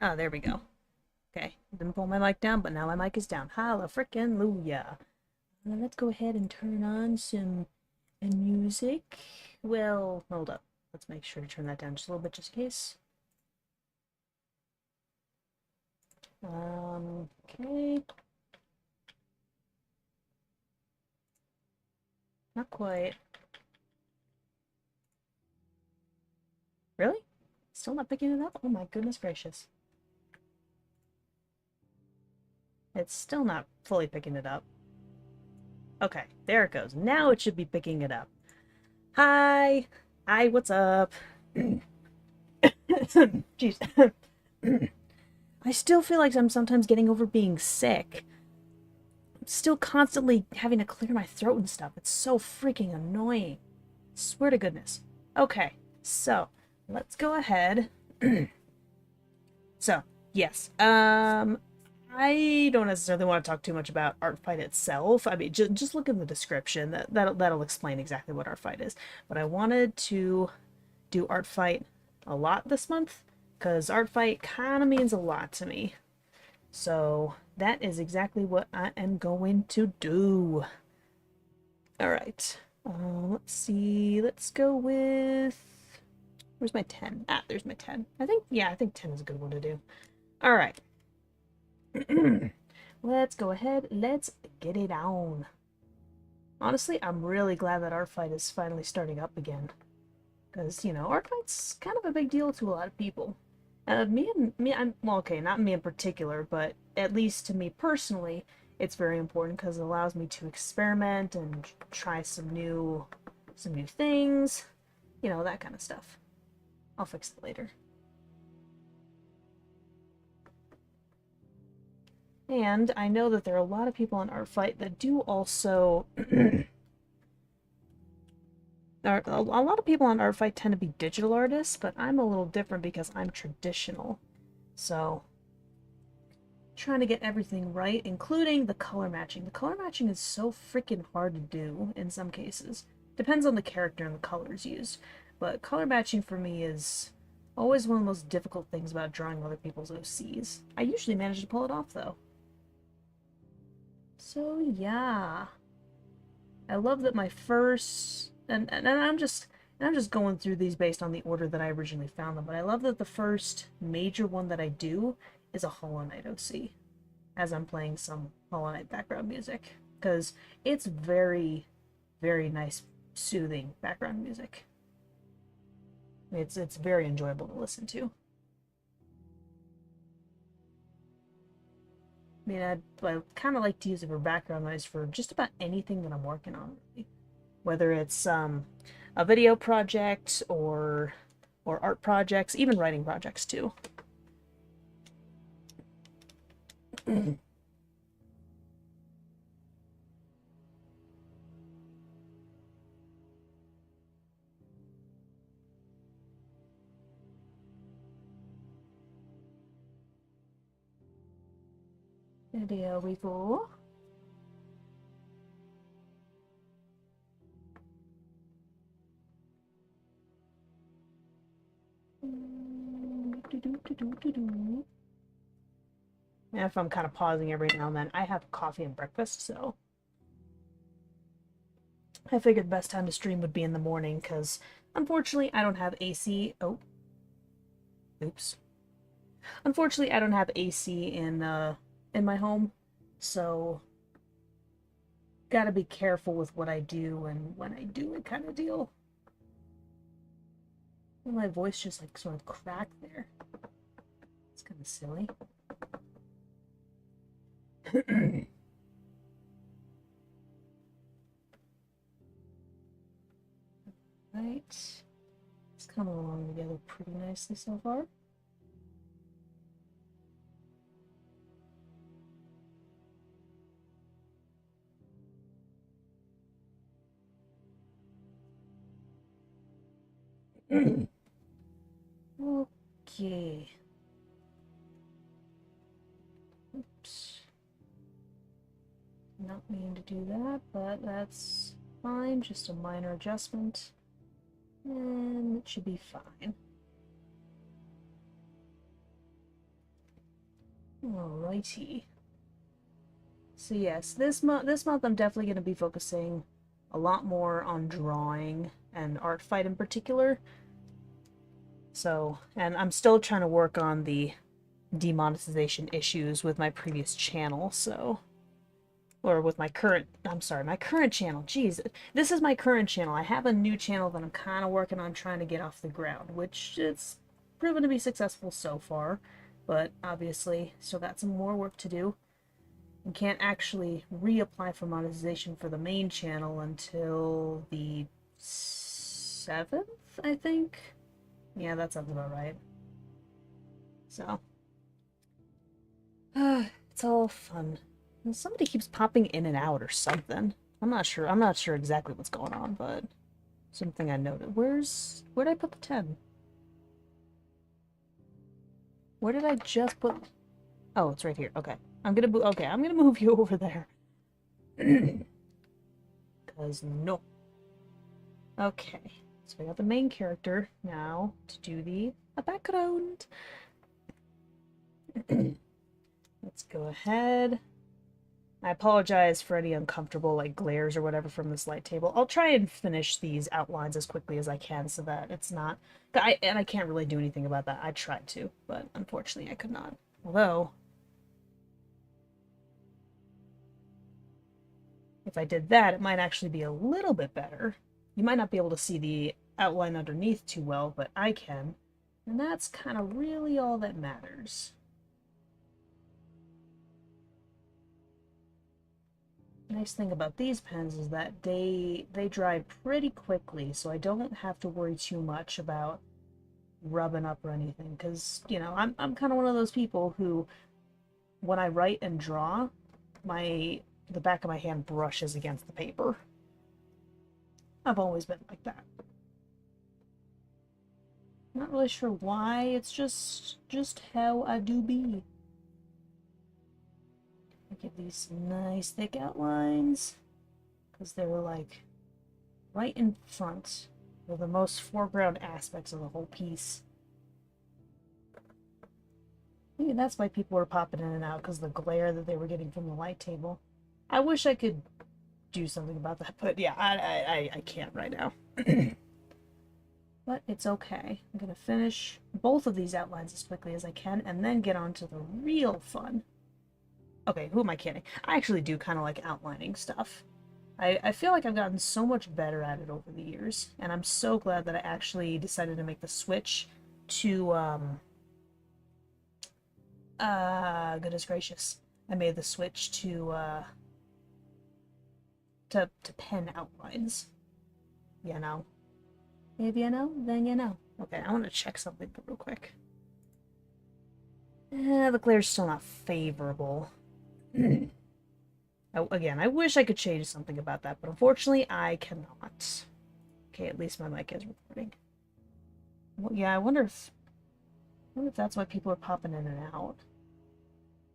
Oh, there we go. Okay, didn't pull my mic down, but now my mic is down. Holla frickin' Luya. Let's go ahead and turn on some music. Well, hold up. Let's make sure to turn that down just a little bit, just in case. Okay. Not quite. Really? Still not picking it up? Oh my goodness gracious. It's still not fully picking it up. Okay, there it goes. Now it should be picking it up. Hi! Hi, what's up? Jeez. I still feel like I'm sometimes getting over being sick. I'm still constantly having to clear my throat and stuff. It's so freaking annoying. Swear to goodness. Okay, so let's go ahead. So, yes. I don't necessarily want to talk too much about ArtFight itself. I mean, just look in the description. That'll explain exactly what ArtFight is. But I wanted to do ArtFight a lot this month because ArtFight kind of means a lot to me. So that is exactly what I am going to do. All right. Let's see. Let's go with. Where's my 10? Ah, there's my 10. I think 10 is a good one to do. All right. Let's go ahead. Let's get it on. Honestly, I'm really glad that ArtFight is finally starting up again. Because, ArtFight's kind of a big deal to a lot of people. Well, okay, not me in particular, but at least to me personally, it's very important because it allows me to experiment and try some new things, that kind of stuff. I'll fix it later. And I know that there are a lot of people on ArtFight that do also. A lot of people on ArtFight tend to be digital artists, but I'm a little different because I'm traditional. So, trying to get everything right, including the color matching. The color matching is so freaking hard to do in some cases. Depends on the character and the colors used. But color matching for me is always one of the most difficult things about drawing other people's OCs. I usually manage to pull it off, though. So, yeah. I love that my first... And I'm just going through these based on the order that I originally found them, but I love that the first major one that I do is a Hollow Knight OC, as I'm playing some Hollow Knight background music, because it's very, very nice, soothing background music. It's very enjoyable to listen to. I mean, I kind of like to use it for background noise for just about anything that I'm working on, really. Whether it's a video project or art projects, even writing projects too. There we go. And if I'm kind of pausing every now and then, I have coffee and breakfast, so I figured the best time to stream would be in the morning, because unfortunately I don't have AC. Oh, oops. Unfortunately, I don't have AC in my home, so gotta be careful with what I do and when I do it, kind of deal. And my voice just like sort of cracked there. It's kind of silly. Right. It's coming along together pretty nicely so far. Okay. Oops. Not meaning to do that, but that's fine. Just a minor adjustment. And it should be fine. Alrighty. So yes, this month I'm definitely going to be focusing a lot more on drawing and ArtFight in particular. So, and I'm still trying to work on the demonetization issues with my previous channel, so, or with my current, I'm sorry, my current channel. Jeez, this is my current channel. I have a new channel that I'm kind of working on trying to get off the ground, which it's proven to be successful so far, but obviously still got some more work to do. And can't actually reapply for monetization for the main channel until the 7th, I think. Yeah, that sounds about right. So, it's all fun. And somebody keeps popping in and out or something. I'm not sure. I'm not sure exactly what's going on, but something I noted. Where'd I put the 10? Where did I just put? Oh, it's right here. Okay. I'm gonna move you over there. Cause no. Okay. So we got the main character now to do the background. Let's go ahead. I apologize for any uncomfortable like glares or whatever from this light table. I'll try and finish these outlines as quickly as I can so that it's not... and I can't really do anything about that. I tried to, but unfortunately I could not. Although, if I did that, it might actually be a little bit better. You might not be able to see the outline underneath too well, but I can. And that's kind of really all that matters. Nice thing about these pens is that they dry pretty quickly, so I don't have to worry too much about rubbing up or anything. Because, you know, I'm kind of one of those people who, when I write and draw, the back of my hand brushes against the paper. I've always been like that. Not really sure why, it's just how I do be. I give these nice thick outlines, because they're like right in front. They're the most foreground aspects of the whole piece. Maybe that's why people were popping in and out, because the glare that they were getting from the light table. I wish I could do something about that, but yeah, I can't right now. But it's okay. I'm gonna finish both of these outlines as quickly as I can, and then get on to the real fun. Okay, who am I kidding? I actually do kind of like outlining stuff. I feel like I've gotten so much better at it over the years, and I'm so glad that I actually decided to make the switch to, goodness gracious. I made the switch to pen outlines. You know? If you know, then you know. Okay, I want to check something real quick. The glare's still not favorable. Again, I wish I could change something about that, but unfortunately, I cannot. Okay, at least my mic is recording. Well, yeah, I wonder if that's why people are popping in and out.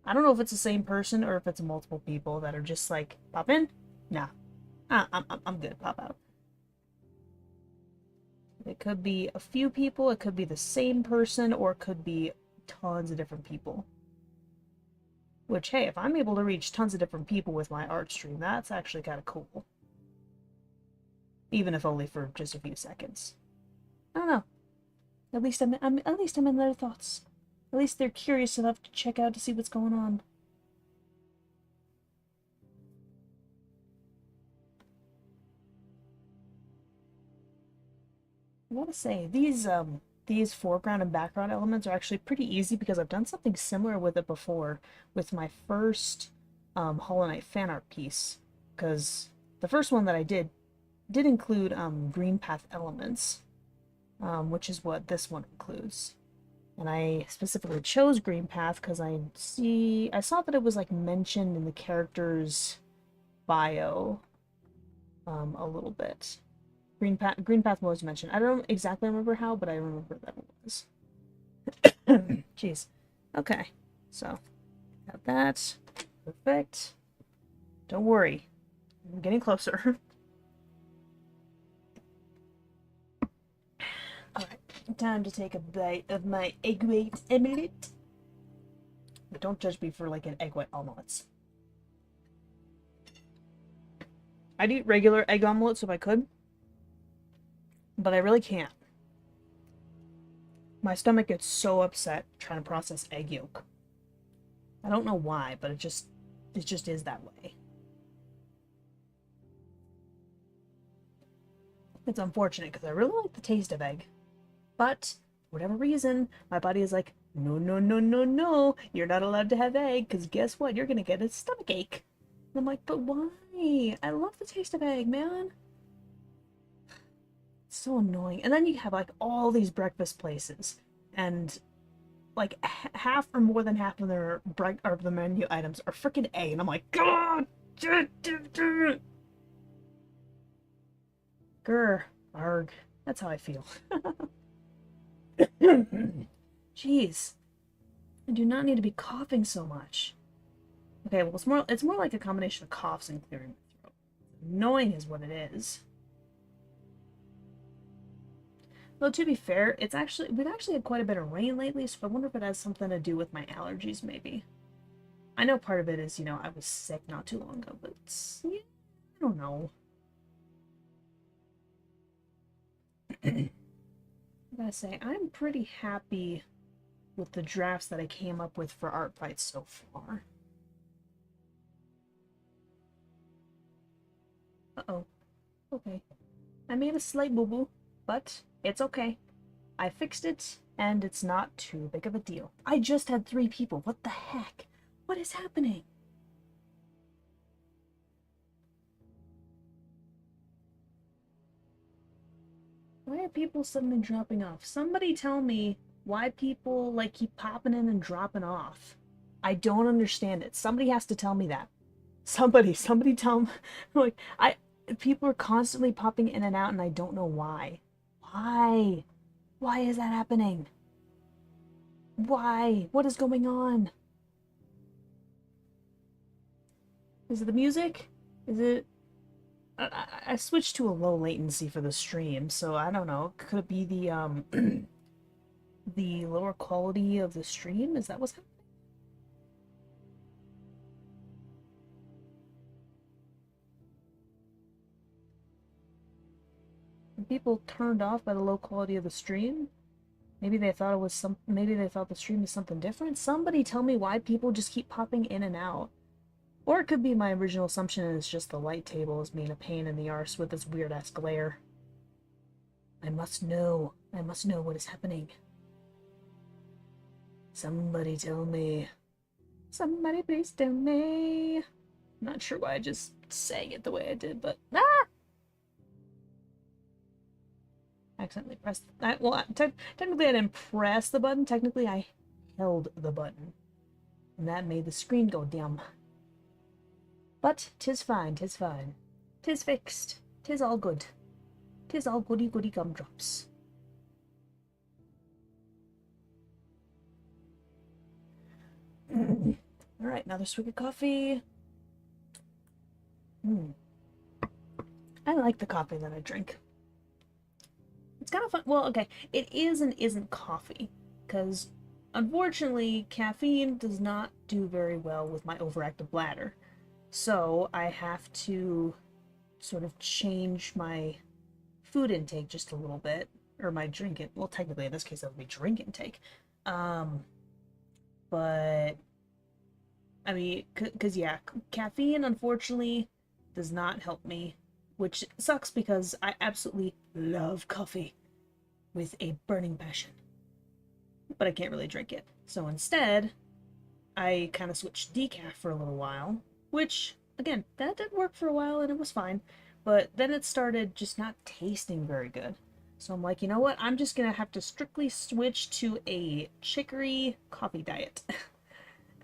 I don't know if it's the same person or if it's multiple people that are just like, pop in? Nah. I'm good, pop out. It could be a few people, it could be the same person, or it could be tons of different people. Which, hey, if I'm able to reach tons of different people with my art stream, that's actually kind of cool. Even if only for just a few seconds. I don't know. At least I'm in their thoughts. At least they're curious enough to check out to see what's going on. I want to say these foreground and background elements are actually pretty easy because I've done something similar with it before with my first Hollow Knight fan art piece. Because the first one that I did include green path elements, which is what this one includes. And I specifically chose green path because I saw that it was like mentioned in the character's bio a little bit. Green path was mentioned. I don't exactly remember how, but I remember that it was. Jeez. Okay. So, got that. Perfect. Don't worry. I'm getting closer. Alright. Time to take a bite of my egg white omelette. but don't judge me for liking egg white omelets. I'd eat regular egg omelets if I could, but I really can't. My stomach gets so upset trying to process egg yolk. I don't know why, but it just is that way. It's unfortunate because I really like the taste of egg, but for whatever reason, my body is like, no, no, no, no, no, you're not allowed to have egg because guess what? You're gonna get a stomach ache. And I'm like, but why? I love the taste of egg, man. It's so annoying. And then you have like all these breakfast places, and like half or more than half of their of the menu items are freaking egg, and I'm like, God, grr, arg. That's how I feel. Jeez, I do not need to be coughing so much. Okay, well, it's more like a combination of coughs and clearing my throat. Annoying is what it is. Though to be fair, we've actually had quite a bit of rain lately, so I wonder if it has something to do with my allergies, maybe. I know part of it is, I was sick not too long ago, but yeah, I don't know. I gotta say, I'm pretty happy with the drafts that I came up with for ArtFight so far. Uh-oh. Okay. I made a slight boo-boo, but it's okay. I fixed it, and it's not too big of a deal. I just had 3 people. What the heck? What is happening? Why are people suddenly dropping off? Somebody tell me why people, like, keep popping in and dropping off. I don't understand it. Somebody has to tell me that. Somebody tell me. Like, people are constantly popping in and out, and I don't know why. Why? Why is that happening? Why? What is going on? Is it the music? Is it... I switched to a low latency for the stream, so I don't know. Could it be the, the lower quality of the stream? Is that what's happening? Are people turned off by the low quality of the stream? Maybe they thought it was maybe they thought the stream is something different? Somebody tell me why people just keep popping in and out. Or it could be my original assumption is just the light table is being a pain in the arse with this weird-ass glare. I must know. I must know what is happening. Somebody tell me. Somebody please tell me. Not sure why I just sang it the way I did, but... Ah! Accidentally pressed... well, technically I didn't press the button. Technically I held the button. And that made the screen go dim. But 'tis fine, 'tis fine. 'Tis fixed. 'Tis all good. 'Tis all goody goody gumdrops. Alright, another swig of coffee. I like the coffee that I drink. It's kind of fun. Well, okay, it is and isn't coffee, because unfortunately, caffeine does not do very well with my overactive bladder. So I have to sort of change my food intake just a little bit, or my drink it. Well, technically in this case that would be drink intake. But I mean, because yeah, caffeine unfortunately does not help me, which sucks because I absolutely love coffee with a burning passion. But I can't really drink it. So instead, I kind of switched decaf for a little while, which, again, that did work for a while and it was fine, but then it started just not tasting very good. So I'm like, you know what, I'm just gonna have to strictly switch to a chicory coffee diet.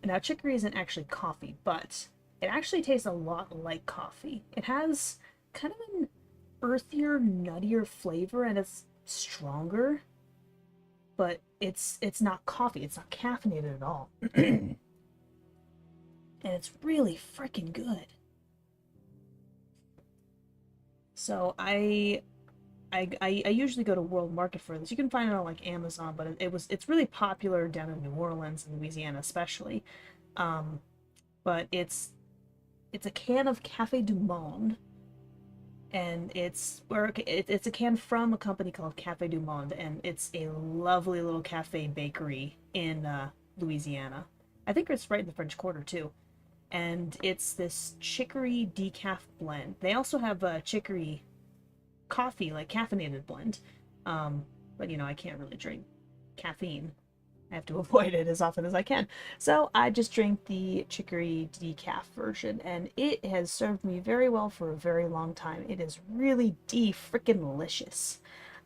Now, chicory isn't actually coffee, but it actually tastes a lot like coffee. It has kind of an earthier, nuttier flavor, and it's stronger, but it's not coffee. It's not caffeinated at all. And it's really freaking good. So I I usually go to World Market for this. You can find it on like Amazon, but it's really popular down in New Orleans and Louisiana especially. Um, but it's a can of Cafe du Monde, and it's a can from a company called Cafe du Monde, and it's a lovely little cafe bakery in Louisiana. I think it's right in the French Quarter too. And it's this chicory decaf blend. They also have a chicory coffee, like caffeinated blend. But I can't really drink caffeine. I have to avoid it as often as I can. So I just drink the chicory decaf version, and it has served me very well for a very long time. It is really de-frickin' delicious.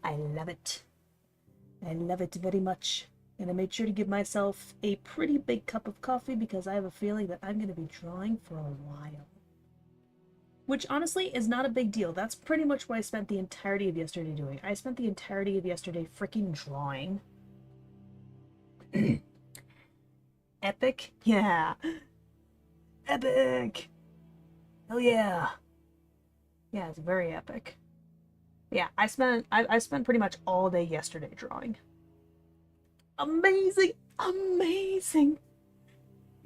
I love it. I love it very much. And I made sure to give myself a pretty big cup of coffee because I have a feeling that I'm going to be drawing for a while. Which honestly is not a big deal. That's pretty much what I spent the entirety of yesterday doing. I spent the entirety of yesterday freaking drawing. Epic? Yeah. Epic! Oh yeah. Yeah, it's very epic. Yeah, I spent pretty much all day yesterday drawing. Amazing! Amazing!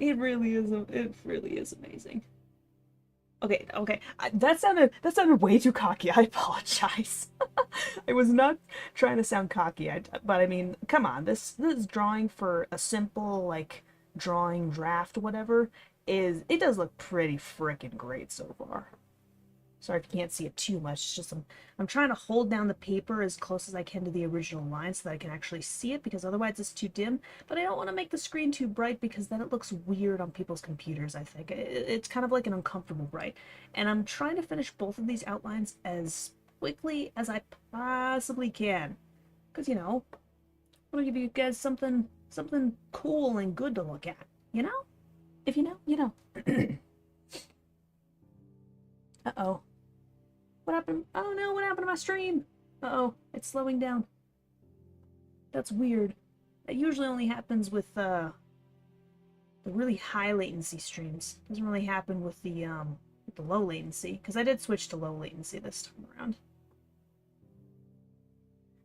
It really is amazing. Okay. That sounded way too cocky. I apologize. I was not trying to sound cocky. But I mean, come on. This drawing for a simple like drawing draft whatever is it does look pretty freaking great so far. Sorry if you can't see it too much. It's just I'm trying to hold down the paper as close as I can to the original line so that I can actually see it because otherwise it's too dim. But I don't want to make the screen too bright because then it looks weird on people's computers, I think. It's kind of like an uncomfortable bright. And I'm trying to finish both of these outlines as quickly as I possibly can. Because, I want to give you guys something cool and good to look at. You know? If you know, you know. Uh-oh. What happened? Oh no, what happened to my stream? Uh-oh, it's slowing down. That's weird. That usually only happens with the really high latency streams. Doesn't really happen with the low latency, because I did switch to low latency this time around.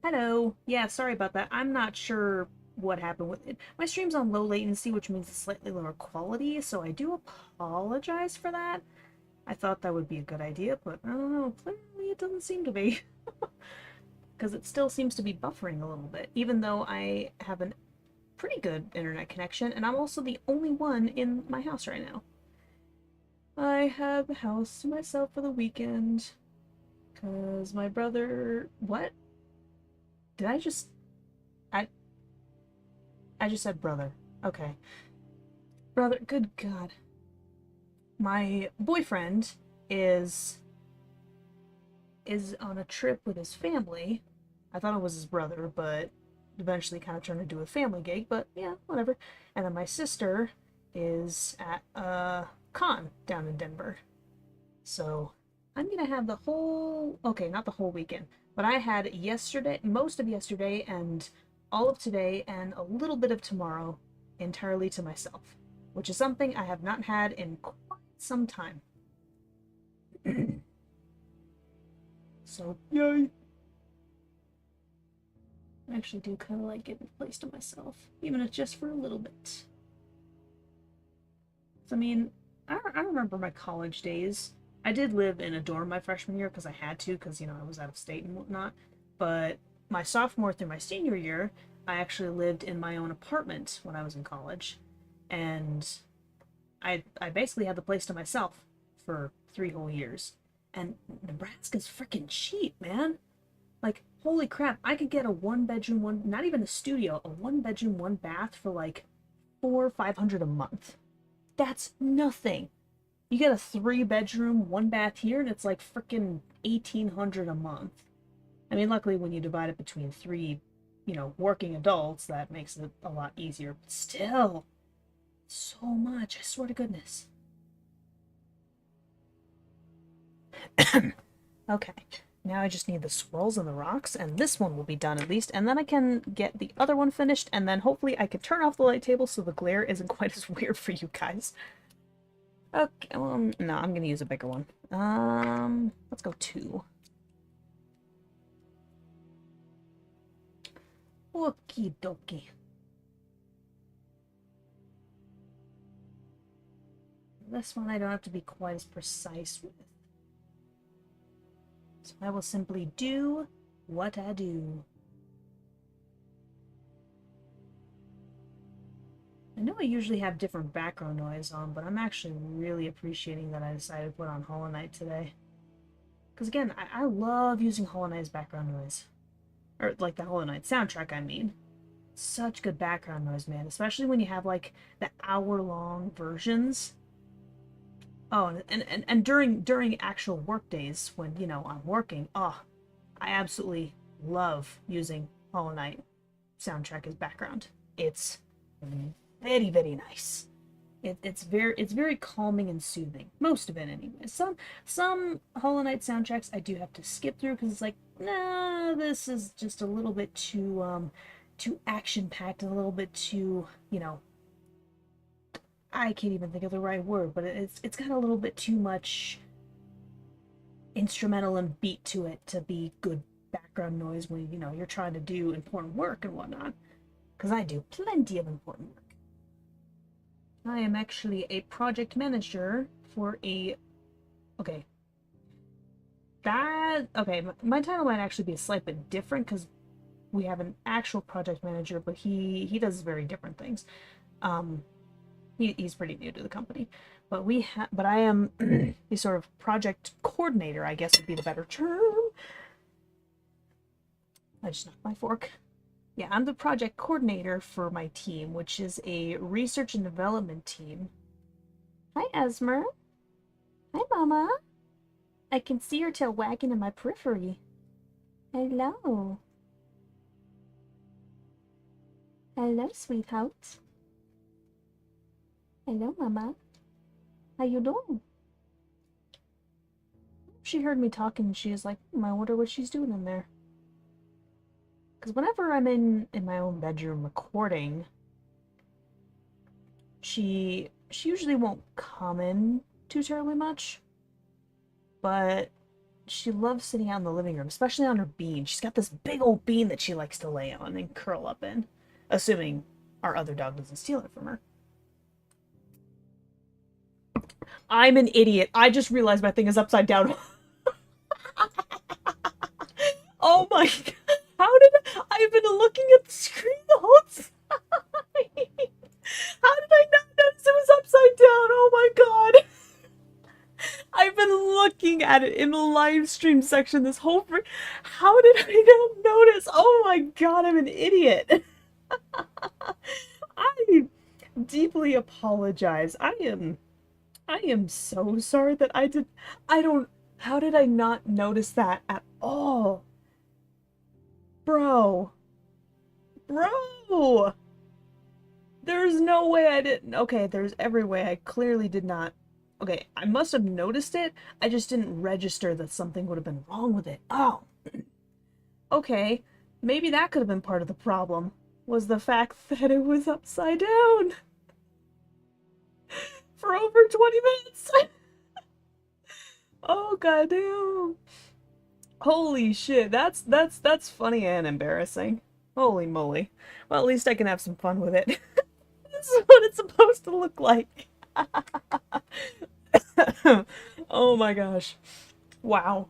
Hello. Yeah, sorry about that. I'm not sure what happened with it. My stream's on low latency, which means it's slightly lower quality, so I do apologize for that. I thought that would be a good idea, but I don't know. Clearly it doesn't seem to be. Because it still seems to be buffering a little bit, even though I have a pretty good internet connection, and I'm also the only one in my house right now. I have the house to myself for the weekend. Because my brother... What? Did I just... I just said brother. Okay. Brother, good God. My boyfriend is on a trip with his family. I thought it was his brother, but eventually kind of turned into a family gig, but yeah, whatever. And then my sister is at a con down in Denver. So I'm gonna have the whole, okay, not the whole weekend, but I had yesterday, most of yesterday and all of today and a little bit of tomorrow entirely to myself, which is something I have not had in quite some time. So, yay! I actually do kind of like getting a place to myself, even if it's just for a little bit. So, I mean, I remember my college days. I did live in a dorm my freshman year because I had to, because, I was out of state and whatnot. But my sophomore through my senior year, I actually lived in my own apartment when I was in college. And I basically had the place to myself for 3 whole years. And Nebraska's freaking cheap, man. Like, holy crap, I could get a 1-bedroom, not even a studio, a 1-bedroom, 1-bath for like $400-500 a month. That's nothing. You get a 3-bedroom, 1-bath here, and it's like freaking $1,800 a month. I mean, luckily when you divide it between 3, working adults, that makes it a lot easier. But still, so much, I swear to goodness. Okay, now I just need the swirls and the rocks, and this one will be done at least, and then I can get the other one finished, and then hopefully I can turn off the light table so the glare isn't quite as weird for you guys. Okay, well, no, I'm gonna use a bigger one. Let's go 2. Okie dokie. This one I don't have to be quite as precise with. So I will simply do what I do. I know I usually have different background noise on, but I'm actually really appreciating that I decided to put on Hollow Knight today. Because again, I love using Hollow Knight's background noise. Or like the Hollow Knight soundtrack, I mean. Such good background noise, man. Especially when you have like the hour-long versions. Oh, and during actual work days when, you know, I'm working, oh, I absolutely love using Hollow Knight soundtrack as background. It's very, very nice. It's very calming and soothing. Most of it, anyway. Some Hollow Knight soundtracks I do have to skip through because it's like, nah, this is just a little bit too action packed and a little bit too, you know, I can't even think of the right word, but it's got a little bit too much instrumental and beat to it to be good background noise when, you know, you're trying to do important work and whatnot. Because I do plenty of important work. I am actually a project manager for a... Okay. Okay, my title might actually be a slight bit different because we have an actual project manager, but he does very different things. He's pretty new to the company, but I am the sort of project coordinator, I guess would be the better term. I just knocked my fork. Yeah, I'm the project coordinator for my team, which is a research and development team. Hi, Esmer. Hi, Mama. I can see your tail wagging in my periphery. Hello. Hello, sweetheart. Hello, Mama. How you doing? She heard me talking and she was like, I wonder what she's doing in there. Because whenever I'm in my own bedroom recording, she usually won't come in too terribly much. But she loves sitting out in the living room, especially on her bean. She's got this big old bean that she likes to lay on and curl up in. Assuming our other dog doesn't steal it from her. I'm an idiot. I just realized my thing is upside down. Oh my god. I've been looking at the screen the whole time. How did I not notice it was upside down? Oh my god. I've been looking at it in the live stream section this whole How did I not notice? Oh my god, I'm an idiot. I deeply apologize. I am so sorry that how did I not notice that at all? Bro. There's no way I didn't. Okay, there's every way I clearly did not. Okay, I must have noticed it. I just didn't register that something would have been wrong with it. Oh. Okay, maybe that could have been part of the problem. Was the fact that it was upside down. For over 20 minutes. Oh goddamn. Holy shit, that's funny and embarrassing. Holy moly. Well, at least I can have some fun with it. This is what it's supposed to look like. Oh my gosh. Wow.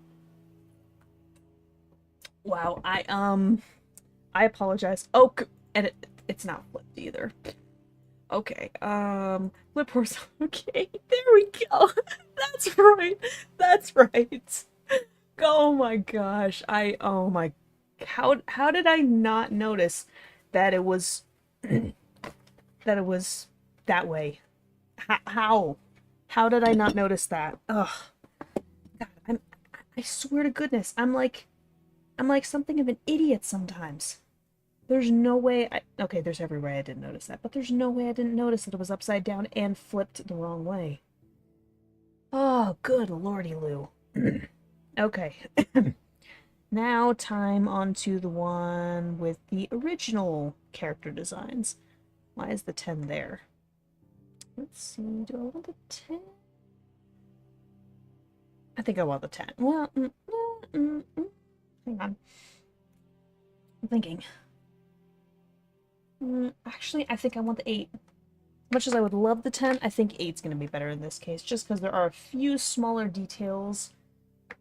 Wow. I apologize. Oh, and it's not flipped either. Okay. Flip horse. Okay. There we go. That's right. That's right. Oh my gosh. Oh my, how did I not notice that it was that that way? How did I not notice that? Ugh. God, I swear to goodness, I'm like something of an idiot sometimes. There's no way okay, there's every way I didn't notice that, but there's no way I didn't notice that it was upside down and flipped the wrong way. Oh, good lordy Lou. Okay. Now time onto the one with the original character designs. Why is the 10 there? Let's see, do I want the 10? I think I want the 10. Well, hang on. I'm thinking. Actually, I think I want the 8. Much as I would love the 10, I think 8's going to be better in this case, just because there are a few smaller details for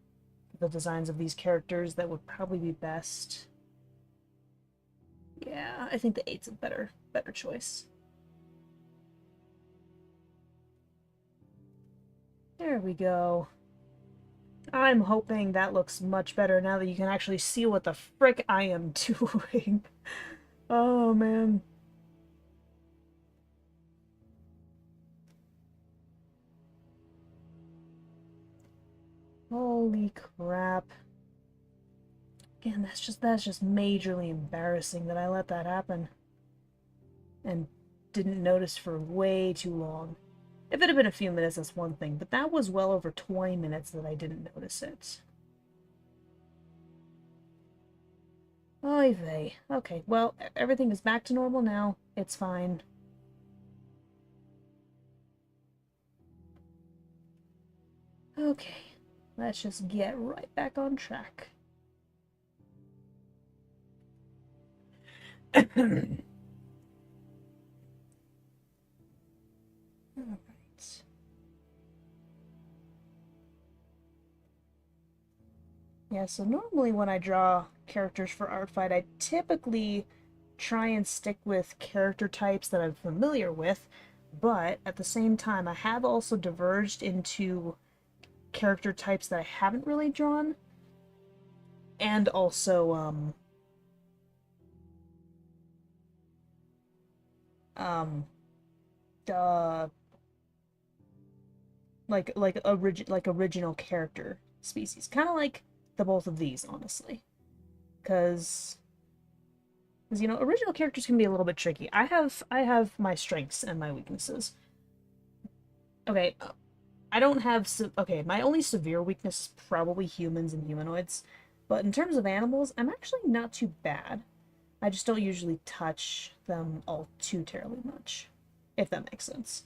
the designs of these characters that would probably be best. Yeah, I think the 8's a better choice. There we go. I'm hoping that looks much better now that you can actually see what the frick I am doing. Oh, man. Holy crap. Again, that's just majorly embarrassing that I let that happen. And didn't notice for way too long. If it had been a few minutes, that's one thing, but that was well over 20 minutes that I didn't notice it. Oy vey. Okay, well, everything is back to normal now. It's fine. Okay, let's just get right back on track. Alright. Yeah, so normally when I draw characters for ArtFight, I typically try and stick with character types that I'm familiar with, but at the same time, I have also diverged into character types that I haven't really drawn, and also, um, uh, like original character species. Kind of like the both of these, honestly. Because you know, original characters can be a little bit tricky. I have my strengths and my weaknesses. Okay, I don't have okay, my only severe weakness is probably humans and humanoids. But in terms of animals, I'm actually not too bad. I just don't usually touch them all too terribly much, if that makes sense.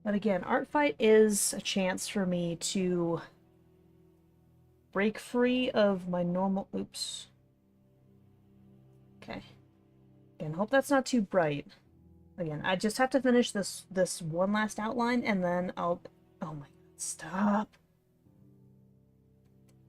But again, ArtFight is a chance for me to break free of my normal... Oops. Okay. Again, hope that's not too bright. Again, I just have to finish this one last outline, and then I'll... Oh my god, stop.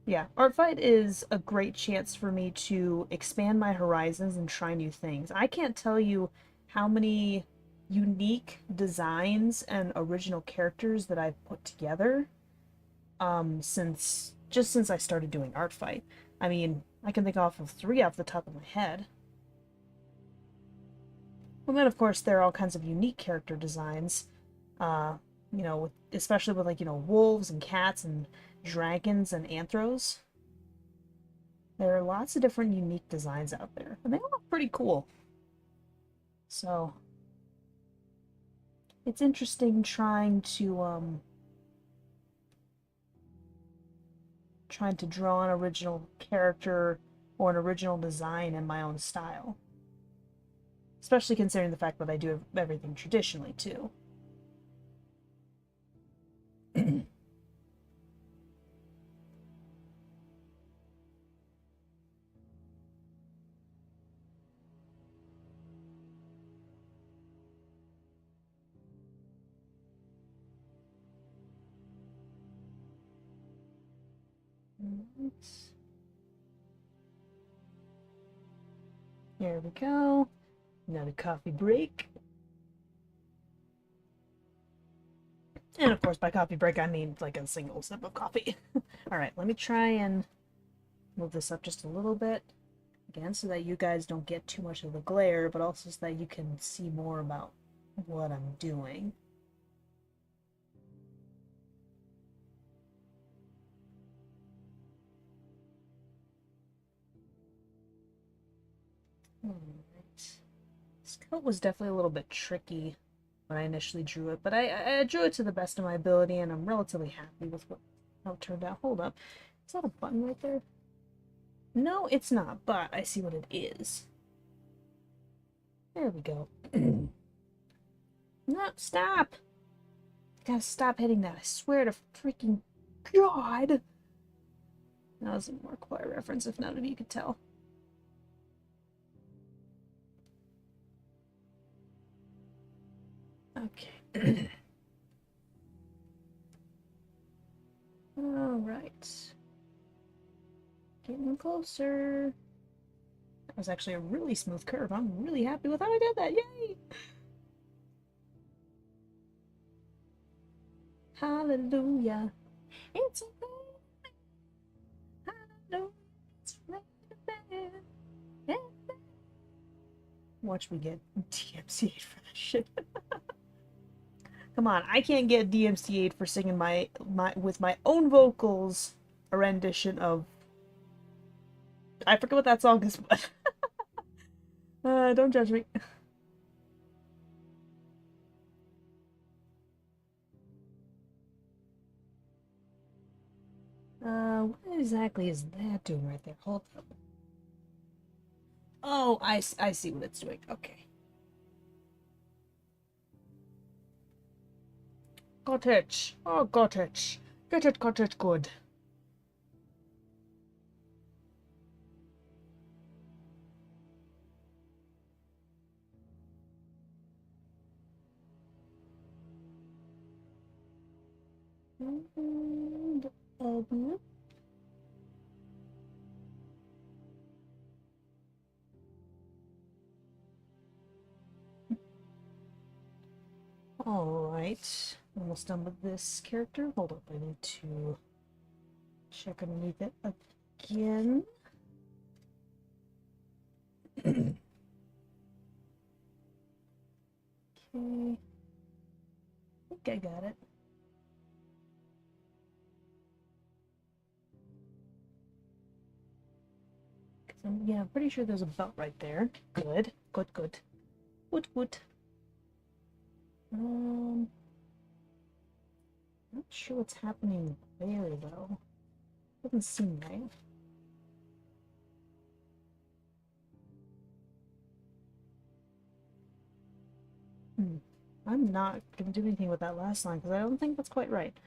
Yeah, ArtFight is a great chance for me to expand my horizons and try new things. I can't tell you how many unique designs and original characters that I've put together since I started doing ArtFight. I mean, I can think off of 3 off the top of my head. And then, of course, there are all kinds of unique character designs. You know, especially with, like, you know, wolves and cats and dragons and anthros. There are lots of different unique designs out there, and they all look pretty cool. So, it's interesting trying to draw an original character or an original design in my own style. Especially considering the fact that I do everything traditionally, too. Here we go. Another coffee break. And of course, by coffee break, I mean like a single sip of coffee. Alright, let me try and move this up just a little bit. Again, so that you guys don't get too much of the glare, but also so that you can see more about what I'm doing. Alright. This coat was definitely a little bit tricky when I initially drew it, but I drew it to the best of my ability, and I'm relatively happy with how it turned out. Hold up. Is that a button right there? No, it's not, but I see what it is. There we go. No, stop! I gotta stop hitting that. I swear to freaking God! That was a Markiplier reference, if none of you could tell. Okay. Alright. Getting closer. That was actually a really smooth curve. I'm really happy with how I did that. Yay! Hallelujah. It's okay. Hallelujah. It's raining. Watch me get DMCA'd for this shit. Come on, I can't get DMCA'd for singing my with my own vocals a rendition of, I forget what that song is, but don't judge me. What exactly is that doing right there? Hold up. Oh, I see what it's doing. Okay. Got it. Oh, got it. Got it, good. And, Alright. Almost done with this character. Hold up, I need to check underneath it again. Okay. I think I got it. Yeah, I'm pretty sure there's a belt right there. Good. Good, good. Good, good. Not sure what's happening there, though. Doesn't seem right. I'm not gonna do anything with that last line, because I don't think that's quite right.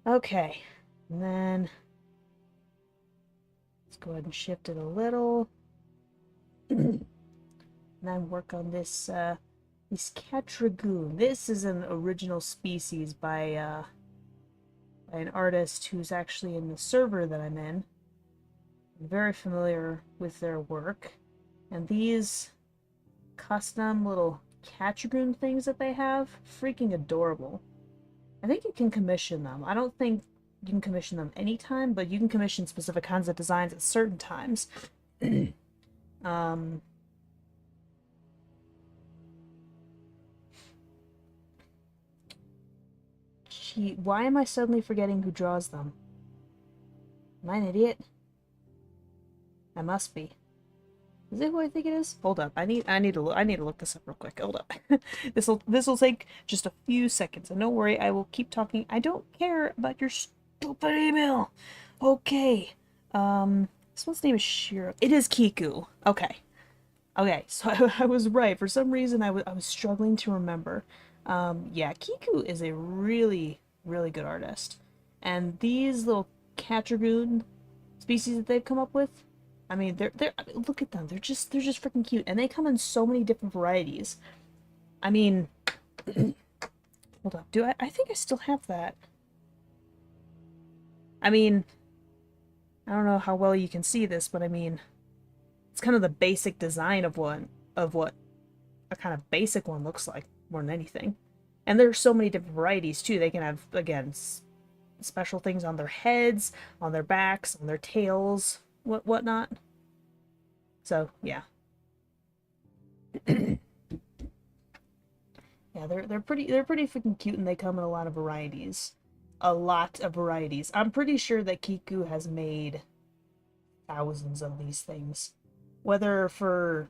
Okay. And then let's go ahead and shift it a little. And then work on this, this cat dragoon. This is an original species by an artist who's actually in the server that I'm in. I'm very familiar with their work. And these custom little cat dragoon things that they have, freaking adorable. I think you can commission them. I don't think you can commission them anytime, but you can commission specific kinds of designs at certain times. Gee, why am I suddenly forgetting who draws them? Am I an idiot? I must be. Is it who I think it is? Hold up. I need to look this up real quick. Hold up. This'll take just a few seconds. And don't worry, I will keep talking. I don't care about your stupid email. Okay. This one's name is Shiro. It is Kiku. Okay. Okay, so I was right. For some reason I was struggling to remember. Yeah, Kiku is a really, really good artist. And these little cat dragoon species that they've come up with, I mean, I mean, look at them. They're just freaking cute, and they come in so many different varieties. I mean, hold up. I think I still have that. I mean, I don't know how well you can see this, but I mean, it's kind of the basic design of what a kind of basic one looks like more than anything. And there's so many different varieties too. They can have, again, special things on their heads, on their backs, on their tails, whatnot. So yeah. Yeah, they're pretty freaking cute, and they come in a lot of varieties. A lot of varieties. I'm pretty sure that Kiku has made thousands of these things, whether for,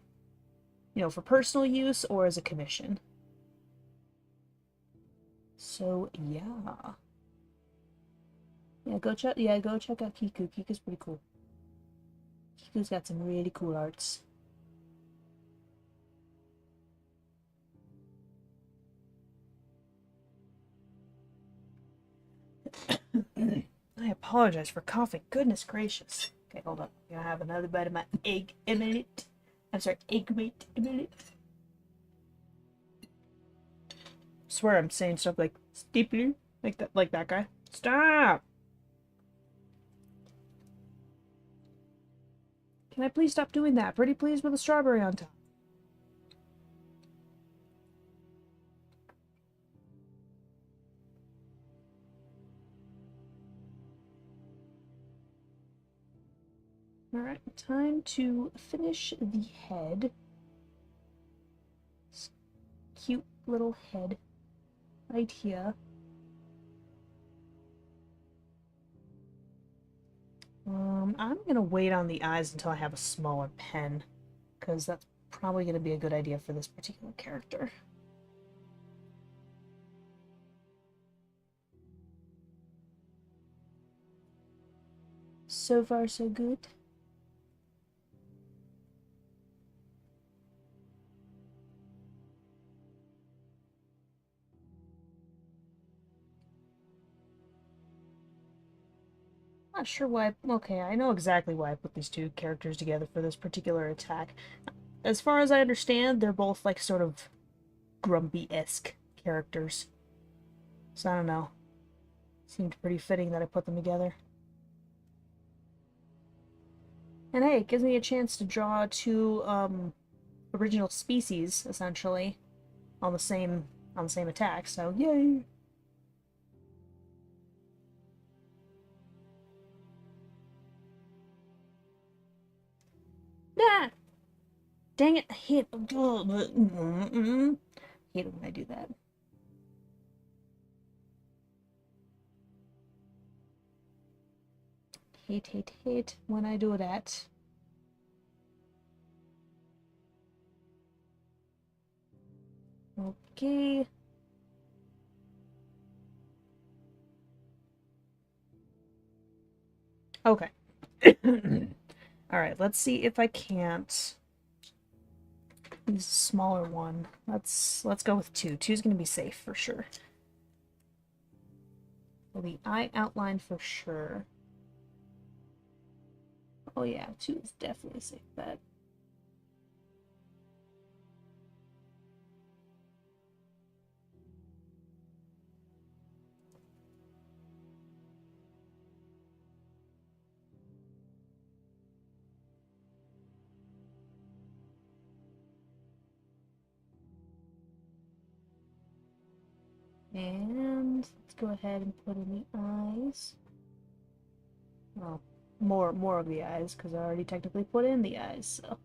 you know, for personal use or as a commission. So yeah. Go check out Kiku. Kiku's pretty cool. Kiku's got some really cool arts. I apologize for coughing. Goodness gracious. Okay, hold up. I'm gonna have another bite of my egg in a minute. I'm sorry, egg wait a minute. Swear I'm saying stuff like steeply, like that guy. Stop! Can I please stop doing that? Pretty please with a strawberry on top. Alright, time to finish the head. This cute little head right here. I'm gonna wait on the eyes until I have a smaller pen, because that's probably gonna be a good idea for this particular character. So far, so good. Not sure why. Okay, I know exactly why I put these two characters together for this particular attack. As far as I understand, they're both like sort of grumpy-esque characters. So I don't know. Seemed pretty fitting that I put them together. And hey, it gives me a chance to draw two original species essentially on the same attack. So yay! Ah! Dang it! I hate it when I do that. Hate when I do that. Okay. Okay. Alright, let's see if I can't use a smaller one. Let's go with two. Two's gonna be safe for sure. Well, the eye outline for sure. Oh yeah, two is definitely a safe bet. And let's go ahead and put in the eyes. Well, more of the eyes, because I already technically put in the eyes, so.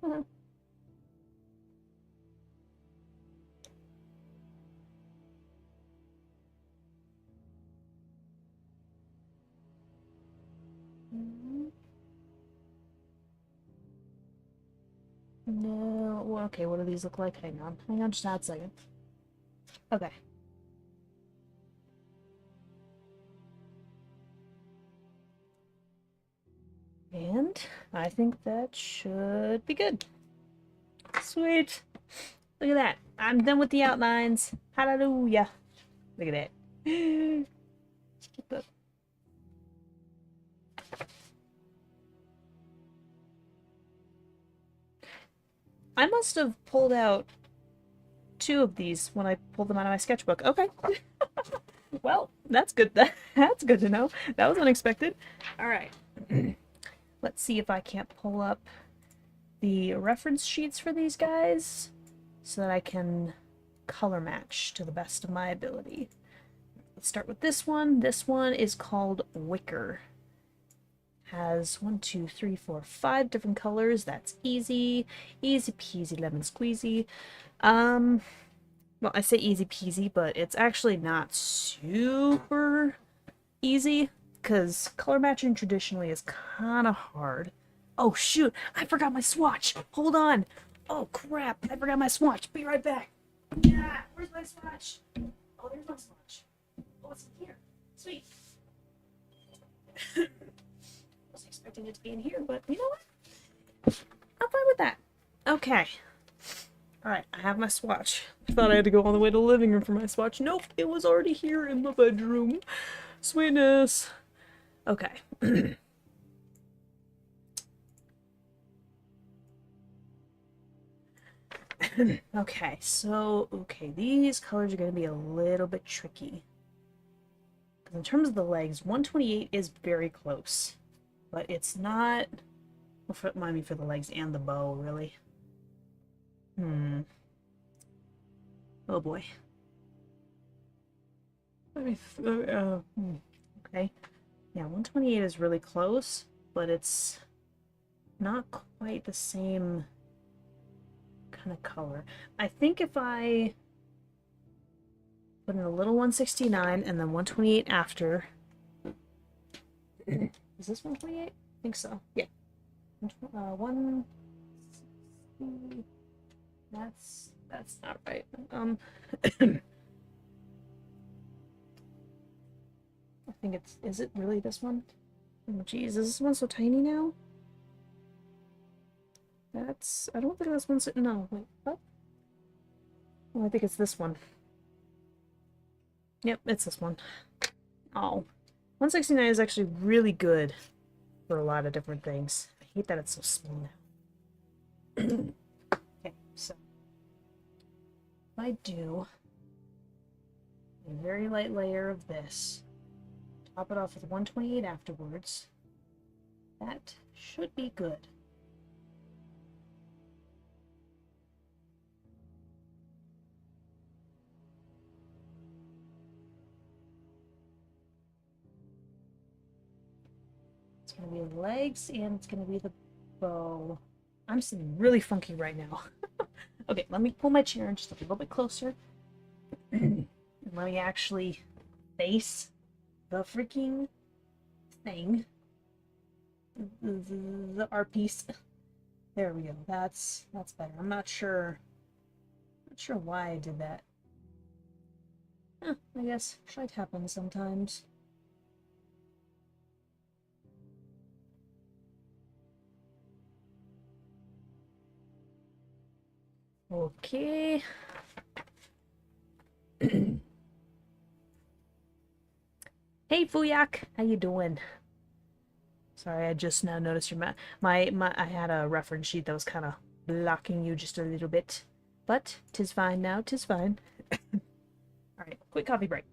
No, well, okay, what do these look like? Hang on just a second. Okay. And I think that should be good. Sweet. Look at that. I'm done with the outlines. Hallelujah. Look at that. I must have pulled out two of these when I pulled them out of my sketchbook. Okay. Well, that's good. That's good to know. That was unexpected. All right. Let's see if I can't pull up the reference sheets for these guys so that I can color match to the best of my ability. Let's start with this one. This one is called Wicker. Has 1, 2, 3, 4, 5 different colors. That's easy. Easy peasy lemon squeezy. Well, I say easy peasy, but it's actually not super easy, because color matching traditionally is kind of hard. Oh shoot, I forgot my swatch. Hold on. Oh crap, I forgot my swatch. Be right back. Yeah, where's my swatch? Oh, there's my swatch. Oh, it's in here. Sweet. Wasn't expecting it to be in here, but you know what? I'm fine with that. Okay. Alright, I have my swatch. I thought I had to go all the way to the living room for my swatch. Nope, it was already here in the bedroom. Sweetness. Okay. Okay, so, these colors are going to be a little bit tricky. Because in terms of the legs, 128 is very close. But it's not... Well, remind me for the legs and the bow, really. Oh boy. Okay. Yeah, 128 is really close, but it's not quite the same kind of color. I think if I put in a little 169 and then 128 after. Is this 128? I think so. Yeah. 1. That's not right. I think it's. Is it really this one? Oh, geez, is this one so tiny now? That's. I don't think this one's. No, wait, what? Oh, I think it's this one. Yep, it's this one. Oh. 169 is actually really good for a lot of different things. I hate that it's so small now. Okay, so if I do a very light layer of this, top it off with 128 afterwards, that should be good. It's going to be the legs and it's going to be the bow. I'm sitting really funky right now. Okay, let me pull my chair in just a little bit closer. And let me actually face the freaking thing. The art piece. There we go. That's better. I'm not sure why I did that. I guess shite happens sometimes. Okay. Hey Fuyak, how you doing? Sorry, I just now noticed your I had a reference sheet that was kind of blocking you just a little bit. But tis fine now, tis fine. Alright, quick coffee break.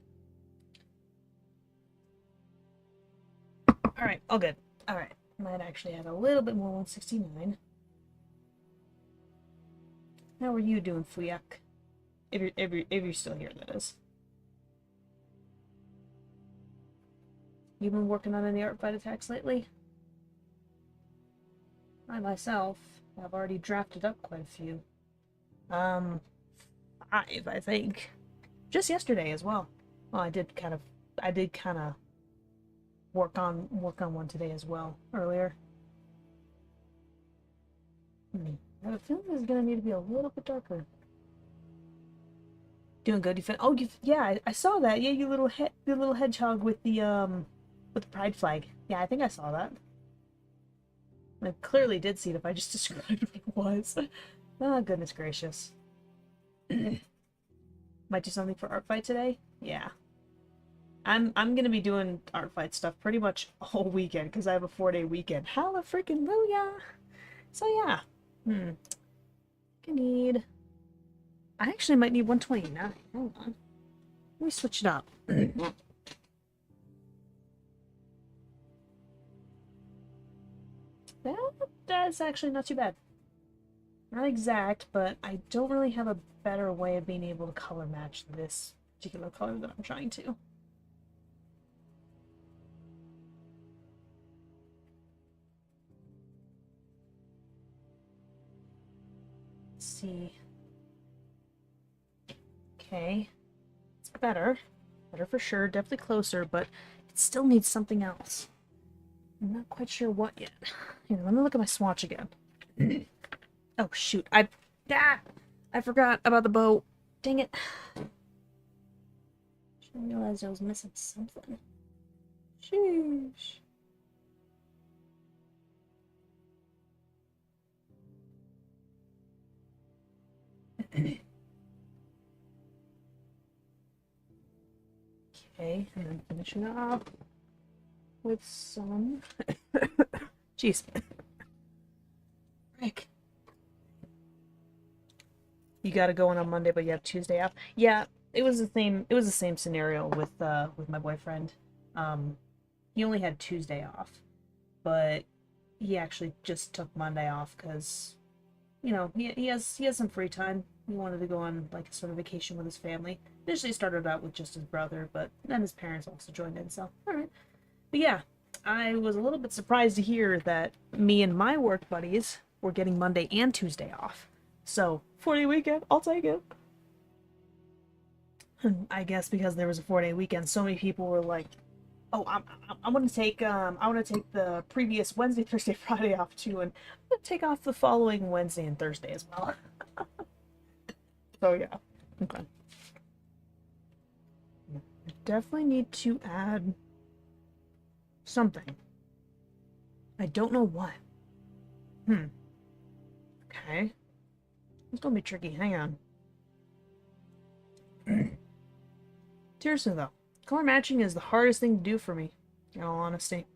Alright, all good. Alright, might actually add a little bit more 169. How are you doing, Fuyak? If you're still here, that is. You been working on any ArtFight attacks lately? I myself have already drafted up quite a few. 5, I think. Just yesterday as well. Well, I did kind of work on one today as well earlier. I have a feeling this is gonna need to be a little bit darker. Doing good. Yeah, I saw that. Yeah, your little hedgehog with the pride flag. Yeah, I think I saw that. I clearly did see it if I just described what it was. Oh, goodness gracious. Might do something for ArtFight today? Yeah. I'm gonna be doing ArtFight stuff pretty much all weekend because I have a 4-day weekend. Halla freaking booyah! So yeah. I actually might need 129. Hold on. Let me switch it up. That's actually not too bad. Not exact, but I don't really have a better way of being able to color match this particular color that I'm trying to. Let's see. Okay. It's better. Better for sure. Definitely closer, but it still needs something else. I'm not quite sure what yet. Here, let me look at my swatch again. Oh, shoot. I forgot about the bow. Dang it. I realized I was missing something. Sheesh. Okay, and then finishing off with some... Jeez. Rick. You gotta go in on Monday, but you have Tuesday off. Yeah, it was the same. It was the same scenario with my boyfriend. Um, he only had Tuesday off, but he actually just took Monday off because he has some free time. He wanted to go on like a sort of vacation with his family. Initially started out with just his brother, but then his parents also joined in. So all right, but yeah, I was a little bit surprised to hear that me and my work buddies were getting Monday and Tuesday off. So 4-day weekend, I'll take it. I guess because there was a 4-day weekend, so many people were like, "Oh, I'm gonna take the previous Wednesday, Thursday, Friday off too, and I'm gonna take off the following Wednesday and Thursday as well." So yeah, okay. I definitely need to add something. I don't know what. Okay. It's gonna be tricky. Hang on. Seriously though, color matching is the hardest thing to do for me, in all honesty.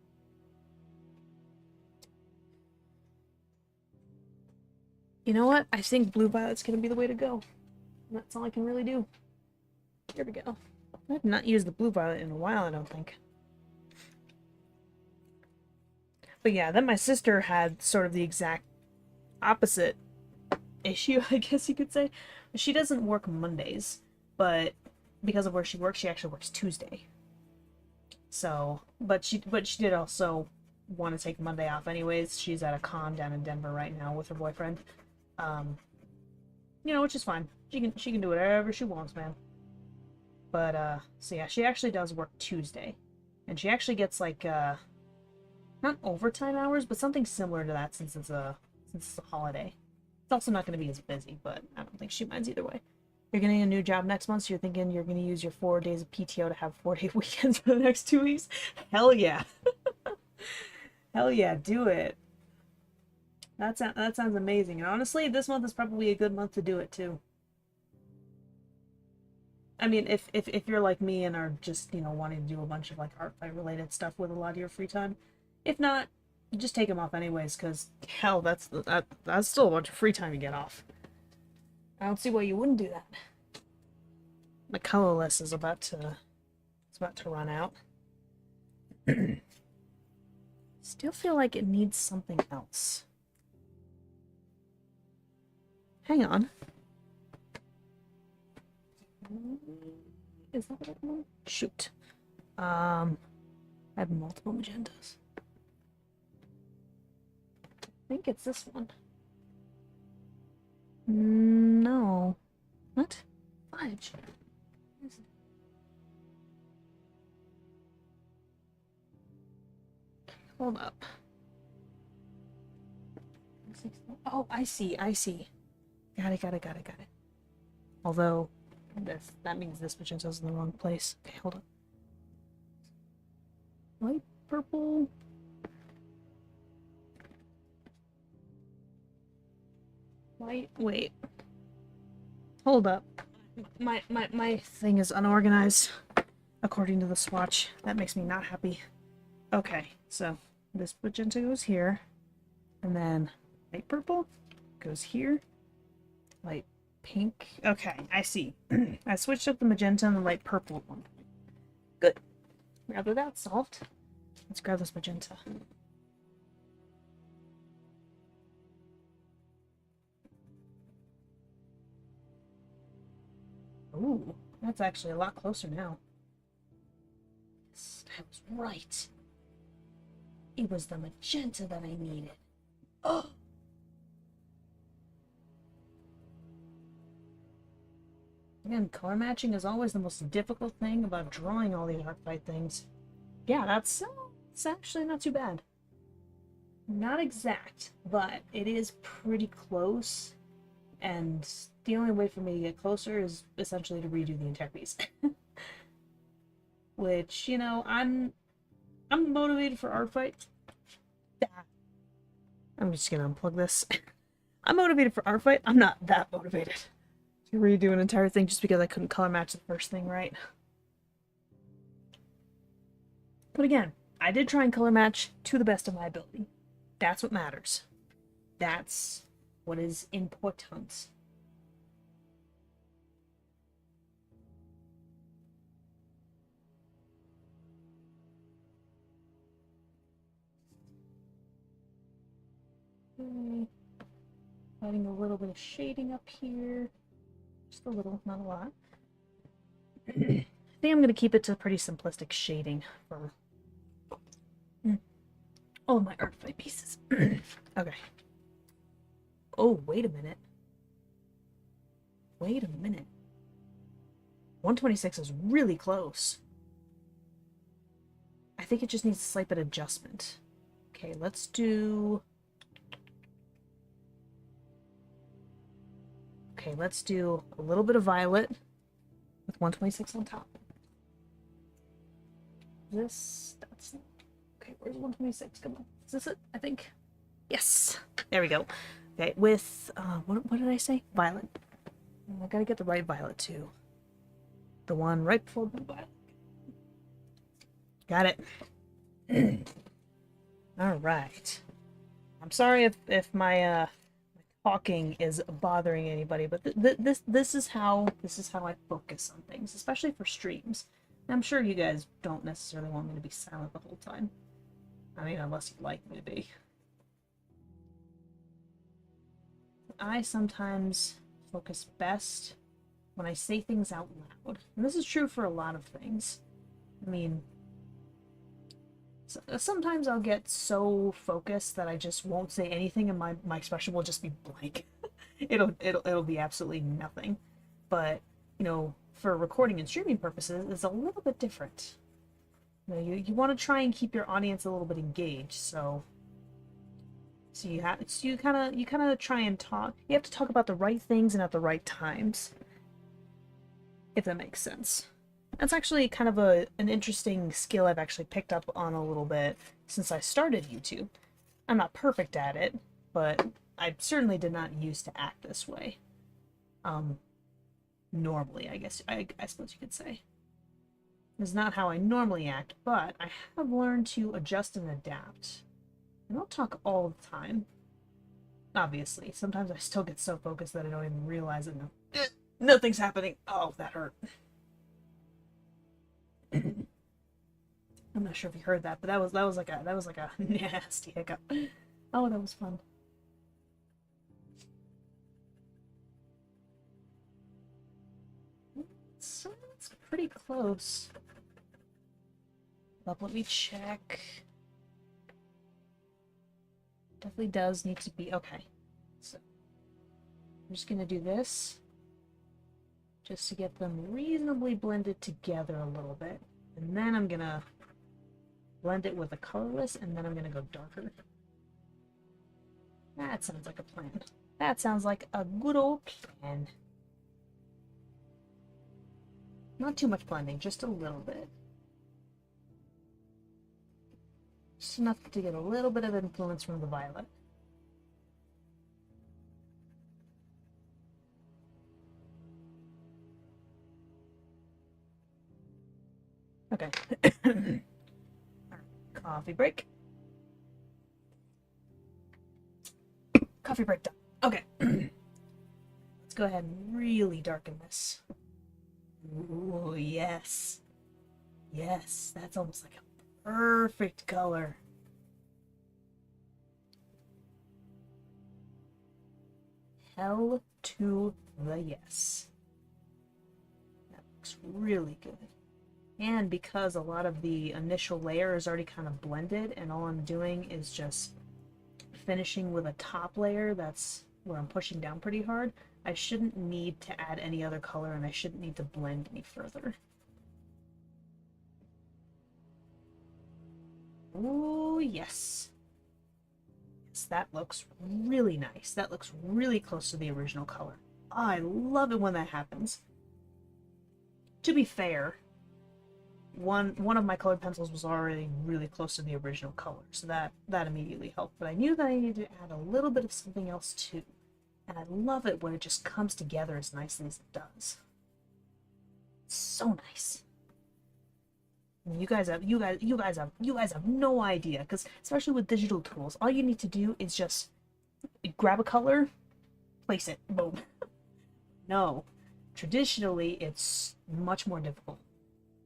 You know what? I think blue violet's gonna be the way to go. That's all I can really do. Here we go. I've not used the blue violet in a while, I don't think. But yeah, then my sister had sort of the exact opposite issue, I guess you could say. She doesn't work Mondays, but because of where she works, she actually works Tuesday. So, but she did also want to take Monday off anyways. She's at a con down in Denver right now with her boyfriend. Um, which is fine. She can do whatever she wants, man. But so yeah, she actually does work Tuesday. And she actually gets like not overtime hours, but something similar to that since it's a holiday. It's also not going to be as busy, but I don't think she minds either way. You're getting a new job next month, so you're thinking you're going to use your 4 days of PTO to have 4-day weekends for the next 2 weeks? Hell yeah. Hell yeah, do it. That sounds amazing. And honestly, this month is probably a good month to do it too. I mean, if you're like me and are just, wanting to do a bunch of like ArtFight related stuff with a lot of your free time. If not, just take them off anyways, because hell, that's still a bunch of free time to get off. I don't see why you wouldn't do that. My colorless is about to run out. Still feel like it needs something else. Hang on. Is that what I want? Shoot. I have multiple magentas. I think it's this one. No. What? Fudge. Hold up. Oh, I see. Got it. Although, that means this magenta's in the wrong place. Okay, hold on. Light purple. Wait. Hold up. My thing is unorganized, according to the swatch. That makes me not happy. Okay, so this magenta goes here, and then light purple goes here, light pink. Okay, I see. I switched up the magenta and the light purple one. Good. Now that that's solved, let's grab this magenta. Ooh, that's actually a lot closer now. Yes, I was right. It was the magenta that I needed. Oh! Again, color matching is always the most difficult thing about drawing all these ArtFight things. Yeah, that's it's actually not too bad. Not exact, but it is pretty close. And the only way for me to get closer is essentially to redo the entire piece. Which, I'm motivated for ArtFight. I'm just gonna unplug this. I'm motivated for ArtFight. I'm not that motivated to redo an entire thing just because I couldn't color match the first thing right. But again, I did try and color match to the best of my ability. That's what matters. That's what is important. Okay. Adding a little bit of shading up here. Just a little, not a lot. I think I'm going to keep it to pretty simplistic shading for all of my ArtFight pieces. Okay. Oh, wait a minute. Wait a minute. 126 is really close. I think it just needs a slight bit of adjustment. Okay, let's do... Okay, let's do a little bit of violet with 126 on top. That's... Okay, where's 126? Come on. Is this it? I think. Yes! There we go. Okay, with... what did I say? Violet. I gotta get the right violet, too. The one right before blue violet. Got it. Alright. I'm sorry if my talking is bothering anybody, but this is how I focus on things, especially for streams. I'm sure you guys don't necessarily want me to be silent the whole time. I mean, unless you'd like me to be. I sometimes focus best when I say things out loud. And this is true for a lot of things. I mean, sometimes I'll get so focused that I just won't say anything and my expression will just be blank. it'll be absolutely nothing. But, you know, for recording and streaming purposes, it's a little bit different. You know, you want to try and keep your audience a little bit engaged, so you kind of try and talk. You have to talk about the right things and at the right times, if that makes sense. That's actually kind of an interesting skill I've actually picked up on a little bit since I started YouTube. I'm not perfect at it, but I certainly did not used to act this way. Normally, I guess I suppose you could say. It's not how I normally act, but I have learned to adjust and adapt. I don't talk all the time. Obviously, sometimes I still get so focused that I don't even realize it. Nothing's happening. Oh, that hurt. I'm not sure if you heard that, but that was like a nasty hiccup. Oh, that was fun. So it's pretty close. Let me check. Definitely does need to be okay. So I'm just gonna do this just to get them reasonably blended together a little bit, and then I'm gonna blend it with a colorless, and then I'm gonna go darker. That sounds like a plan. That sounds like a good old plan. Not too much blending, just a little bit. Just enough to get a little bit of influence from the violet. Okay. Coffee break. Coffee break done. Okay. Let's go ahead and really darken this. Ooh, yes. Yes, that's almost like a perfect color. Hell to the yes. That looks really good. And because a lot of the initial layer is already kind of blended, and all I'm doing is just finishing with a top layer that's where I'm pushing down pretty hard, I shouldn't need to add any other color, and I shouldn't need to blend any further. Ooh, yes. Yes, that looks really nice. That looks really close to the original color. Oh, I love it when that happens. To be fair, one of my colored pencils was already really close to the original color, so that immediately helped. But I knew that I needed to add a little bit of something else too. And I love it when it just comes together as nicely as it does. It's so nice. You guys have no idea, because especially with digital tools, all you need to do is just grab a color, place it, boom. No, traditionally it's much more difficult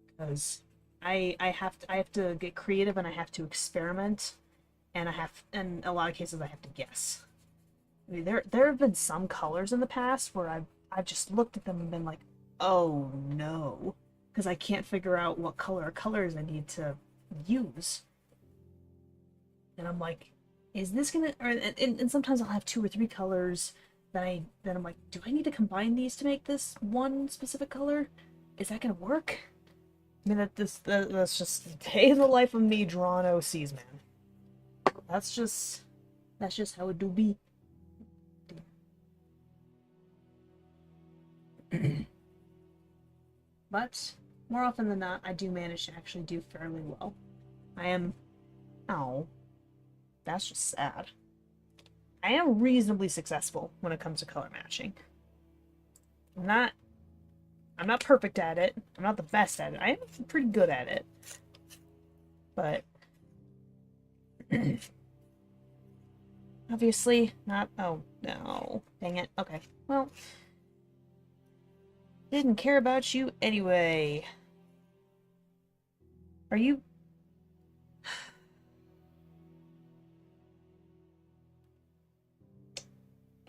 because I have to get creative and I have to experiment and in a lot of cases I have to guess. I mean, there have been some colors in the past where I've just looked at them and been like, oh no, because I can't figure out what colors I need to use, and I'm like, is this gonna? And sometimes I'll have two or three colors that I'm like, do I need to combine these to make this one specific color? Is that gonna work? I mean, that's just the day in the life of me drawing OCs, man. That's just how it do be. But more often than not, I do manage to actually do fairly well. I am. Oh, that's just sad. I am reasonably successful when it comes to color matching. I'm not. I'm not perfect at it. I'm not the best at it. I am pretty good at it. But obviously not. Oh no! Dang it. Okay. Well, didn't care about you anyway. Are you?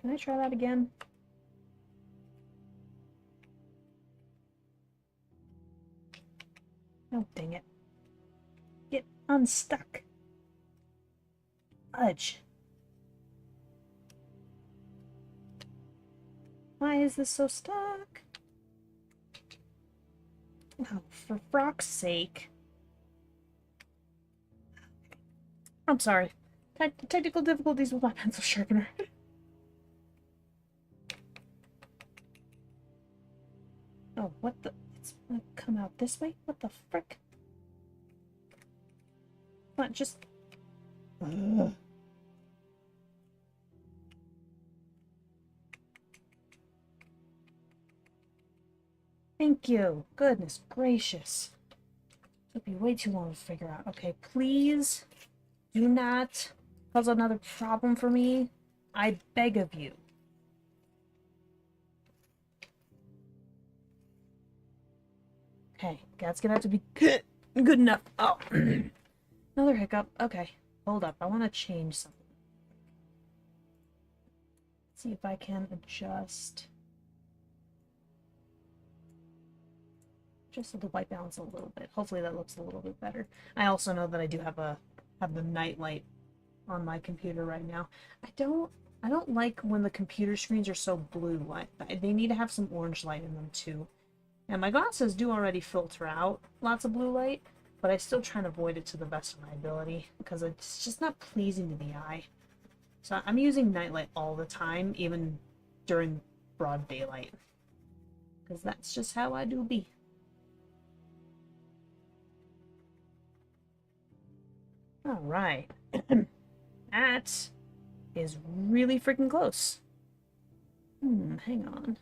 Can I try that again? Oh, dang it. Get unstuck. Fudge. Why is this so stuck? Oh, for frock's sake. I'm sorry. Technical difficulties with my pencil sharpener. Oh, what the? It's gonna come out this way? What the frick? Not just... Ugh. Thank you. Goodness gracious. Took me way too long to figure out. Okay, please do not cause another problem for me. I beg of you. Okay, that's gonna have to be good enough. Oh, another hiccup. Okay, hold up. I want to change something. Let's see if I can adjust just the white balance a little bit. Hopefully that looks a little bit better. I also know that I do have the night light on my computer right now. I don't like when the computer screens are so blue. They need to have some orange light in them too. And my glasses do already filter out lots of blue light, but I still try and avoid it to the best of my ability because it's just not pleasing to the eye. So I'm using nightlight all the time, even during broad daylight, because that's just how I do be. All right. That is really freaking close. Hang on.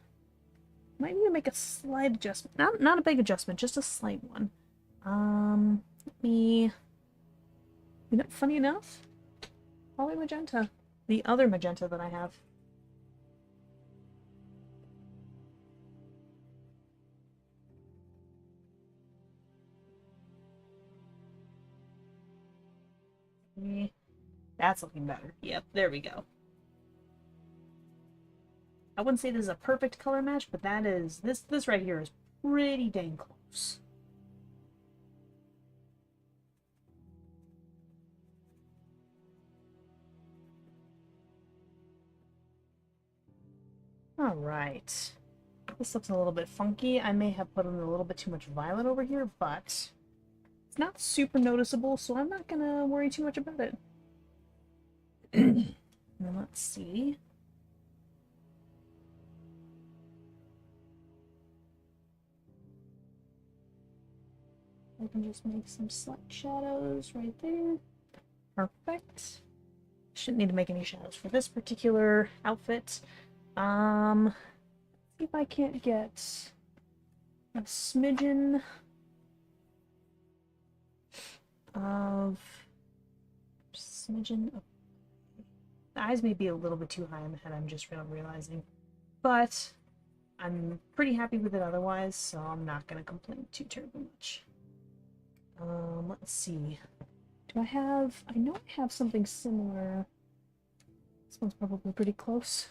Might need to make a slight adjustment. Not a big adjustment, just a slight one. Let me... You know, funny enough, probably magenta. The other magenta that I have. That's looking better. Yep, there we go. I wouldn't say this is a perfect color match, but that is... This right here is pretty dang close. Alright. This looks a little bit funky. I may have put in a little bit too much violet over here, but it's not super noticeable, so I'm not gonna worry too much about it. Now let's see. I can just make some slight shadows right there. Perfect. Shouldn't need to make any shadows for this particular outfit. Let's see if I can't get a smidgen of smidgen of... The eyes may be a little bit too high in the head, I'm just realizing. But I'm pretty happy with it otherwise, so I'm not going to complain too terribly much. Let's see. Do I have... I know I have something similar. This one's probably pretty close.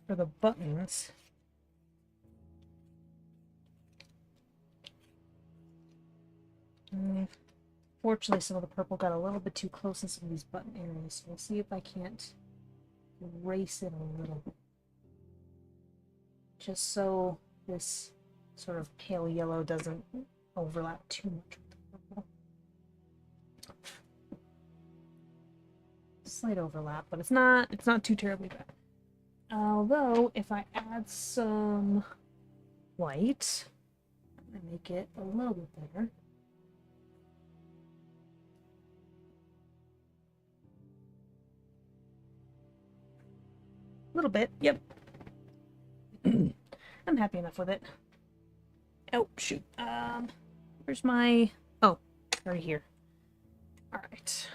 For the buttons. Fortunately, some of the purple got a little bit too close in some of these button areas, so we'll see if I can't erase it a little bit. Just so this sort of pale yellow doesn't overlap too much with the purple. Slight overlap, but it's not too terribly bad. Although, if I add some white, I'm gonna make it a little bit better. A little bit, yep. I'm happy enough with it. Oh, shoot. Where's my... Oh, right here. Alright.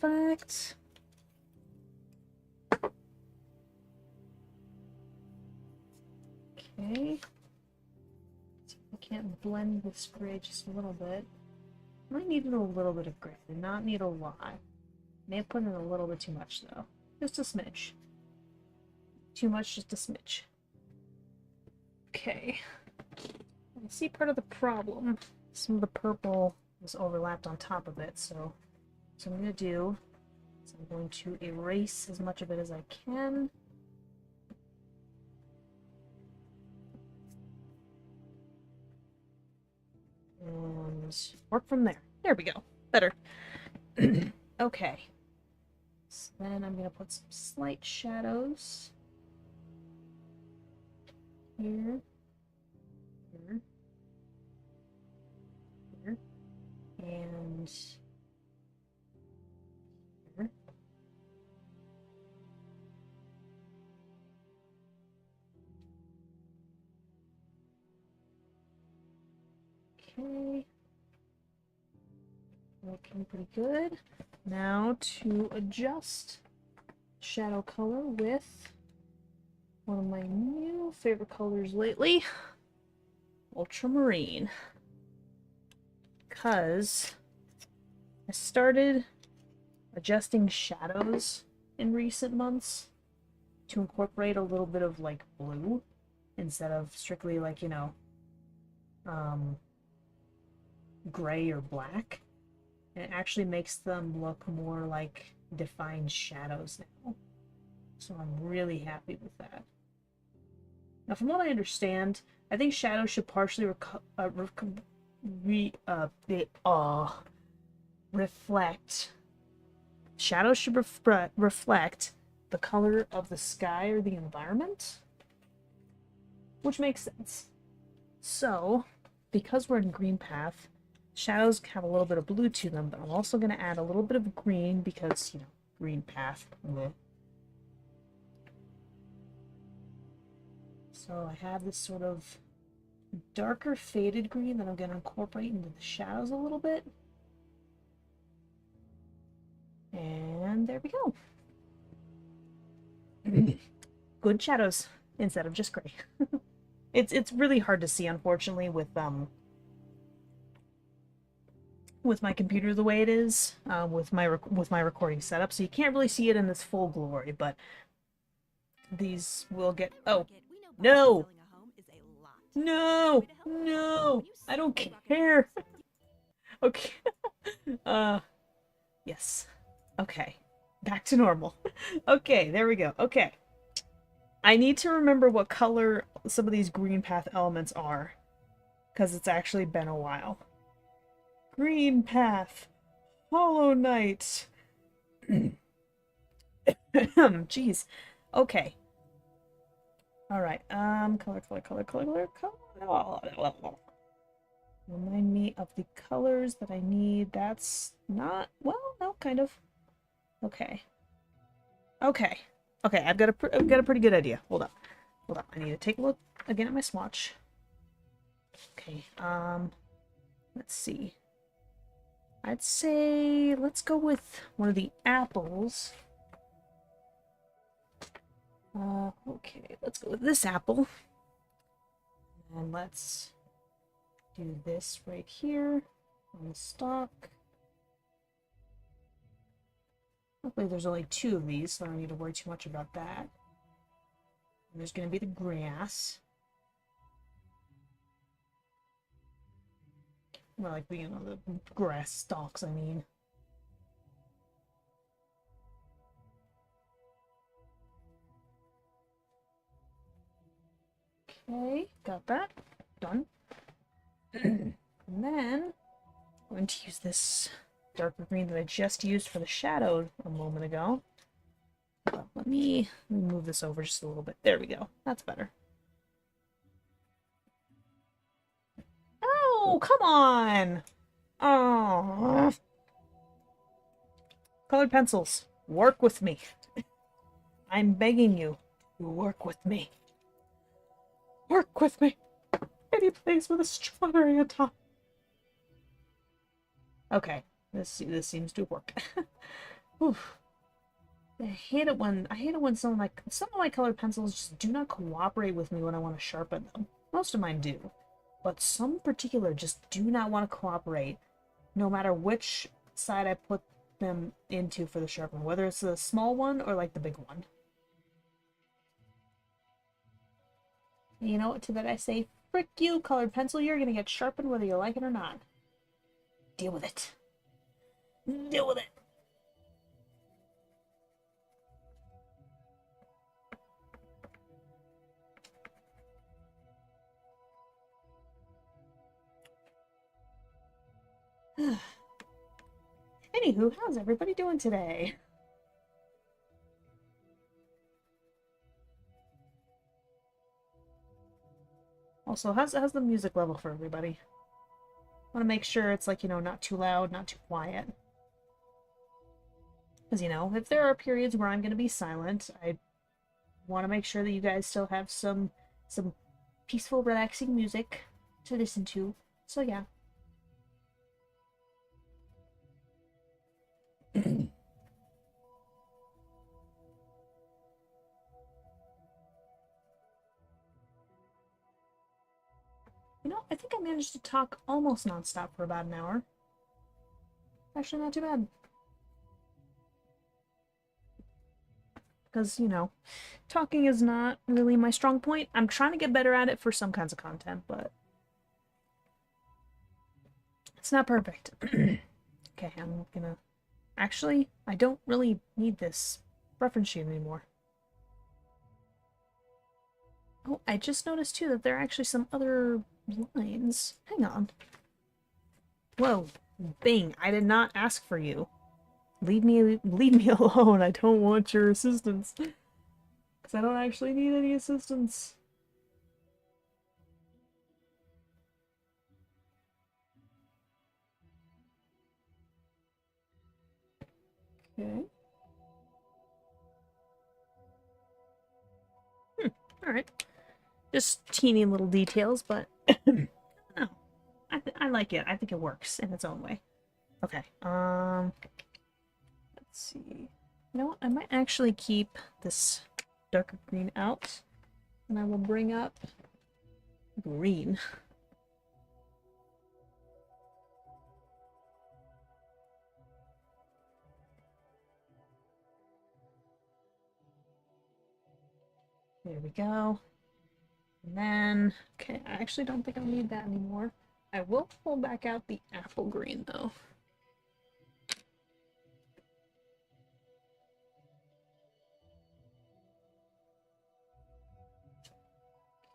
Perfect. Okay. See if I can't blend this gray just a little bit. Might need a little bit of gray, not need a lot. May have put in a little bit too much, though. Just a smidge. Too much, just a smidge. Okay. I see part of the problem. Some of the purple was overlapped on top of it, so what I'm going to do is I'm going to erase as much of it as I can. And work from there. There we go. Better. Okay. So then I'm going to put some slight shadows here, here, here, and here. Okay. Looking pretty good. Now to adjust shadow color with one of my new favorite colors lately, ultramarine. Because I started adjusting shadows in recent months to incorporate a little bit of like blue instead of strictly like, you know, gray or black. And it actually makes them look more like defined shadows now. So I'm really happy with that. Now, from what I understand, I think shadows should partially reflect. Shadows should reflect the color of the sky or the environment, which makes sense. So, because we're in green path, shadows have a little bit of blue to them, but I'm also going to add a little bit of green because, you know, green path. Bleh. So I have this sort of darker faded green that I'm going to incorporate into the shadows a little bit. And there we go. Good shadows instead of just gray. It's really hard to see, unfortunately, with my computer the way it is, with my recording setup, so you can't really see it in its full glory. But these will get... Oh, no! No! No! I don't care! Okay. Yes. Okay. Back to normal. Okay, there we go. Okay. I need to remember what color some of these green path elements are, because it's actually been a while. Green path. Hollow Knight. Jeez. Okay. Alright, color. Remind me of the colors that I need. That's not, well, no, kind of. Okay. Okay. Okay, I've got a pretty good idea. Hold up. I need to take a look again at my swatch. Okay, let's see. I'd say let's go with one of the apples. Okay, let's go with this apple. And let's do this right here on the stalk. Hopefully there's only 2 of these, so I don't need to worry too much about that. And there's going to be the grass. Well, like, you know, the grass stalks, I mean. Okay, got that. Done. And then I'm going to use this darker green that I just used for the shadow a moment ago. But let me move this over just a little bit. There we go. That's better. Oh, come on! Oh. Colored pencils, work with me. I'm begging you, work with me. Work with me. Any place with a strawberry on top. Okay, this seems to work. Oof. I hate it when some of my colored pencils just do not cooperate with me when I want to sharpen them. Most of mine do, but some in particular just do not want to cooperate, no matter which side I put them into for the sharpener, whether it's the small one or like the big one. You know, to that I say, frick you, colored pencil, you're gonna get sharpened whether you like it or not. Deal with it. Deal with it. Anywho, how's everybody doing today? Also, how's the music level for everybody? I want to make sure it's like, you know, not too loud, not too quiet. Because, you know, if there are periods where I'm going to be silent, I want to make sure that you guys still have some peaceful, relaxing music to listen to. So, yeah. You know, I think I managed to talk almost nonstop for about an hour. Actually, not too bad. Because, you know, talking is not really my strong point. I'm trying to get better at it for some kinds of content, but it's not perfect. Okay, I'm gonna... Actually, I don't really need this reference sheet anymore. Oh, I just noticed too that there are actually some other lines. Hang on. Whoa, Bing, I did not ask for you. Leave me alone. I don't want your assistance. Because I don't actually need any assistance. Okay. Alright. Just teeny little details, but no. I like it. I think it works in its own way. Okay. Let's see. You know what? I might actually keep this darker green out, and I will bring up green. There we go. And then, okay, I actually don't think I'll need that anymore. I will pull back out the apple green, though.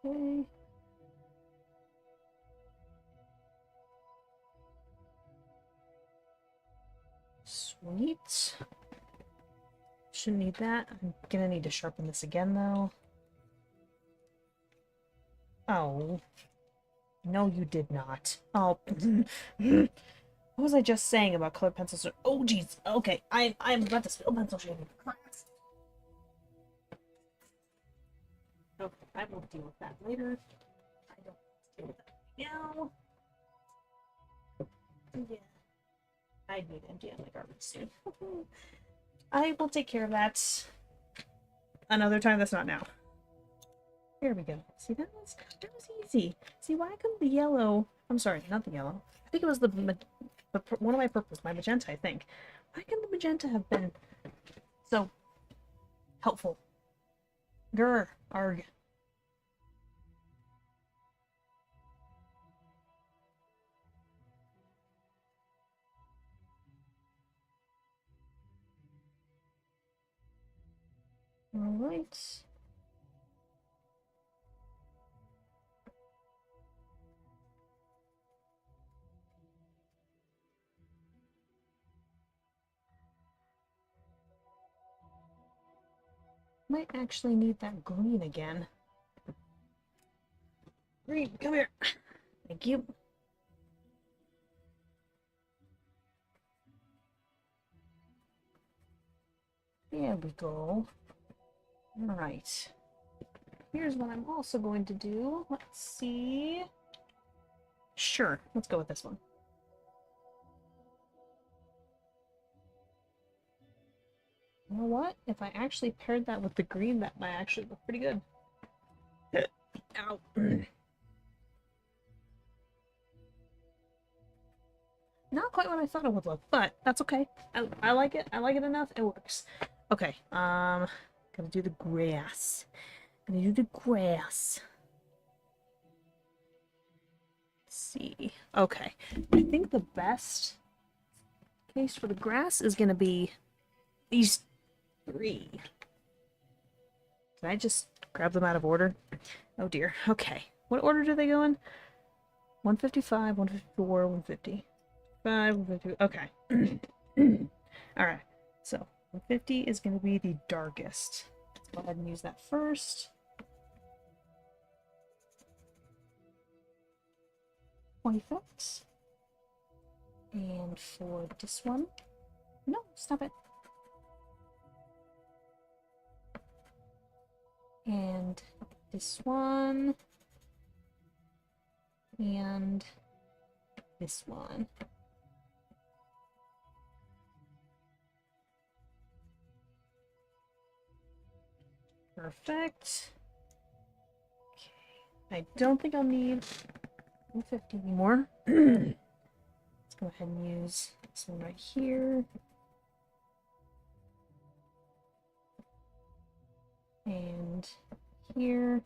Okay. Sweet. Shouldn't need that. I'm gonna need to sharpen this again, though. Oh. No, you did not. Oh. What was I just saying about colored pencils? Oh, jeez. Okay, I'm about to spill pencil shaving. Okay, I will deal with that later. I don't deal with that. Now, yeah, I need to empty out my garbage soon. I will take care of that another time that's not now. There we go. See, that was easy. See, why couldn't the yellow... I'm sorry, not the yellow. I think it was the one of my purples, my magenta, I think. Why couldn't the magenta have been so helpful? Grr, arg. Alright. Might actually need that green again. Green, come here. Thank you. There we go. Alright. Here's what I'm also going to do. Let's see. Sure, let's go with this one. You know what? If I actually paired that with the green, that might actually look pretty good. Ow. Not quite what I thought it would look, but that's okay. I like it. I like it enough. It works. Okay, gotta do the grass. Gonna do the grass. Let's see. Okay, I think the best case for the grass is gonna be these three. Did I just grab them out of order? Oh dear. Okay. What order do they go in? 155, 154, 150. 150. Okay. Alright. So, 150 is going to be the darkest. Let's go ahead and use that first. Perfect. And for this one... No, stop it. And this one. And this one. Perfect. Okay. I don't think I'll need 150 anymore. Let's go ahead and use this one right here. And here.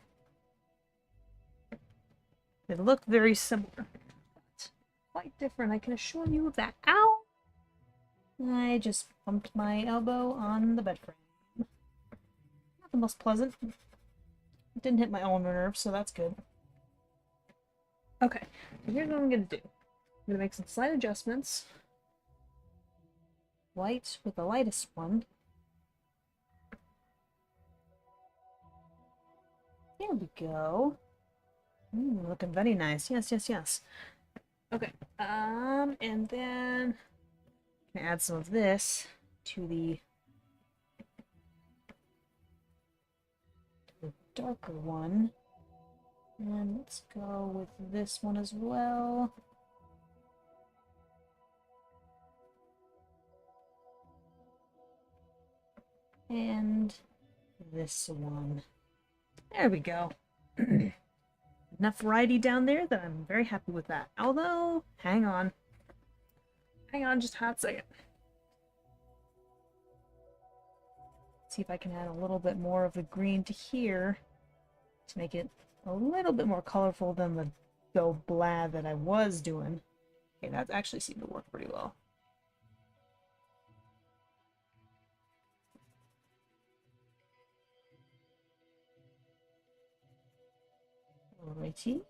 They look very similar, but quite different. I can assure you of that. Ow! I just bumped my elbow on the bed frame. Not the most pleasant. It didn't hit my ulnar nerve, so that's good. Okay, here's what I'm gonna do. I'm gonna make some slight adjustments. White with the lightest one. There we go. Looking very nice. Yes, yes, yes. Okay. And then I'm gonna add some of this to the darker one. And let's go with this one as well. And this one. There we go. Enough variety down there that I'm very happy with that. Although, hang on. Hang on just a hot second. See if I can add a little bit more of the green to here to make it a little bit more colorful than the dull blah that I was doing. Okay, that actually seemed to work pretty well. Alrighty.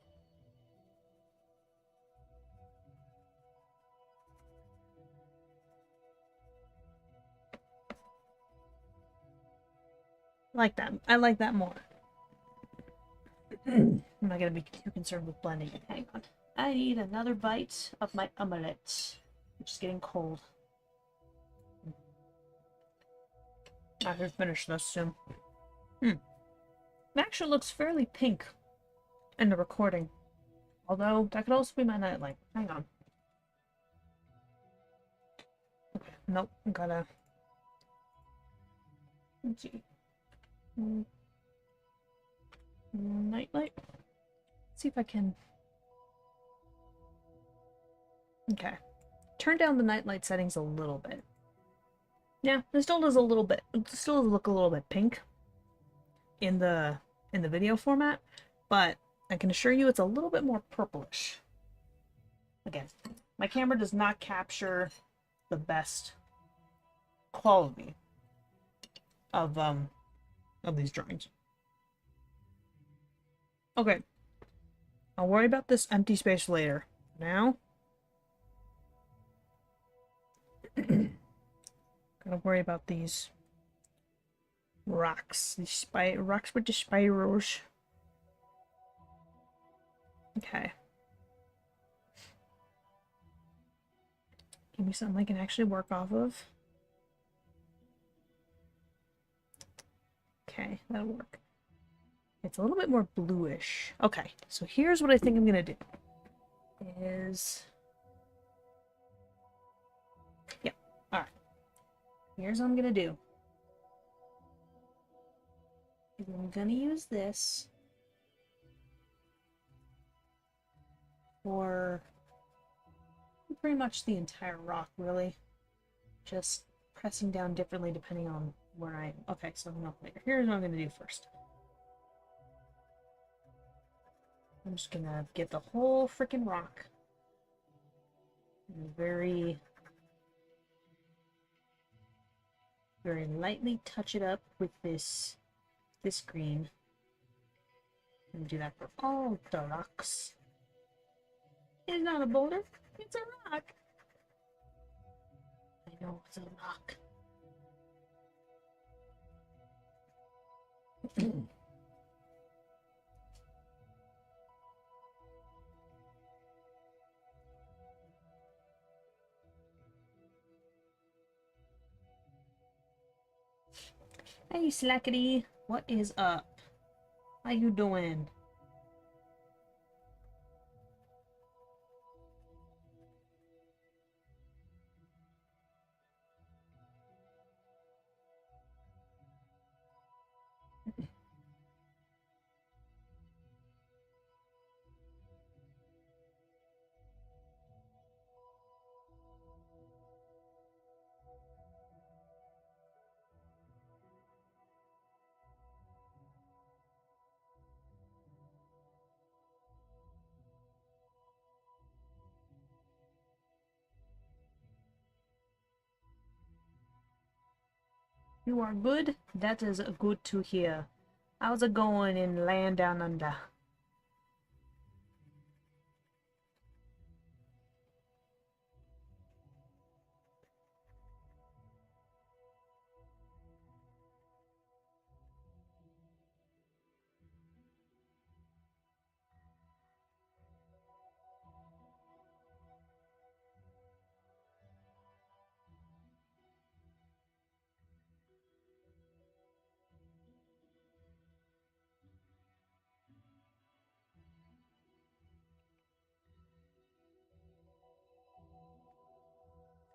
Like that. I like that more. I'm not gonna be too concerned with blending it. Hang on. I need another bite of my omelette, which is getting cold. I should finish this soon. It actually looks fairly pink in the recording. Although, that could also be my nightlight. Hang on. Okay, nope, gotta... Let's see. Nightlight? Let's see if I can... Okay. Turn down the nightlight settings a little bit. Yeah, it still does a little bit. It still does look a little bit pink in the video format, but I can assure you it's a little bit more purplish. Again, my camera does not capture the best quality of these drawings. Okay, I'll worry about this empty space later. Now, gotta worry about these rocks. These rocks with the spirals. Okay. Give me something I can actually work off of. Okay, that'll work. It's a little bit more bluish. Okay, so here's what I think I'm gonna do. Yeah, alright. Here's what I'm gonna do. I'm gonna use this for pretty much the entire rock, really. Just pressing down differently depending on where I am. Okay, so no, here's what I'm gonna do first. I'm just gonna get the whole freaking rock and very lightly touch it up with this green. And do that for all the rocks. It's not a boulder, it's a rock. I know it's a rock. Hey, Slackety, what is up? How you doing? You are good? That is good to hear. How's it going in land down under?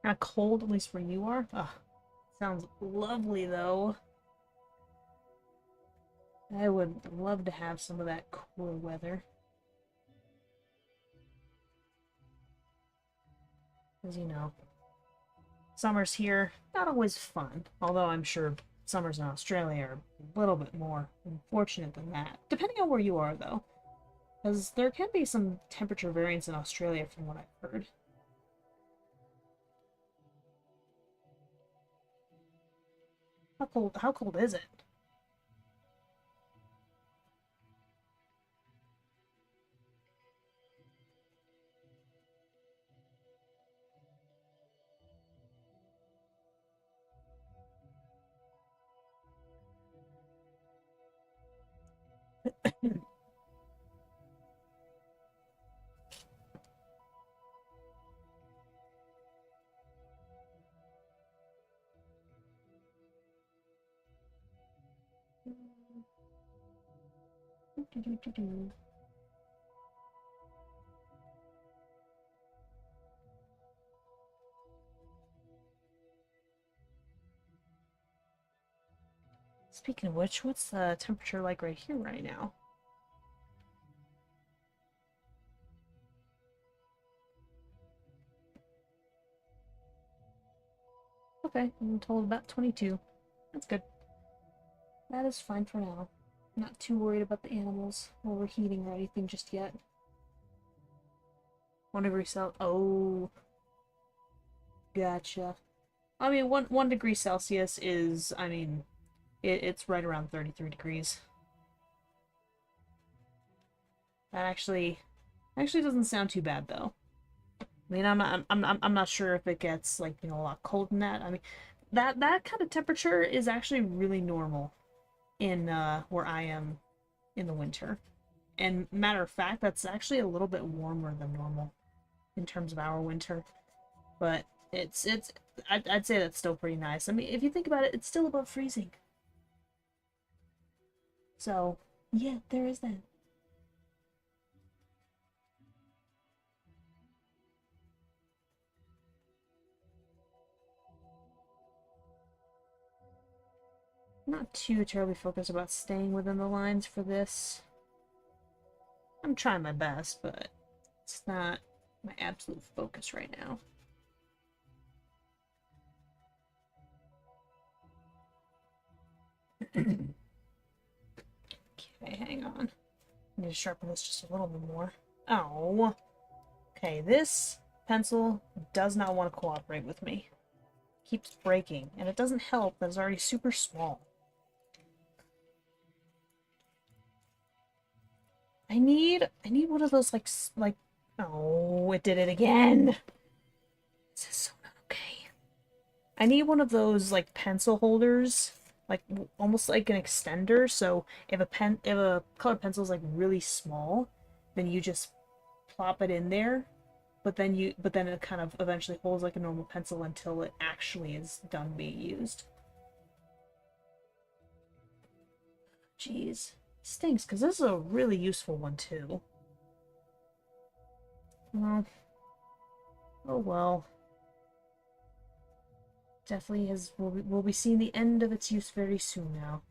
Not cold, at least where you are? Ugh, sounds lovely, though. I would love to have some of that cooler weather. As you know, summers here, not always fun. Although I'm sure summers in Australia are a little bit more unfortunate than that. Depending on where you are, though. Because there can be some temperature variance in Australia from what I've heard. How cold is it? Speaking of which, what's the temperature like right here right now? Okay, I'm told about 22. That's good. That is fine for now. I'm not too worried about the animals overheating or anything just yet. 1 degree Celsius. Oh, gotcha. I mean, one degree Celsius is, I mean, it's right around 33 degrees. That actually doesn't sound too bad though. I mean, I'm not sure if it gets like, you know, a lot cold in that. I mean, that kind of temperature is actually really normal in where I am in the winter. And matter of fact, that's actually a little bit warmer than normal in terms of our winter. But I'd say that's still pretty nice. I mean, if you think about it, it's still above freezing. So, yeah, there is that. I'm not too terribly focused about staying within the lines for this. I'm trying my best, but it's not my absolute focus right now. Okay, hang on. I need to sharpen this just a little bit more. Oh. Okay, this pencil does not want to cooperate with me. It keeps breaking, and it doesn't help that it's already super small. I need one of those like oh, it did it again. This is so not okay. I need one of those like pencil holders, like almost like an extender. So if a colored pencil is like really small, then you just plop it in there. But then it kind of eventually holds like a normal pencil until it actually is done being used. Jeez, stinks because this is a really useful one too. Well, oh well. Definitely has we'll be seeing the end of its use very soon now.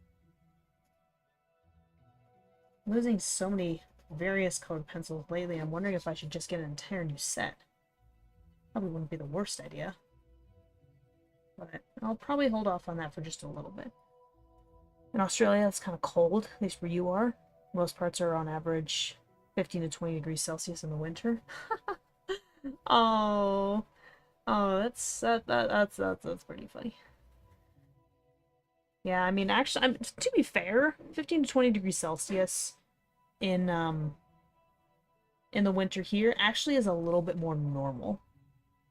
I'm losing so many various colored pencils lately. I'm wondering if I should just get an entire new set. Probably wouldn't be the worst idea. But I'll probably hold off on that for just a little bit. In Australia, it's kind of cold, at least where you are. Most parts are on average 15 to 20 degrees Celsius in the winter. Oh, oh, that's pretty funny. Yeah, I mean, actually, to be fair, 15 to 20 degrees Celsius in in the winter here actually is a little bit more normal.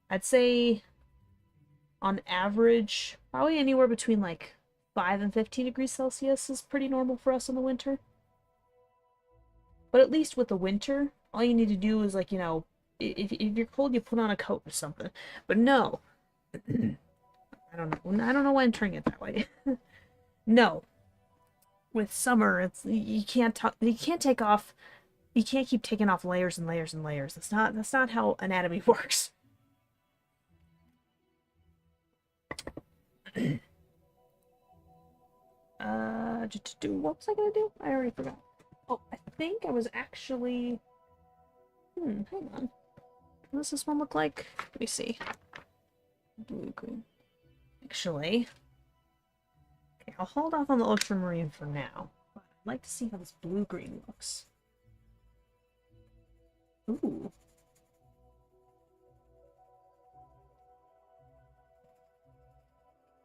I'd say on average, probably anywhere between like 5 and 15 degrees Celsius is pretty normal for us in the winter. But at least with the winter, all you need to do is like, you know, if you're cold, you put on a coat or something. But no, I don't know. I don't know why I'm turning it that way. No, with summer, it's you can't take off. You can't keep taking off layers and layers and layers. That's not how anatomy works. What was I gonna do? I already forgot. Oh, I think I was actually. Hang on. What does this one look like? Let me see. Blue green. Actually, okay, I'll hold off on the ultramarine for now. But I'd like to see how this blue green looks. Ooh.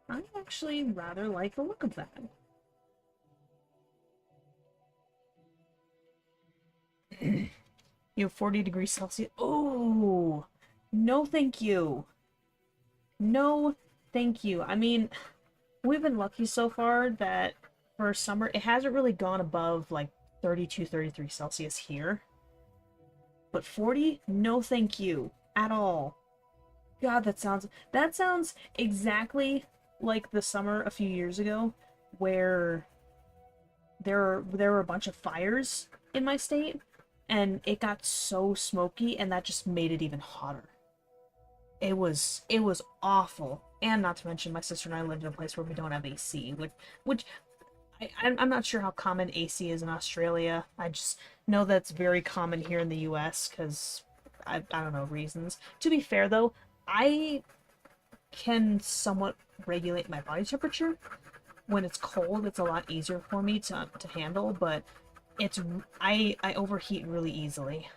I actually rather like the look of that. You have 40 degrees Celsius. Oh, no thank you. No thank you. I mean, we've been lucky so far that for summer, it hasn't really gone above like 32, 33 Celsius here. But 40? No thank you. At all. God, that sounds exactly like the summer a few years ago where there were a bunch of fires in my state and it got so smoky and that just made it even hotter. It was awful. And not to mention my sister and I lived in a place where we don't have AC, which I'm not sure how common AC is in Australia. I just know that's very common here in the US because I don't know reasons. To be fair though, I can somewhat regulate my body temperature. When it's cold, it's a lot easier for me to handle, but it's I overheat really easily.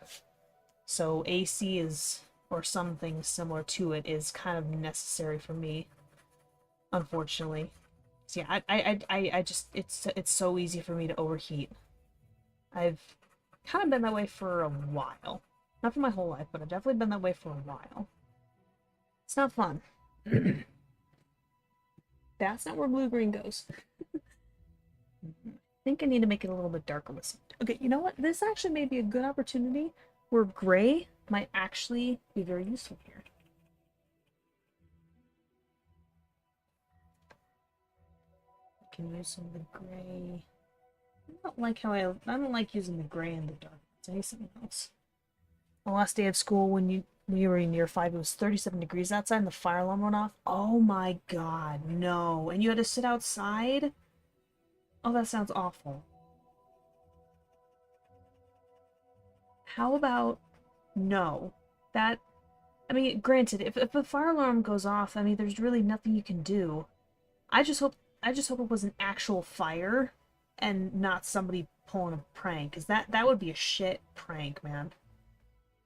So AC is, or something similar to it, is kind of necessary for me, unfortunately. So yeah, I just it's so easy for me to overheat. I've kind of been that way for a while. Not for my whole life, but I've definitely been that way for a while. It's not fun. That's not where blue-green goes. I think I need to make it a little bit darker with some... Okay, you know what? This actually may be a good opportunity where gray might actually be very useful here. I can use some of the gray. I don't like using the gray in the dark. Let's say something else. The last day of school when we were in year 5, it was 37 degrees outside and the fire alarm went off. Oh my god, no. And you had to sit outside? Oh, that sounds awful. How about no? That, I mean, granted, if a fire alarm goes off, I mean, there's really nothing you can do. I just hope I just hope it was an actual fire and not somebody pulling a prank, because that would be a shit prank, man.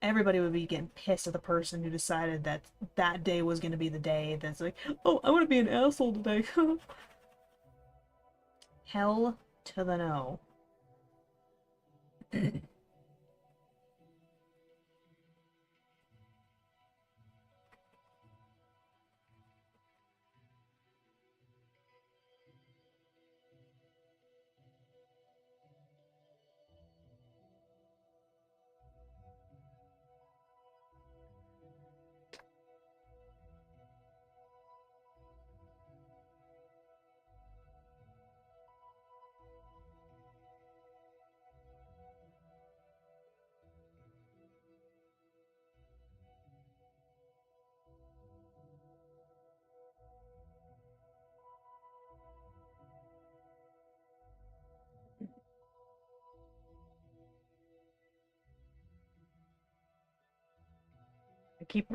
Everybody would be getting pissed at the person who decided that that day was going to be the day that's like, oh, I want to be an asshole today. Hell to the no.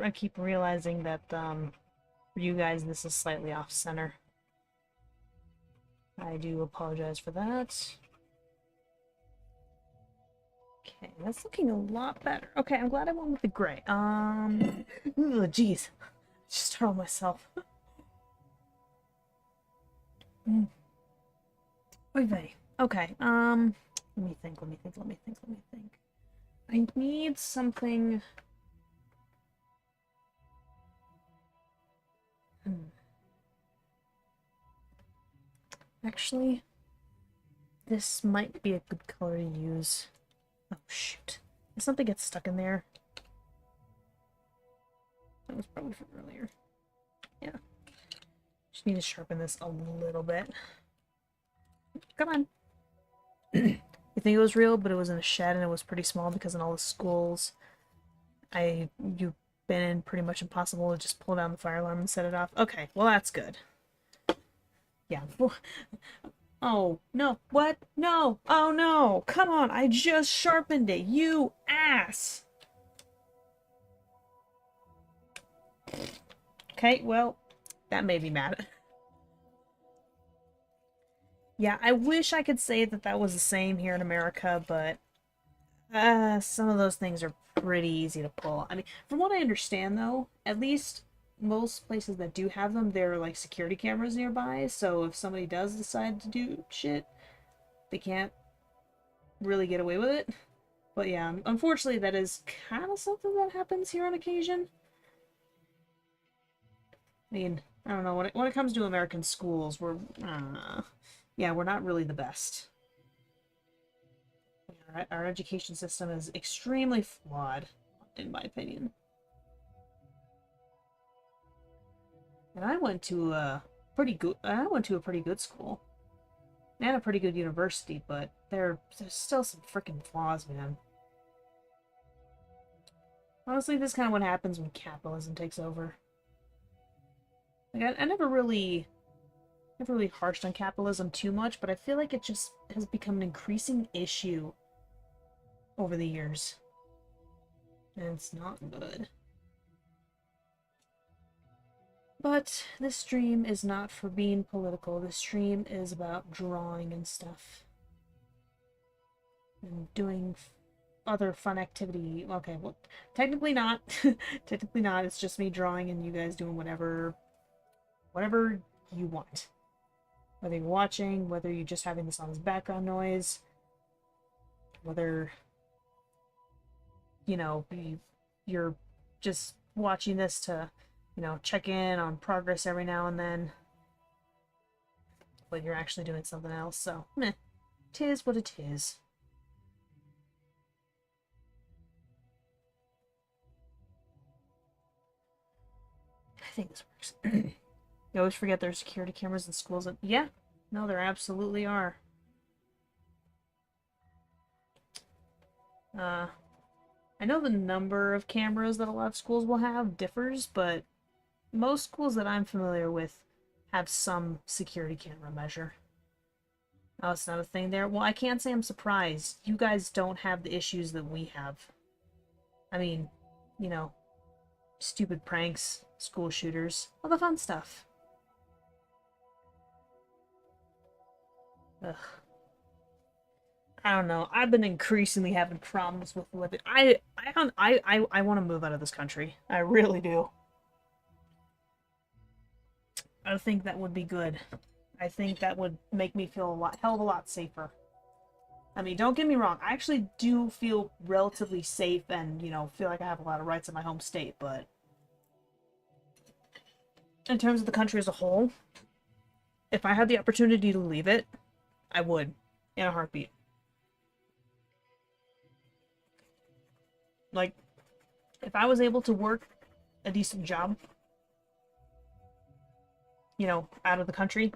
I keep realizing that for you guys this is slightly off center. I do apologize for that. Okay, that's looking a lot better. Okay, I'm glad I went with the gray. Jeez. Just startled myself. Oy vey. Okay, let me think, let me think, let me think, let me think. I need something... Actually, this might be a good color to use. Oh, shoot. Did something get stuck in there? That was probably from earlier. Yeah. Just need to sharpen this a little bit. Come on. You think it was real, but it was in a shed and it was pretty small because in all the schools you've been in, pretty much impossible to just pull down the fire alarm and set it off. Okay, well that's good. Yeah. Oh, no. What? No. Oh, no. Come on. I just sharpened it. You ass. Okay, well, that made me mad. Yeah, I wish I could say that that was the same here in America, but some of those things are pretty easy to pull. I mean, from what I understand, though, at least most places that do have them, there are like security cameras nearby, so if somebody does decide to do shit, they can't really get away with it. But yeah, unfortunately, that is kind of something that happens here on occasion. I mean, I don't know, when it comes to American schools, yeah, we're not really the best. Our education system is extremely flawed, in my opinion. And I went to a pretty good school. And a pretty good university, but there's still some freaking flaws, man. Honestly, this is kind of what happens when capitalism takes over. Like, I never really never really harshed on capitalism too much, but I feel like it just has become an increasing issue over the years. And it's not good. But this stream is not for being political. This stream is about drawing and stuff. And doing other fun activity. Okay, well, technically not. Technically not. It's just me drawing and you guys doing whatever you want. Whether you're watching, whether you're just having this on as background noise, whether, you know, you're just watching this to, you know, check in on progress every now and then, but you're actually doing something else, so, meh. Tis what it is. I think this works. You always forget there's security cameras in schools. And yeah, no, there absolutely are. I know the number of cameras that a lot of schools will have differs, but most schools that I'm familiar with have some security camera measure. Oh, it's not a thing there? Well, I can't say I'm surprised. You guys don't have the issues that we have. I mean, you know, stupid pranks, school shooters, all the fun stuff. Ugh. I don't know. I've been increasingly having problems with living. I want to move out of this country. I really do. I think that would be good. I think that would make me feel hell of a lot safer. I mean, don't get me wrong. I actually do feel relatively safe and, you know, feel like I have a lot of rights in my home state, but in terms of the country as a whole, if I had the opportunity to leave it, I would, in a heartbeat. Like, if I was able to work a decent job, you know, out of the country,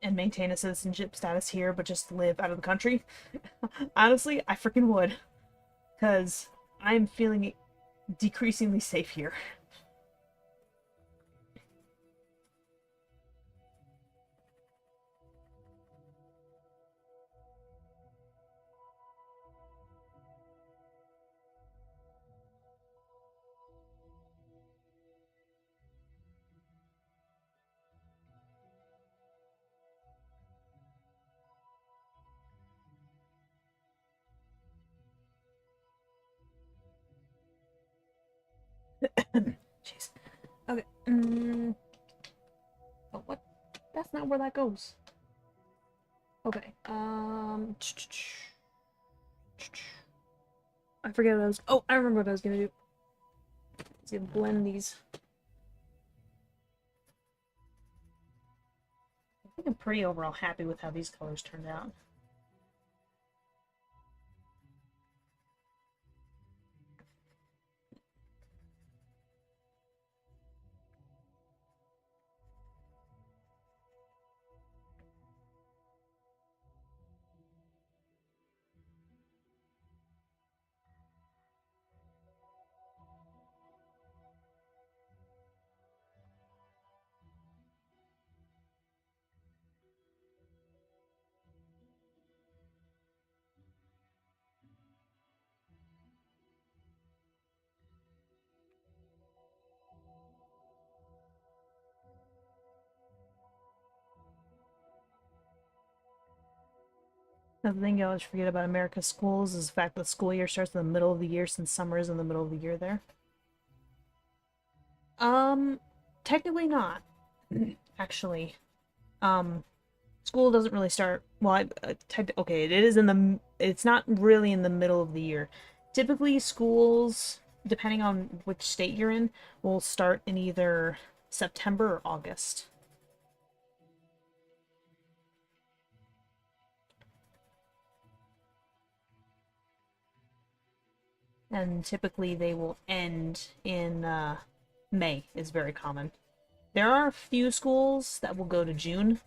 and maintain a citizenship status here, but just live out of the country, honestly, I freaking would. Because I'm feeling decreasingly safe here. Jeez. Okay. Oh, what? That's not where that goes. Okay. I forget what I was. Oh, I remember what I was gonna do. Let's gonna blend these. I think I'm pretty overall happy with how these colors turned out. Another thing I always forget about America's schools is the fact that the school year starts in the middle of the year since summer is in the middle of the year there. Um, Technically not, actually. Um, School doesn't really start, well, okay, it is in the, it's not really in the middle of the year. Typically, schools, depending on which state you're in, will start in either September or August. And typically they will end in May is very common. There are a few schools that will go to June,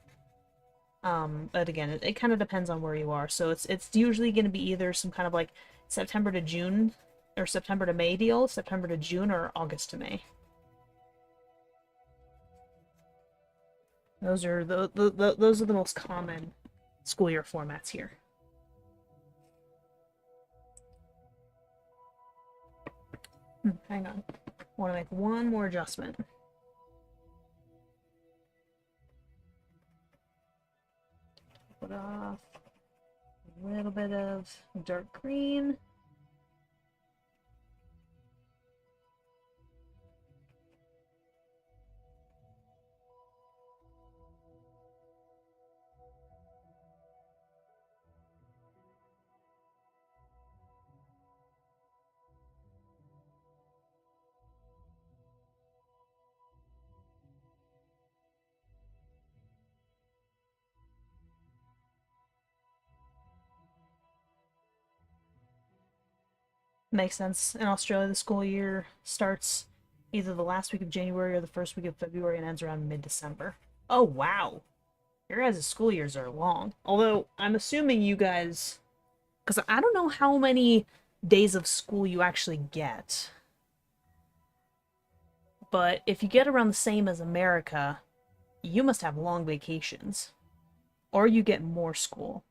but again, it kind of depends on where you are. So it's usually going to be either some kind of like September to June or September to May deal, September to June, or August to May. Those are those are the most common school year formats here. Hang on. I want to make one more adjustment. Put off a little bit of dark green. Makes sense. In Australia, the school year starts either the last week of January or the first week of February and ends around mid-December. Oh, wow. Your guys' school years are long. Although, I'm assuming you guys... Because I don't know how many days of school you actually get. But if you get around the same as America, you must have long vacations. Or you get more school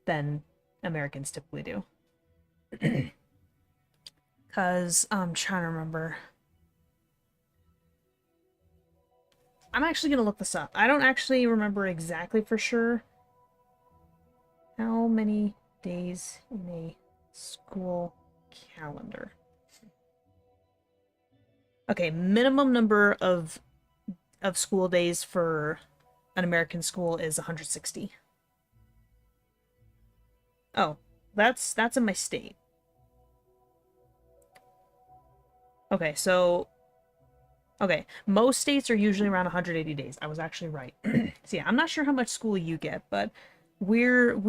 than Americans typically do. Because I'm trying to remember. I'm actually going to look this up. I don't actually remember exactly for sure how many days in a school calendar. Okay, minimum number of school days for an American school is 160. Oh, that's in my state. Okay, so okay, most states are usually around 180 days. I was actually right. So yeah, I'm not sure how much school you get, but we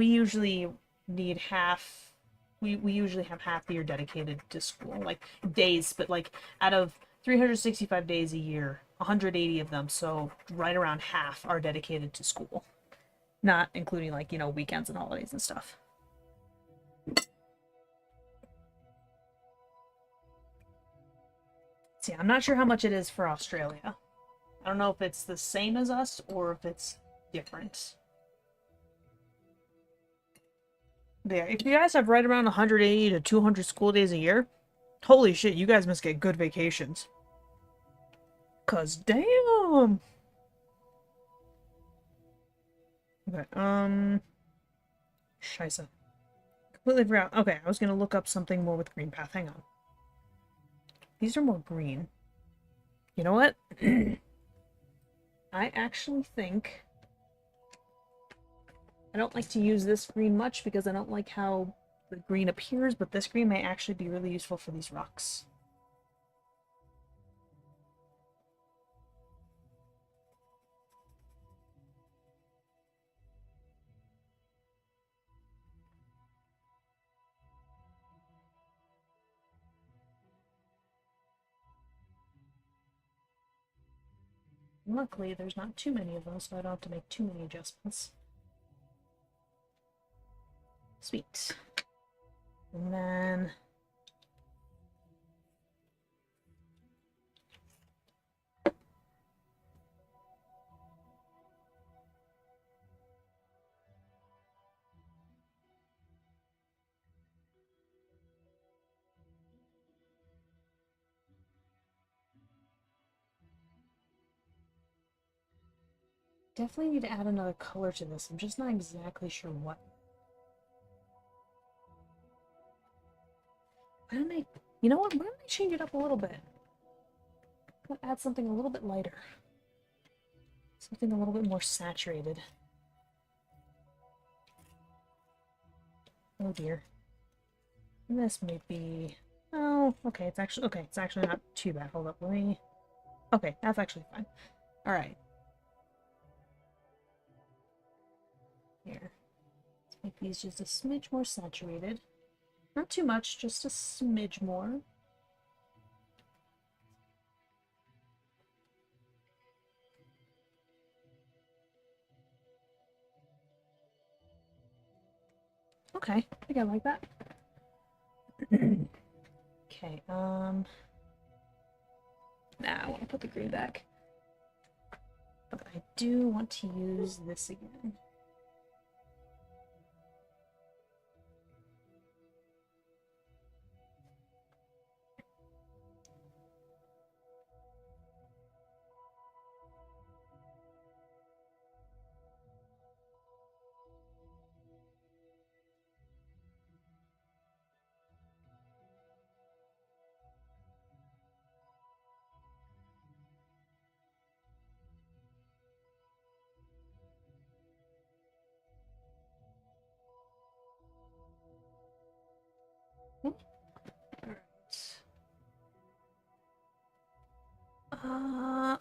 usually need half. We usually have half the year dedicated to school, like days, but like out of 365 days a year, 180 of them, so right around half are dedicated to school, not including like, you know, weekends and holidays and stuff. So yeah, I'm not sure how much it is for Australia. I don't know if it's the same as us or if it's different. But yeah, if you guys have right around 180 to 200 school days a year, holy shit, you guys must get good vacations. Cause damn. Okay, Scheisse. Completely forgot. Okay, I was gonna look up something more with green path. Hang on. These are more green. You know what? I actually think I don't like to use this green much because I don't like how the green appears, but this green may actually be really useful for these rocks. Luckily, there's not too many of those, so I don't have to make too many adjustments. Sweet. And then... definitely need to add another color to this. I'm just not exactly sure what. Why don't I... You know what? Why don't I change it up a little bit? I'm gonna add something a little bit lighter. Something a little bit more saturated. Oh dear. And this may be... Oh, okay, it's actually not too bad. Hold up, let me... Okay, that's actually fine. Alright. Here. Let's make these just a smidge more saturated. Not too much, just a smidge more. Okay, I think I like that. Okay, nah, I want to put the green back. But I do want to use this again.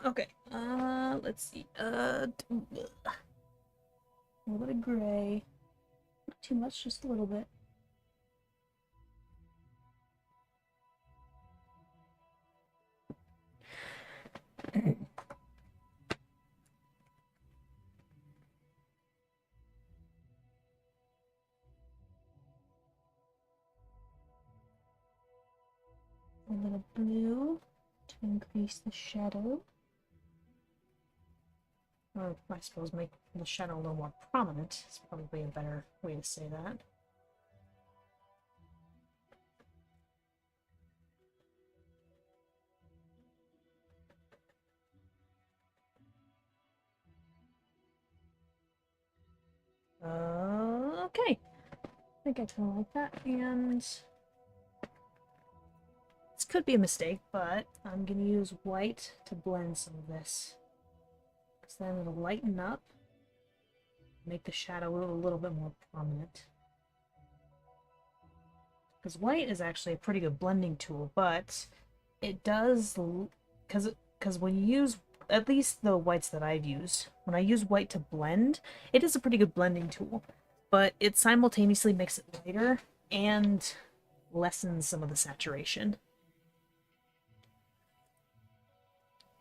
Okay. Let's see. A little bit of gray. Not too much, just a little bit. A little blue to increase the shadow. Or I suppose make the shadow a little more prominent. It's probably a better way to say that. Okay. I think I kind of like that, and this could be a mistake, but I'm going to use white to blend some of this. Because then it'll lighten up, make the shadow a little bit more prominent. Because white is actually a pretty good blending tool, but it does, because when you use, at least the whites that I've used, when I use white to blend, it is a pretty good blending tool, but it simultaneously makes it lighter and lessens some of the saturation.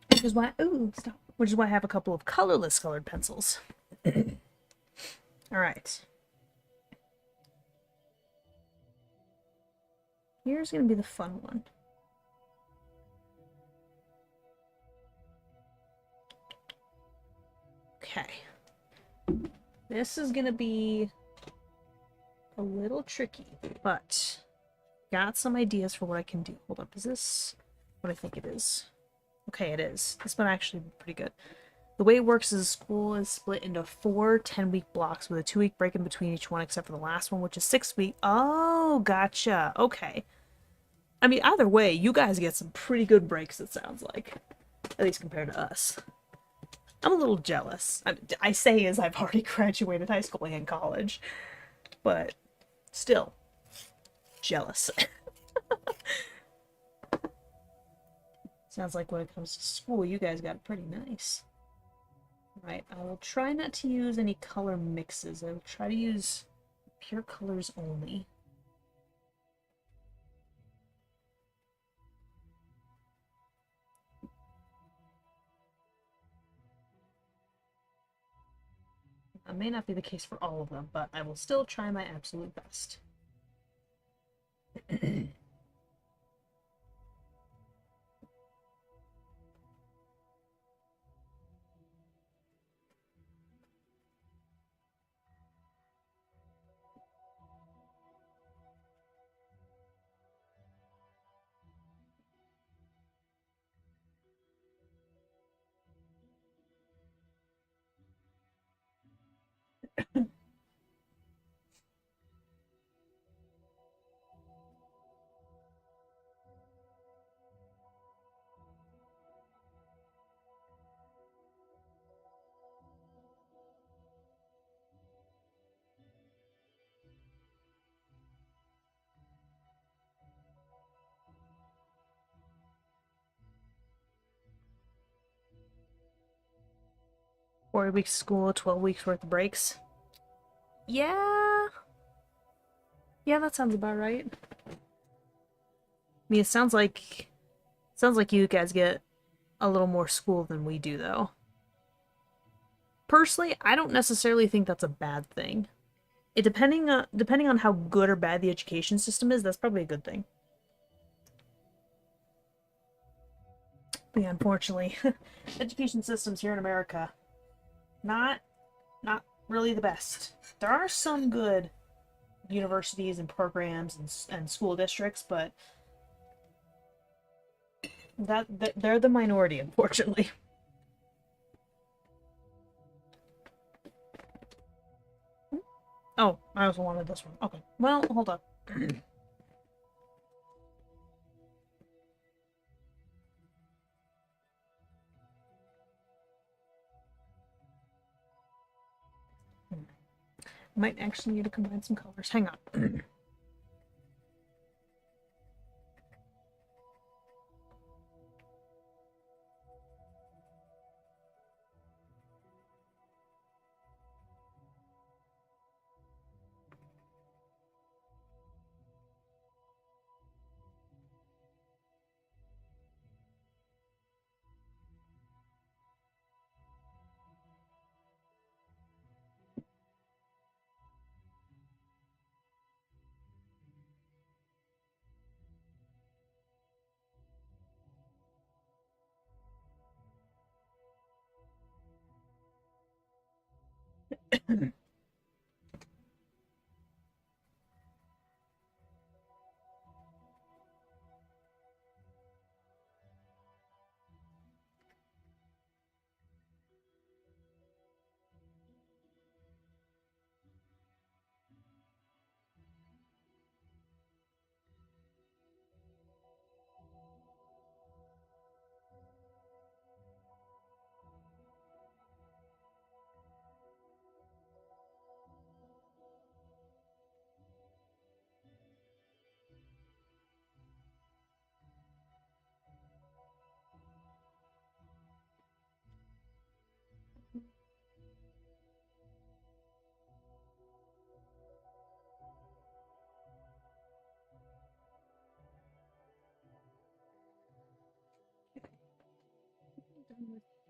Which is why, which is why I have a couple of colorless colored pencils. Alright. Here's going to be the fun one. Okay. This is going to be a little tricky, but got some ideas for what I can do. Hold up, is this what I think it is? Okay, it is. This one actually pretty good. The way it works is school is split into 4 10-week blocks with a 2-week break in between each one, except for the last one, which is 6 weeks. Oh, gotcha. Okay. I mean, either way, you guys get some pretty good breaks, it sounds like. At least compared to us. I'm a little jealous. I say as I've already graduated high school and college. But still, jealous. Sounds like when it comes to school, you guys got it pretty nice. Right, I will try not to use any color mixes. I will try to use pure colors only. That may not be the case for all of them, but I will still try my absolute best. 4 weeks of school, 12 weeks worth of breaks. Yeah. Yeah, that sounds about right. I mean, it sounds like you guys get a little more school than we do, though. Personally, I don't necessarily think that's a bad thing. Depending on how good or bad the education system is, that's probably a good thing. But yeah, unfortunately, education systems here in America, not really the best. There are some good universities and programs and school districts, but they're the minority, unfortunately. Oh, I also wanted this one. Okay, well, hold up. Might actually need to combine some colors. Hang on.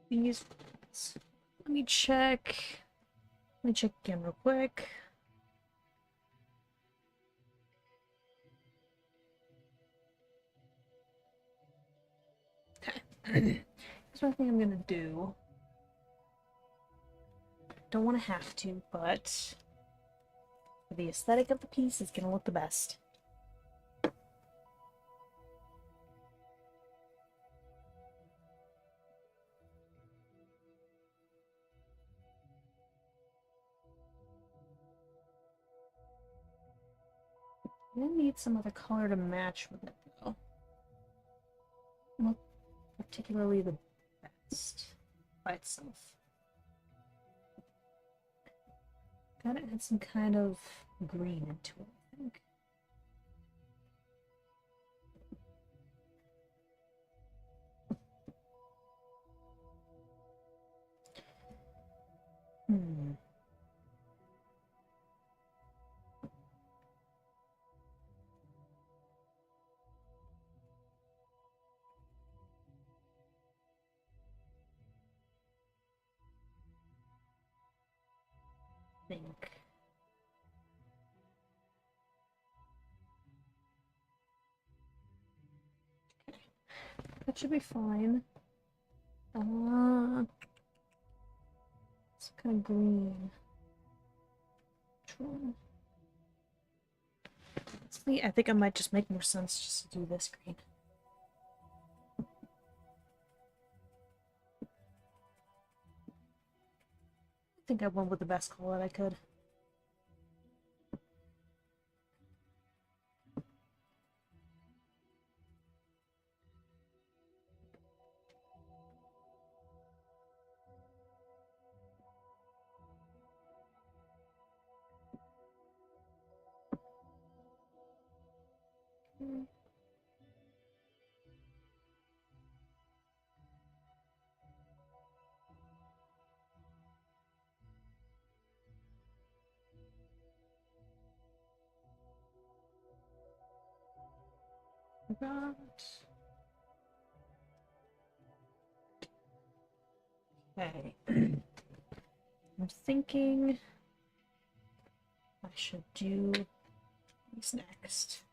These. Let me check. Let me check again real quick. Okay. Here's what I think I'm gonna do. Don't want to have to, but for the aesthetic of the piece, it's gonna look the best. I'm gonna need some other color to match with it, though. Not particularly the best by itself. Gotta add some kind of green into it, I think. Hmm. Think. That should be fine. It's kind of green. Honestly, I think it might just make more sense just to do this green. I think I went with the best color that I could. Got... Okay. I'm thinking I should do these next.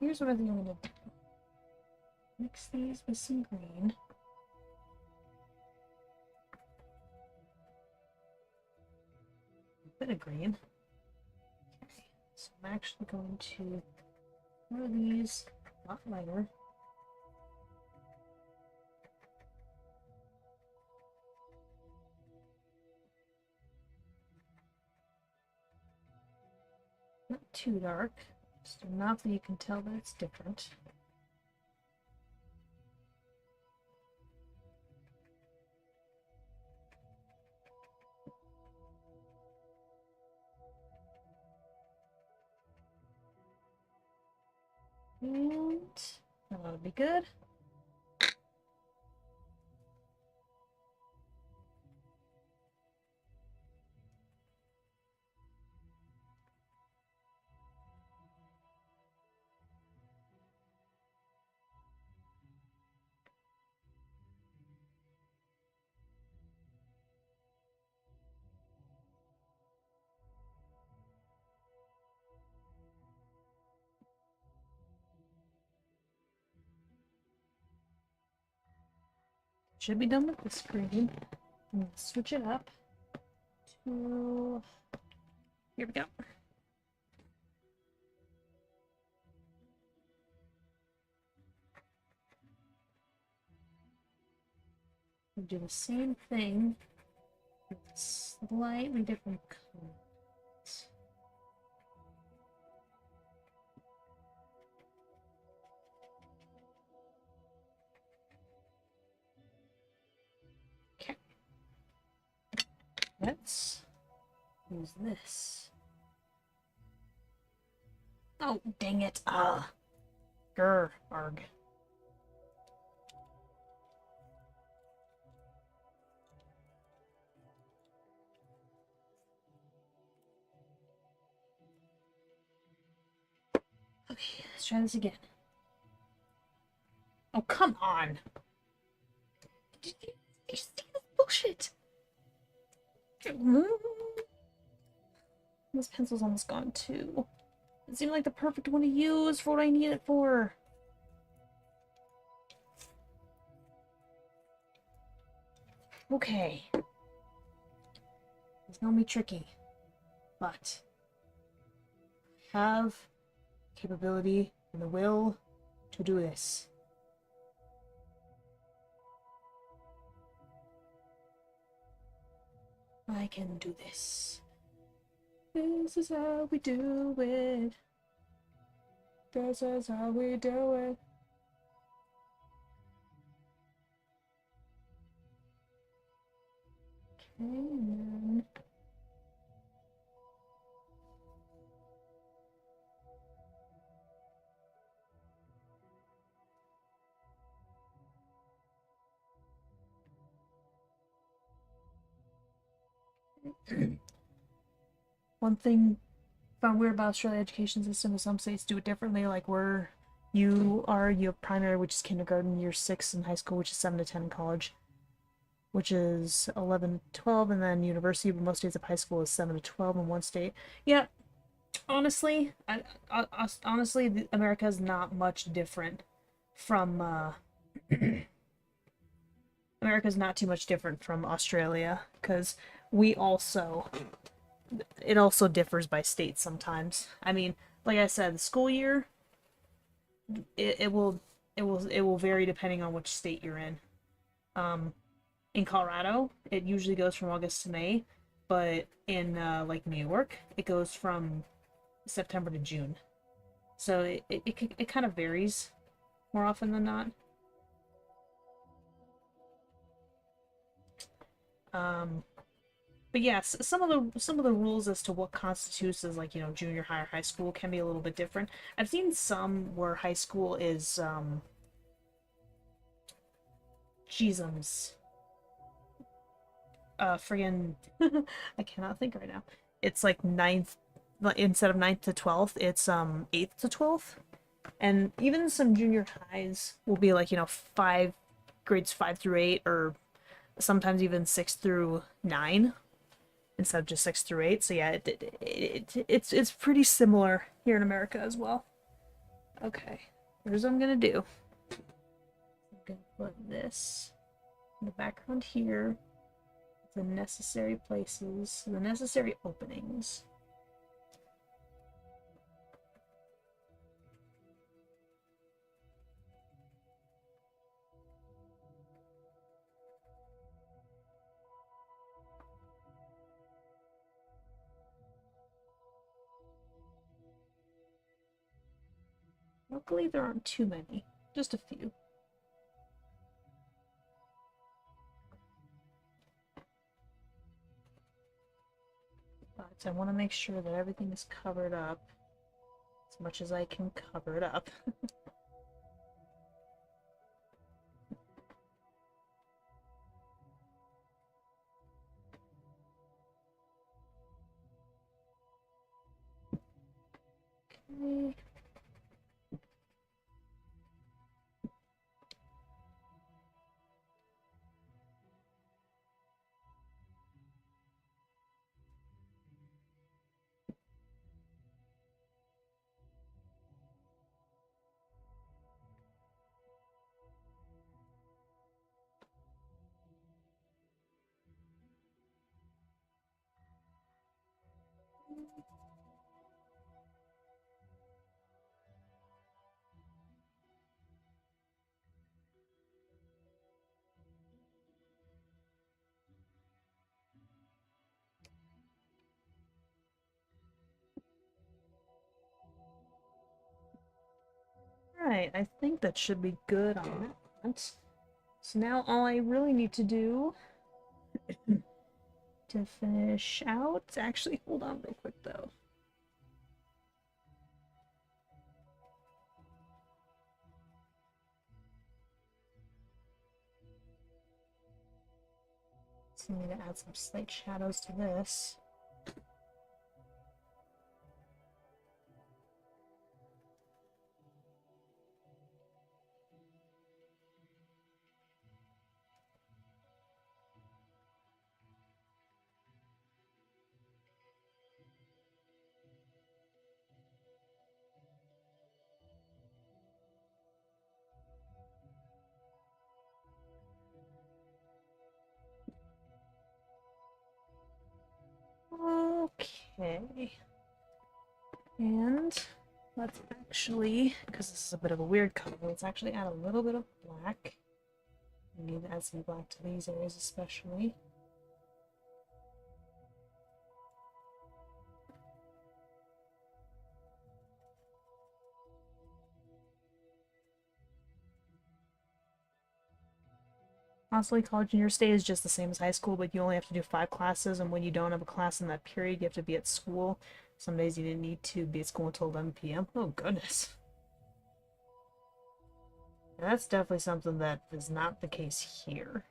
here's what I think I'm gonna do. Mix these with some green. A bit of green. Okay, so I'm actually going to throw these a lot lighter. Not too dark, just enough that you can tell that it's different. And that'll be good. Should be done with the screen. I'm gonna switch it up to, here we go. We'll do the same thing with slightly different colors. Okay. Let's use this. Oh, dang it. Grr. Arg. Okay, let's try this again. Oh, come on. Did you see this bullshit? This pencil's almost gone too. It seemed like the perfect one to use for what I need it for. Okay. It's gonna be tricky, but I have capability and the will to do this. I can do this. This is how we do it. This is how we do it. Okay. One thing I found weird about Australian education system is some states do it differently. Like where you have primary, which is kindergarten, year 6 in high school, which is 7 to 10 in college, which is 11 to 12, and then university, but most states of high school is 7 to 12 in one state. Yeah, honestly, honestly, America is not much different from America's not too much different from Australia, because we also it also differs by state sometimes. I mean, like I said, the school year it will vary depending on which state you're in. In Colorado, it usually goes from August to May, but in like New York, it goes from September to June. So it kind of varies more often than not. But yes, some of the rules as to what constitutes as like, junior high or high school can be a little bit different. I've seen some where high school is friggin' I cannot think right now. It's like ninth, instead of 9th to 12th, it's 8th to 12th. And even some junior highs will be like, grades 5 through 8, or sometimes even 6 through 9 instead of just 6 through 8. So yeah, it's pretty similar here in America as well. Okay, here's what I'm gonna do. I'm gonna put this in the background here. The necessary places, the necessary openings. Luckily, there aren't too many, just a few. But I want to make sure that everything is covered up as much as I can cover it up. Okay. Alright, I think that should be good on that. So now all I really need to do to finish out... Actually, hold on real quick though. So I need to add some slight shadows to this. Okay. And let's actually, because this is a bit of a weird color, let's actually add a little bit of black. We need to add some black to these areas especially. Honestly, college in your state is just the same as high school, but you only have to do 5 classes, and when you don't have a class in that period, you have to be at school. Some days you didn't need to be at school until 11 p.m. Oh, goodness. And that's definitely something that is not the case here.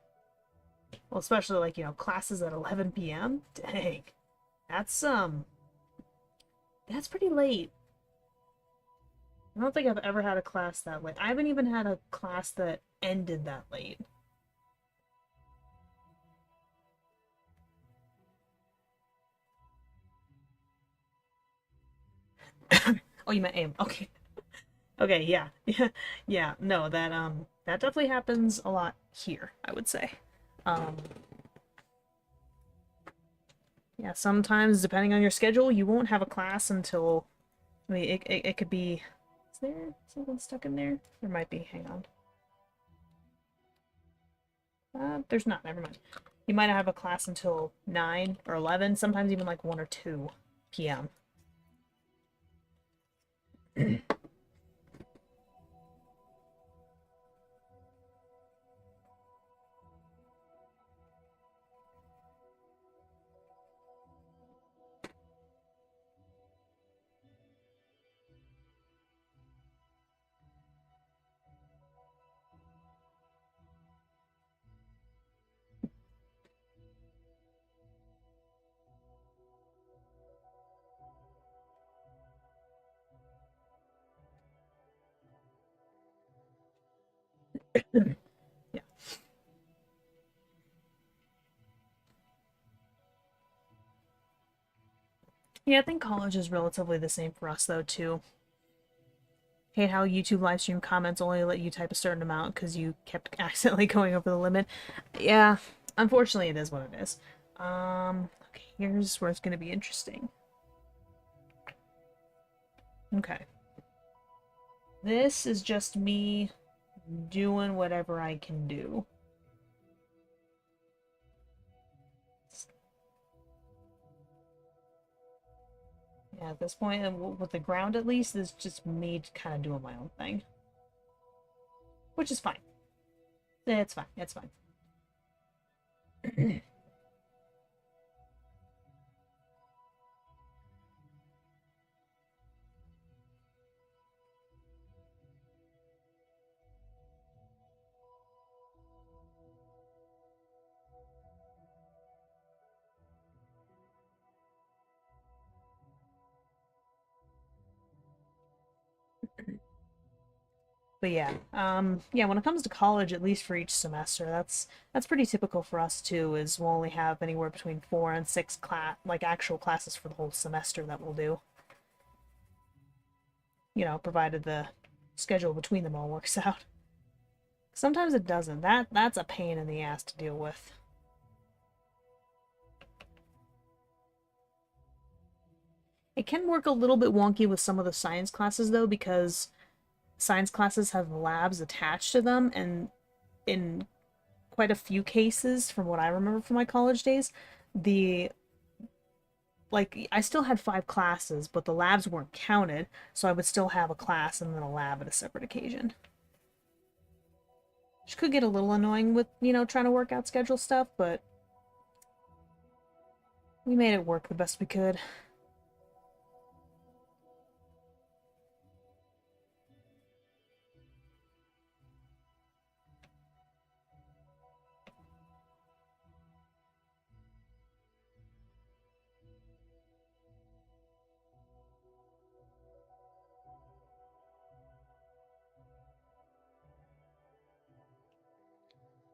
Well, especially, like, you know, classes at 11 p.m.? Dang. That's pretty late. I don't think I've ever had a class that late. I haven't even had a class that ended that late. Oh, you meant aim. Okay. Okay, yeah. Yeah. Yeah. No, that definitely happens a lot here, I would say. Um yeah, sometimes depending on your schedule, you won't have a class until I mean it could be is there something stuck in there? There might be. Hang on. There's not. Never mind. You might not have a class until 9 or 11, sometimes even like 1 or 2 p.m. Yeah. Yeah, I think college is relatively the same for us though too. hate how YouTube live stream comments only let you type a certain amount because you kept accidentally going over the limit. Yeah, unfortunately, it is what it is. Okay, here's where it's going to be interesting. Okay. This is just me doing whatever I can do. Yeah, at this point, with the ground at least, it's just me kind of doing my own thing. Which is fine. It's fine. It's fine. But yeah, yeah, when it comes to college, at least for each semester, that's pretty typical for us too, is we'll only have anywhere between 4 and 6 like actual classes for the whole semester that we'll do. You know, provided the schedule between them all works out. Sometimes it doesn't. That's a pain in the ass to deal with. It can work a little bit wonky with some of the science classes though, because science classes have labs attached to them, and in quite a few cases, from what I remember from my college days, the like I still had 5 classes, but the labs weren't counted, so I would still have a class and then a lab at a separate occasion. Which could get a little annoying with, trying to work out schedule stuff, but we made it work the best we could.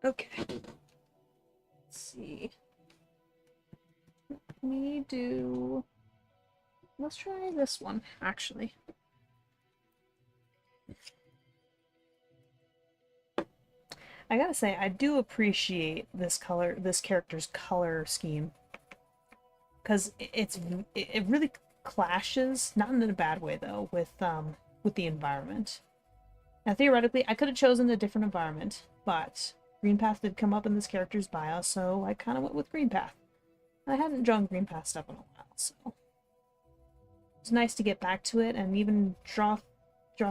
Okay. Let's see. Let me do. Let's try this one, actually. I gotta say, I do appreciate this character's color scheme, because it really clashes, not in a bad way though, with the environment. Now, theoretically, I could have chosen a different environment, but Green Path did come up in this character's bio, so I kind of went with Green Path. I hadn't drawn Green Path stuff in a while, so it's nice to get back to it and even draw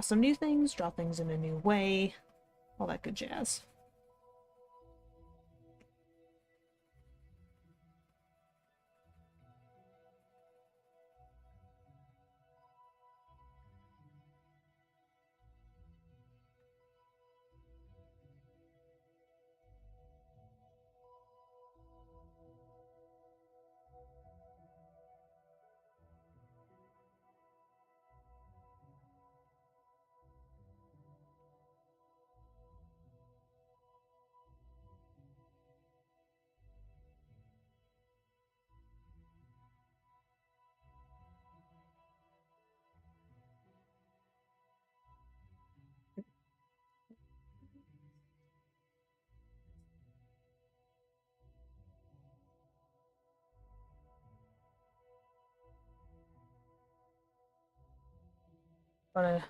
some new things, draw things in a new way, all that good jazz. But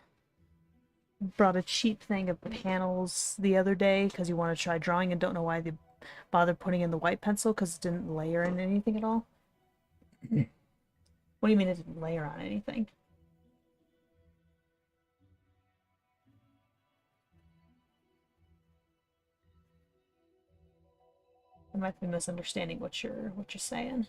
brought a cheap thing of panels the other day because you want to try drawing and don't know why they bothered putting in the white pencil because it didn't layer in anything at all. What do you mean it didn't layer on anything? I might be misunderstanding what you're saying.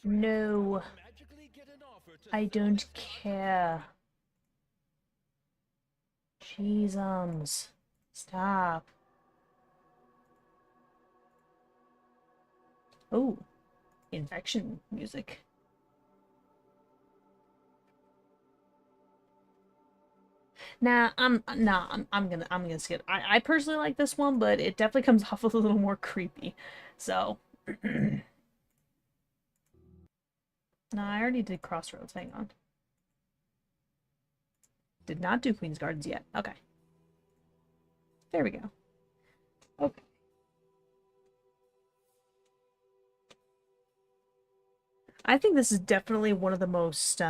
No, I don't care. Jeezums. Stop. Oh, infection music. I'm gonna skip. I personally like this one, but it definitely comes off a little more creepy. So, no, I already did Crossroads. Hang on. Did not do Queen's Gardens yet. Okay. There we go. Okay. I think this is definitely one of the most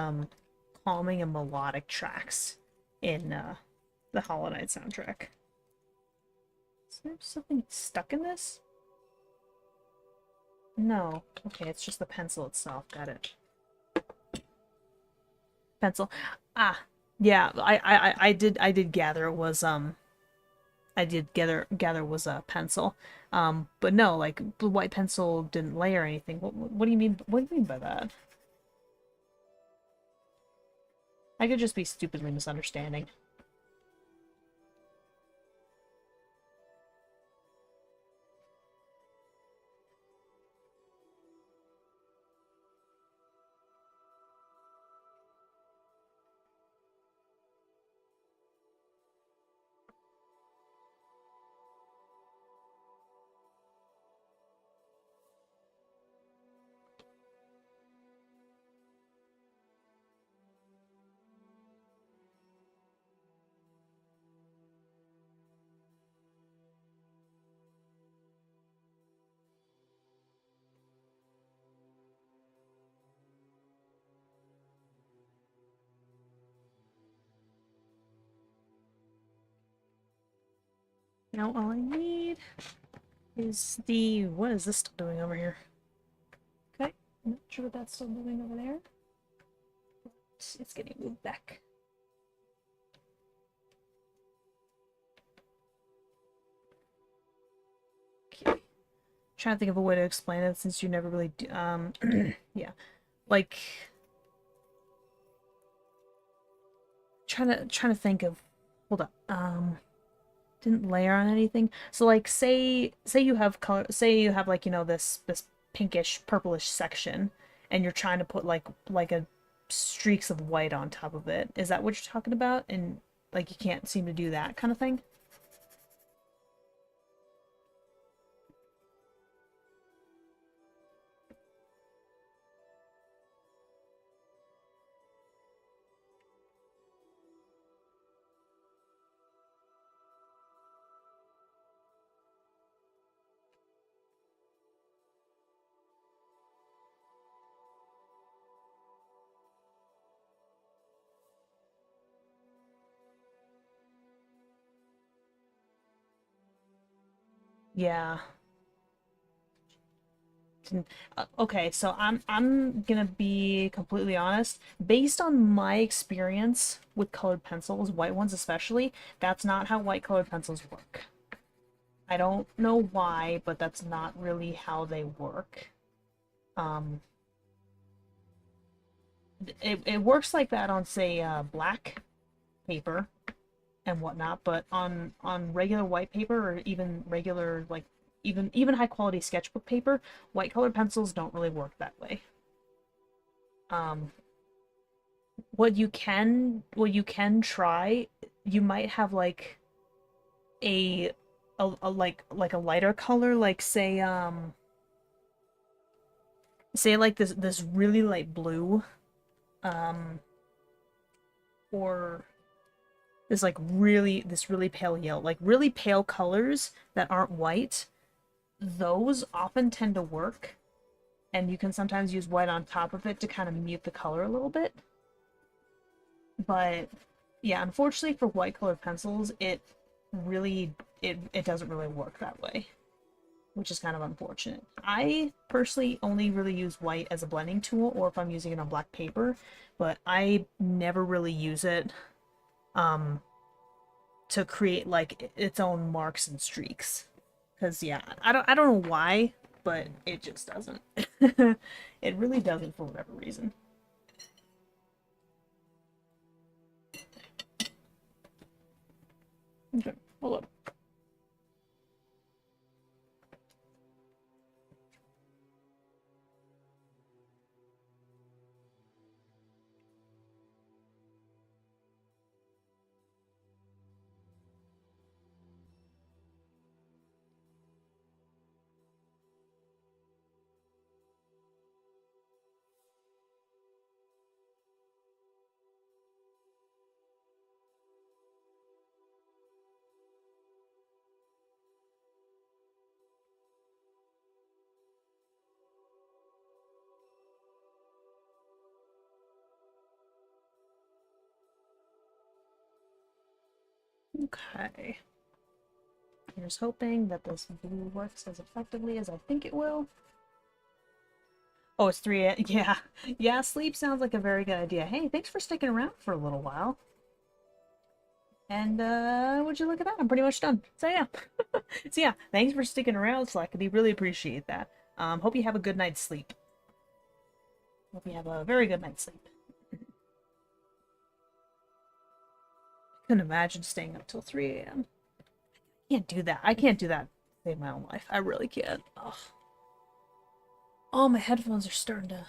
calming and melodic tracks in the Hollow Knight soundtrack. Is there something stuck in this? No. Okay, it's just the pencil itself. Got it. Pencil. Ah, yeah. I did gather it was I did gather was a pencil. But no, like the white pencil didn't lay or anything. What do you mean? What do you mean by that? I could just be stupidly misunderstanding. Now all I need is the... What is this still doing over here? Okay, I'm not sure what that's still doing over there. It's getting moved back. Okay. Trying to think of a way to explain it since you never really do, yeah. Like trying to think of, hold up. Didn't layer on anything. So like say you have color, say you have like, you know, this pinkish purplish section and you're trying to put like a streaks of white on top of it. Is that what you're talking about? And like you can't seem to do that kind of thing? Yeah. Okay, so I'm gonna be completely honest. Based on my experience with colored pencils, white ones especially, that's not how white colored pencils work. I don't know why, but that's not really how they work. Um, it works like that on, say, black paper and whatnot, but on regular white paper or even regular like even high quality sketchbook paper, white colored pencils don't really work that way. Um, what you can try, you might have like a like a lighter color, like say like this really light blue, um, or this really pale yellow, like really pale colors that aren't white. Those often tend to work, and you can sometimes use white on top of it to kind of mute the color a little bit. But yeah, unfortunately for white colored pencils, it doesn't really work that way, which is kind of unfortunate. I personally only really use white as a blending tool or if I'm using it on black paper, but I never really use it um to create like its own marks and streaks. Because yeah, I don't know why but it just doesn't. It really doesn't for whatever reason. Okay, hold up. Okay. Here's hoping that this blue works as effectively as I think it will. Oh, it's 3 a.m. Yeah. Yeah, sleep sounds like a very good idea. Hey, thanks for sticking around for a little while. And, would you look at that? I'm pretty much done. So, yeah. So, yeah, thanks for sticking around, Slackity. Really appreciate that. Hope you have a good night's sleep. Hope you have a very good night's sleep. Couldn't imagine staying up till 3 a.m. Can't do that. I can't do that to save my own life. I really can't. Ugh. Oh, my headphones are starting to...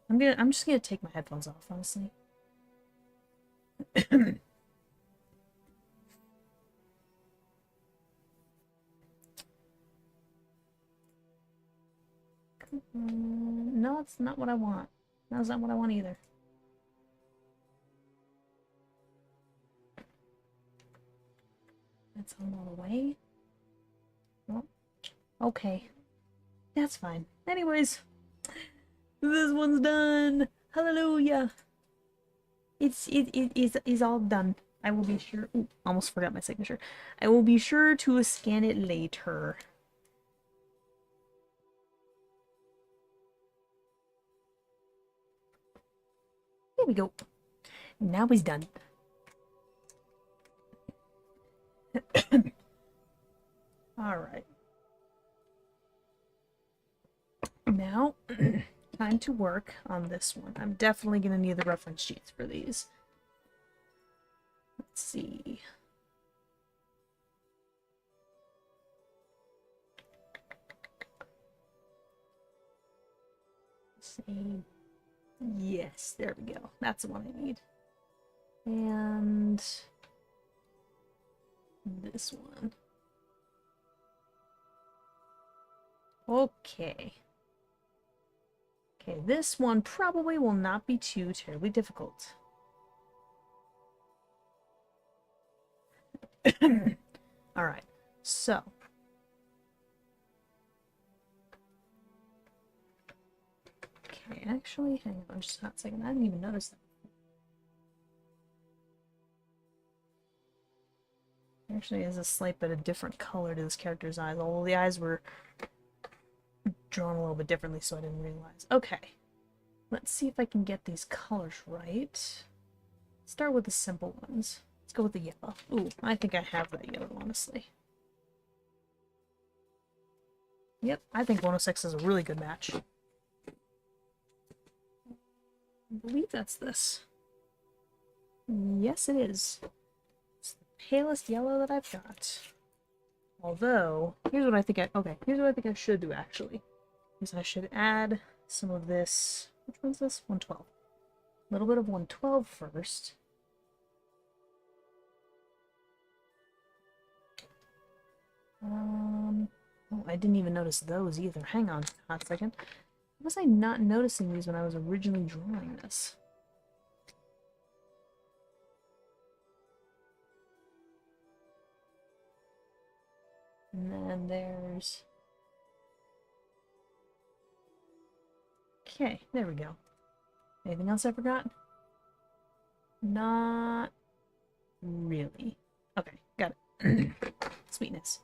I'm just gonna take my headphones off, honestly. No, that's not what I want. That's not what I want either. That's all the way. Well, okay. That's fine. Anyways, this one's done. Hallelujah. It's all done. I will be sure. Ooh, almost forgot my signature. I will be sure to scan it later. There we go. Now he's done. Alright. Now, time to work on this one. I'm definitely going to need the reference sheets for these. Let's see. Let's see. Yes, there we go. That's the one I need. And this one. Okay. Okay, this one probably will not be too terribly difficult. Alright, so. Okay, actually, hang on just a second. I didn't even notice that. Actually, is a slight bit of different color to this character's eyes, although the eyes were drawn a little bit differently, so I didn't realize. Okay, let's see if I can get these colors right. Start with the simple ones. Let's go with the yellow. Ooh, I think I have that yellow, honestly. Yep, I think 106 is a really good match. I believe that's this. Yes, it is. It's the palest yellow that I've got. Although, here's what I think here's what I think I should do, actually. Is I should add some of this... Which one's this? 112. A little bit of 112 first. Oh, I didn't even notice those either. Hang on a second. Why was I not noticing these when I was originally drawing this? And then there's... Okay, there we go. Anything else I forgot? Not really. Okay, got it. Sweetness.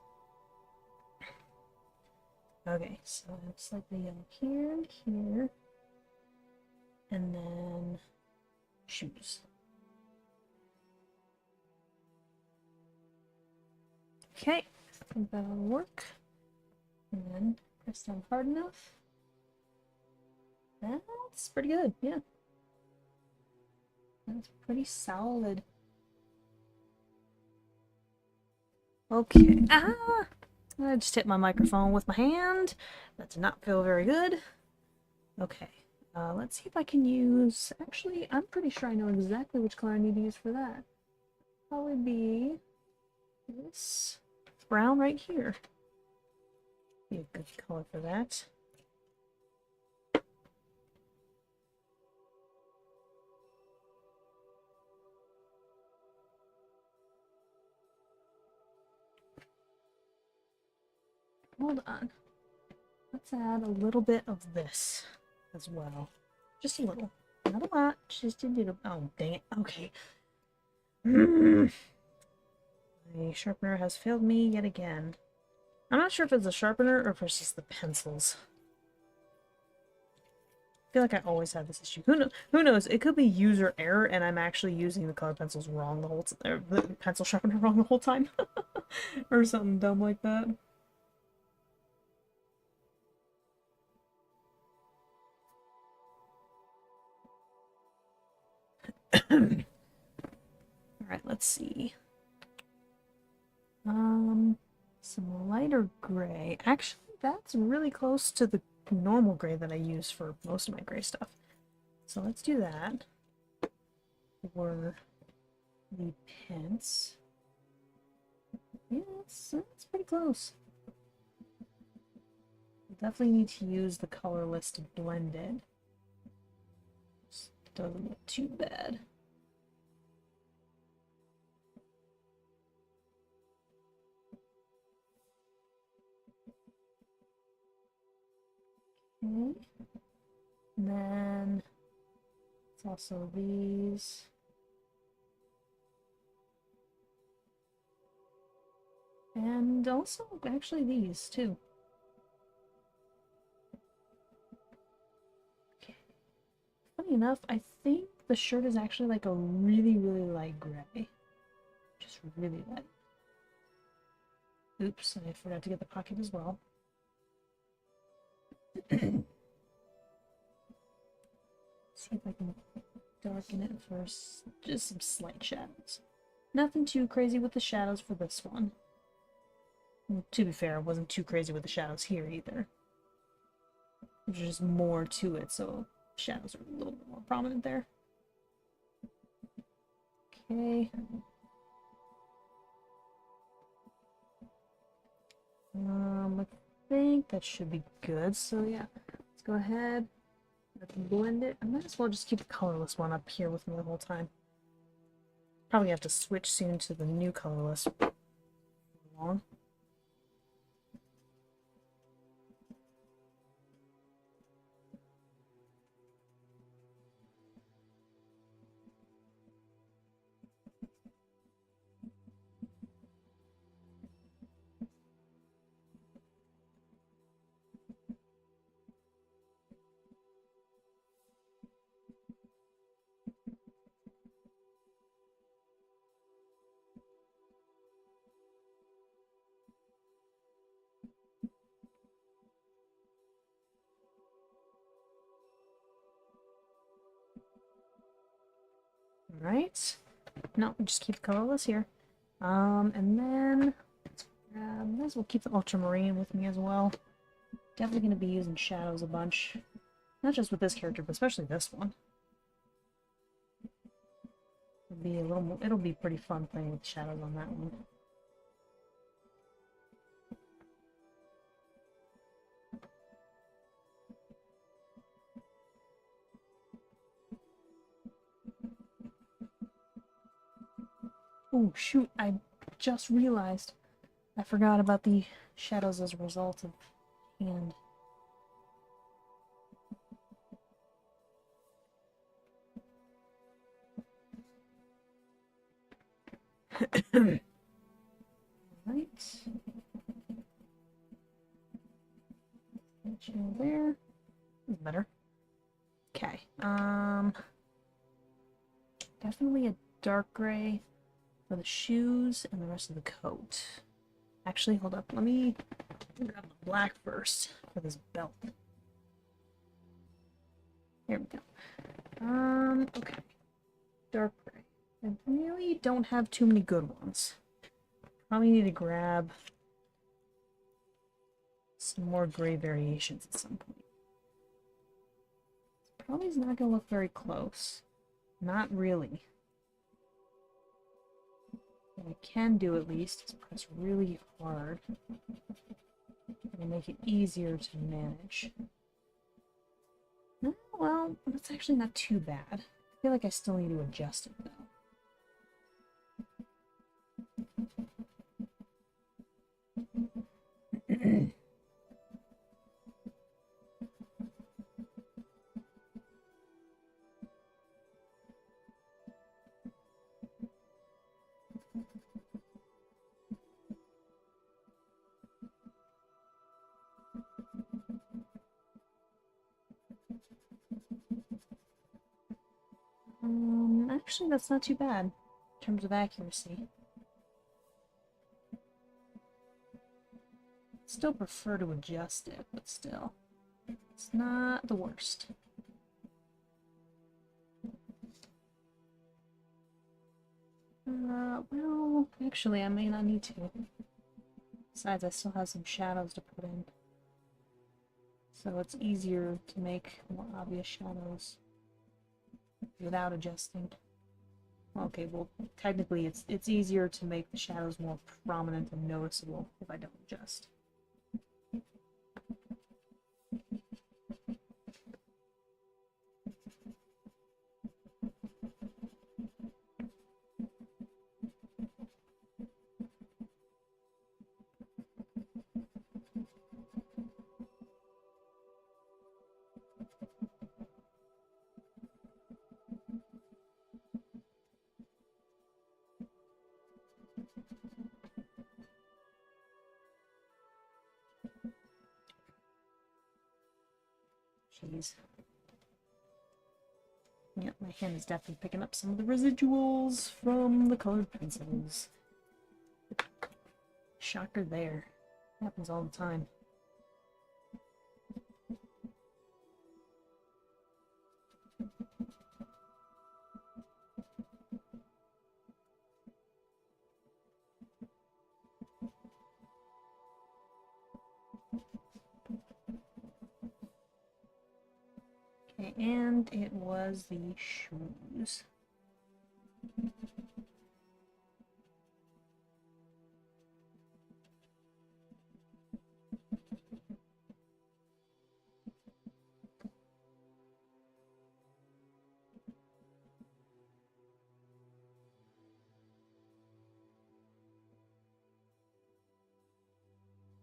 Okay, so it's like the yellow here and here. And then shoes. Okay, I think that'll work. And then Press down hard enough. That's pretty good, yeah. That's pretty solid. Okay. Ah! I just hit my microphone with my hand. That did not feel very good. Okay. Let's see if I can use... Actually, I'm pretty sure I know exactly which color I need to use for that. Probably be this brown right here. Be a good color for that. Hold on. Let's add a little bit of this as well. Just a little. Not a lot. Just a little. Oh, dang it. Okay. My sharpener has failed me yet again. I'm not sure if it's a sharpener or if it's just the pencils. I feel like I always have this issue. Who knows? It could be user error and I'm actually using the color pencils wrong the whole time. The pencil sharpener wrong the whole time. Or something dumb like that. Alright, let's see. Some lighter gray. Actually, that's really close to the normal gray that I use for most of my gray stuff. So let's do that for the pants. Yeah, it's pretty close. We'll definitely need to use the color list to blend it. Just doesn't look too bad. Okay. And then it's also these. And also, actually, these too. Okay. Funny enough, I think the shirt is actually like a really, really light gray. Just really light. Oops, I forgot to get the pocket as well. See if I can darken it first. Just some slight shadows. Nothing too crazy with the shadows for this one. Well, to be fair, I wasn't too crazy with the shadows here either. There's just more to it, so shadows are a little bit more prominent there. Okay. I think that should be good. So yeah, let's go ahead. Let's blend it. I might as well just keep the colorless one up here with me the whole time. Probably have to switch soon to the new colorless. Long. Alright. No, just keep the colorless here. And then might as well keep the ultramarine with me as well. Definitely going to be using shadows a bunch. Not just with this character, but especially this one. It'll be pretty fun playing with shadows on that one. Oh shoot, I just realized I forgot about the shadows as a result of hand. Right. There. That's better. Okay. Definitely a dark gray for the shoes and the rest of the coat. Actually, hold up. Let me grab the black first for this belt. There we go. Okay. Dark gray. I really don't have too many good ones. Probably need to grab some more gray variations at some point. Probably is not going to look very close. Not really. What I can do at least is press really hard and make it easier to manage. Well, that's actually not too bad. I feel like I still need to adjust it though. Actually, that's not too bad in terms of accuracy. Still prefer to adjust it, but still, it's not the worst. Well, actually, I may not need to. Besides, I still have some shadows to put in. So it's easier to make more obvious shadows without adjusting. Okay, well, technically it's easier to make the shadows more prominent and noticeable if I don't adjust. Jeez. Yep, my hand is definitely picking up some of the residuals from the colored pencils. Shocker there. Happens all the time. Okay, and it was the shoes.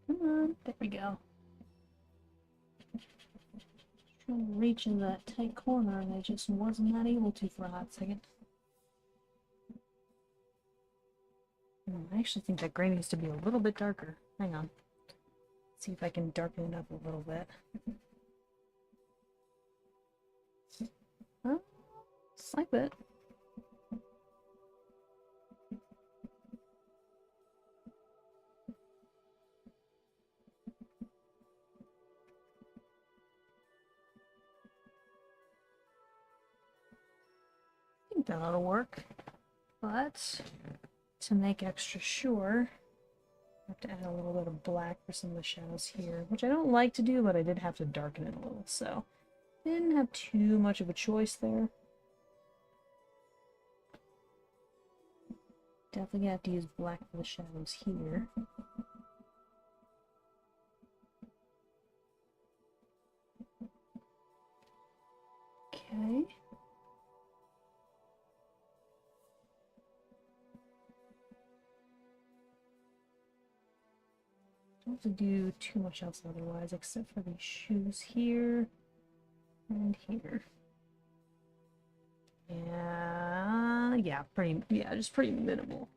Come on, there we go. Trying to reach in that tight corner and I just was not able to for a hot second. I actually think that gray needs to be a little bit darker. Hang on. Let's see if I can darken it up a little bit. Oh, slight bit. I think that ought to work. But to make extra sure, I have to add a little bit of black for some of the shadows here, which I don't like to do, but I did have to darken it a little, so didn't have too much of a choice there. Definitely gonna have to use black for the shadows here. Okay. Don't have to do too much else otherwise, except for these shoes here and here. Yeah, just pretty minimal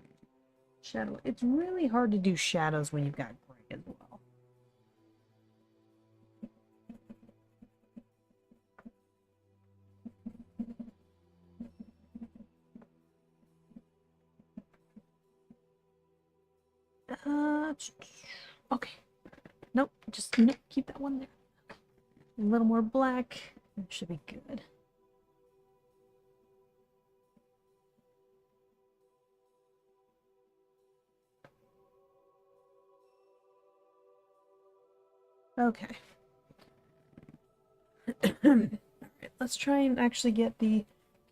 shadow. It's really hard to do shadows when you've got gray as well. Okay. Nope, just nope, keep that one there. A little more black. That should be good. Okay. Alright, let's try and actually get the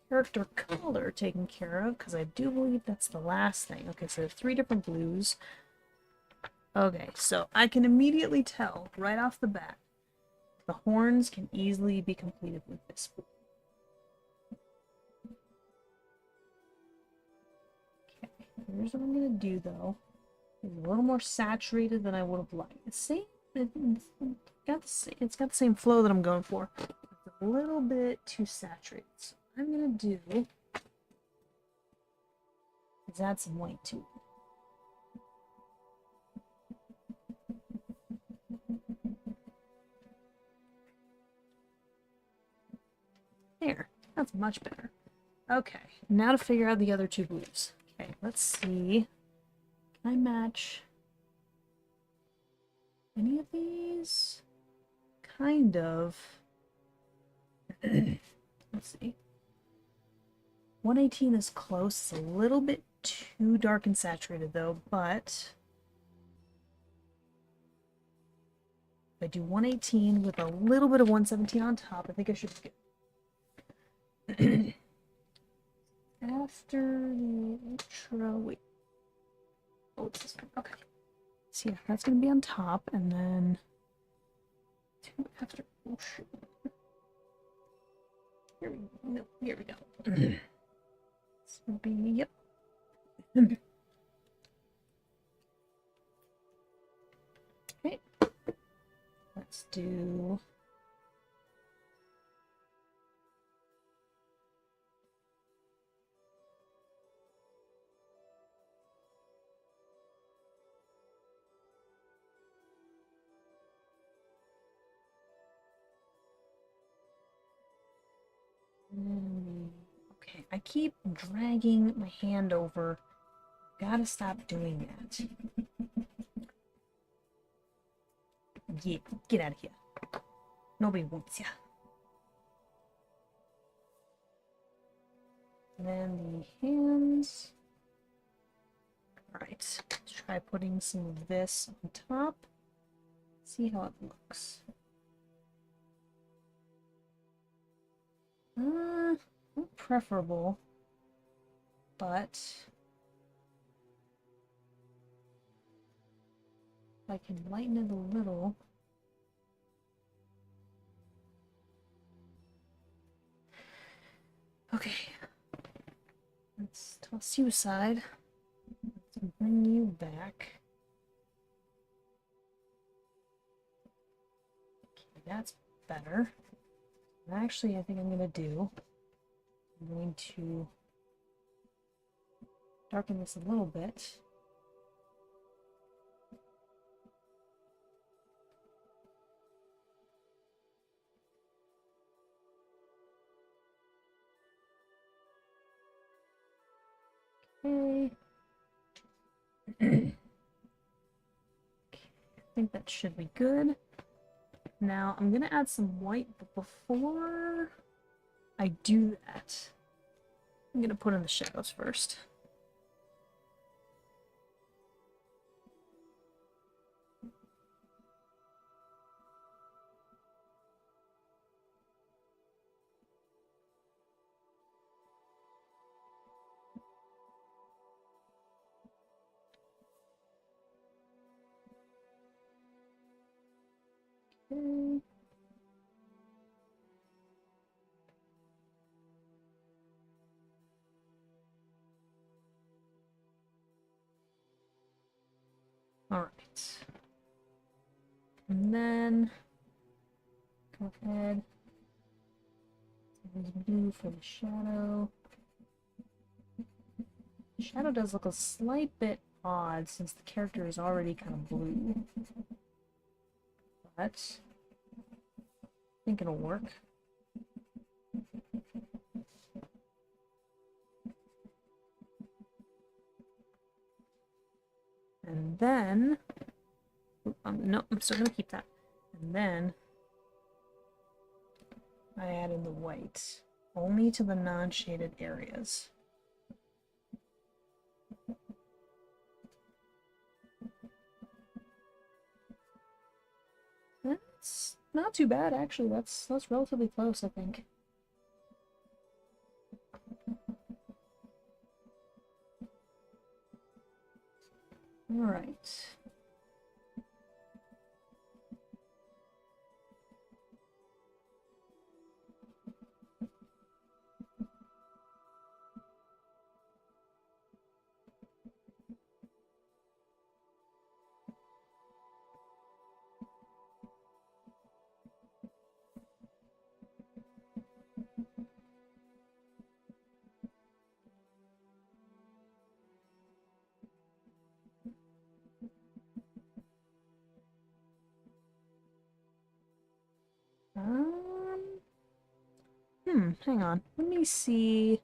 character color taken care of, because I do believe that's the last thing. Okay, so 3 different blues. Okay, so I can immediately tell right off the bat the horns can easily be completed with this blue. Okay, here's what I'm gonna do though. It's a little more saturated than I would have liked. It's got the same flow that I'm going for. It's a little bit too saturated. So what I'm gonna do is add some white to it. There, that's much better. Okay, now to figure out the other 2 blues. Okay, let's see. Can I match any of these? Kind of. Let's see. 118 is close. It's a little bit too dark and saturated though, but if I do 118 with a little bit of 117 on top, I think I should be good. After the intro, wait. Oh, it's this one. Okay. So yeah, that's gonna be on top, and then 2 after. Oh shoot. Here we go. No, here we go. This would be, yep. Okay. Let's do. Okay, I keep dragging my hand over. Gotta stop doing that. Get out of here. Nobody wants ya. And then the hands. Alright, let's try putting some of this on top. See how it looks. Not preferable, but if I can lighten it a little. Okay, let's toss you aside. Let's bring you back. Okay, that's better. And actually, I think I'm going to do, I'm going to darken this a little bit. Okay. I think that should be good. Now, I'm going to add some white, but before I do that, I'm going to put in the shadows first. Okay. Alright. And then go ahead. Use blue for the shadow. The shadow does look a slight bit odd since the character is already kind of blue. But I think it'll work. And then no, I'm still gonna keep that. And then I add in the white, only to the non-shaded areas. That's not too bad, actually. That's relatively close, I think. All right. Hang on. Let me see.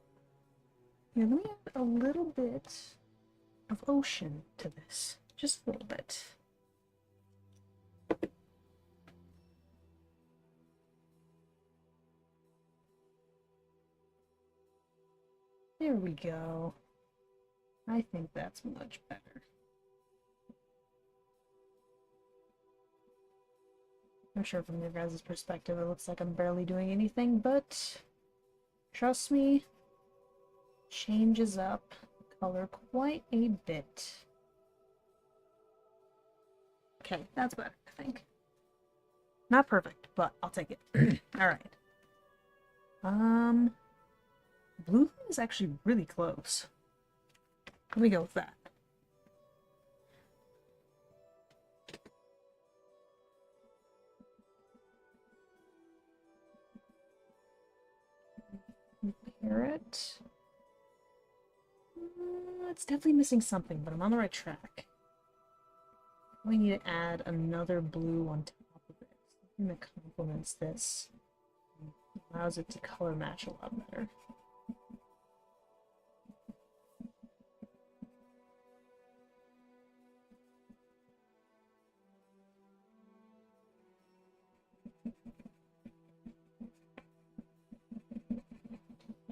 Here, let me add a little bit of ocean to this. Just a little bit. There we go. I think that's much better. I'm sure from your guys' perspective it looks like I'm barely doing anything, but trust me, changes up color quite a bit. Okay, that's better, I think. Not perfect, but I'll take it. Alright. Blue is actually really close. Let me go with that. Parrot. It's definitely missing something, but I'm on the right track. We need to add another blue on top of it. Something that complements this. Allows it to color match a lot better.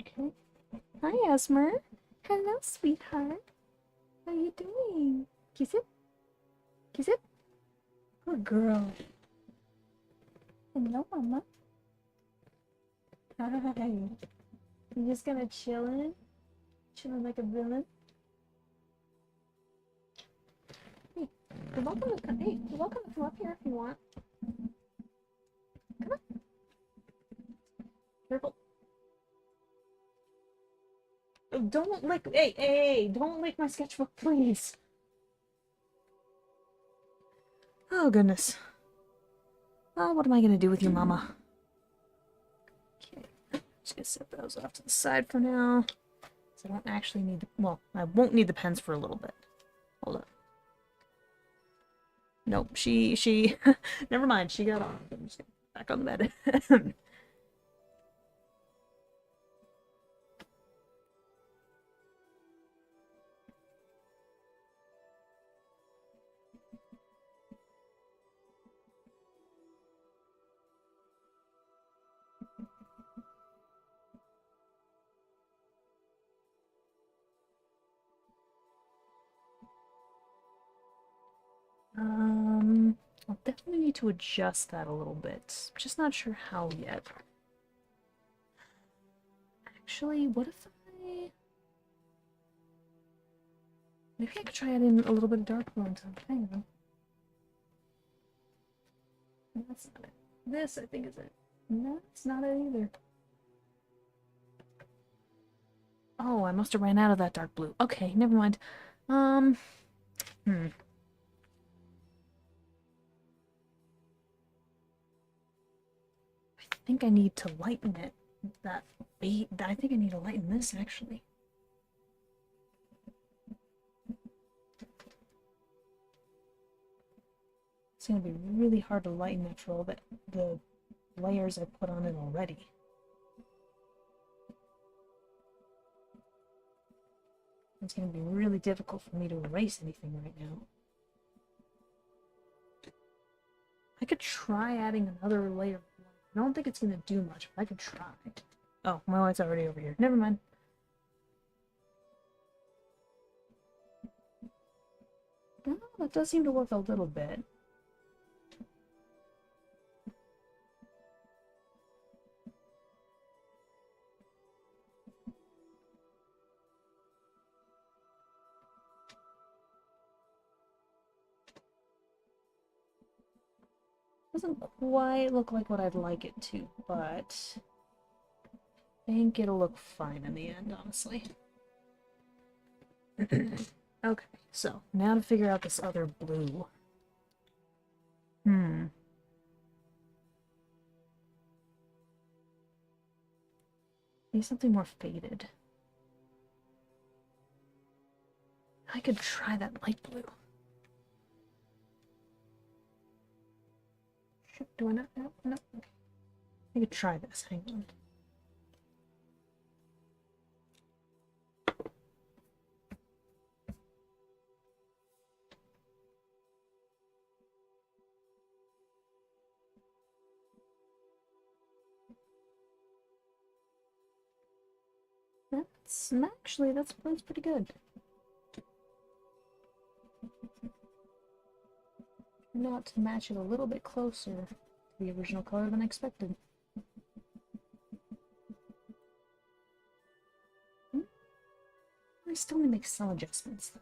Okay. Hi, Esmer. Hello, sweetheart. How you doing? Kiss it? Kiss it? Good girl. Hello, Mama. Hi. You just gonna chillin'? Chillin' like a villain? Hey, you're welcome to come. Hey, you're welcome to come up here if you want. Come on. Careful. Oh, don't lick. Hey, don't lick my sketchbook, please. Oh, goodness. Oh, what am I gonna do with you, Mama? Okay, just gonna set those off to the side for now. So I don't actually need the, well, I won't need the pens for a little bit. Hold on. Nope, she, never mind, she got off. I'm just gonna put back on the bed. I'll definitely need to adjust that a little bit. I'm just not sure how yet. Actually, what if I... Maybe I could try adding a little bit of dark blue on top. Hang on. That's not it. This, I think, is it. No, it's not it either. Oh, I must have ran out of that dark blue. Okay, never mind. I think I need to lighten it. I think I need to lighten this, actually. It's gonna be really hard to lighten after all the layers I put on it already. It's gonna be really difficult for me to erase anything right now. could try adding another layer of white. I don't think it's going to do much, but I could try. Oh, my white's already over here. Never mind. Oh, that does seem to work a little bit. Doesn't quite look like what I'd like it to, but I think it'll look fine in the end, honestly. Okay, so now to figure out this other blue. Maybe something more faded. I could try that light blue. Shit, do I not? No, no. Okay. I could try this. Hang on. That's pretty good. Not to match it a little bit closer to the original color than expected. I still need to make some adjustments.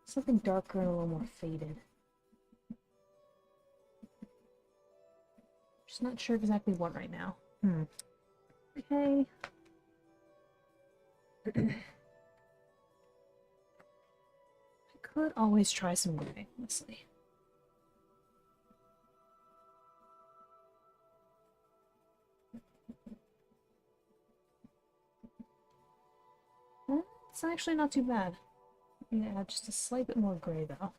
Something darker and a little more faded. Just not sure exactly what right now. Okay. I could always try some gray, honestly. It's actually not too bad. Yeah, just a slight bit more gray though.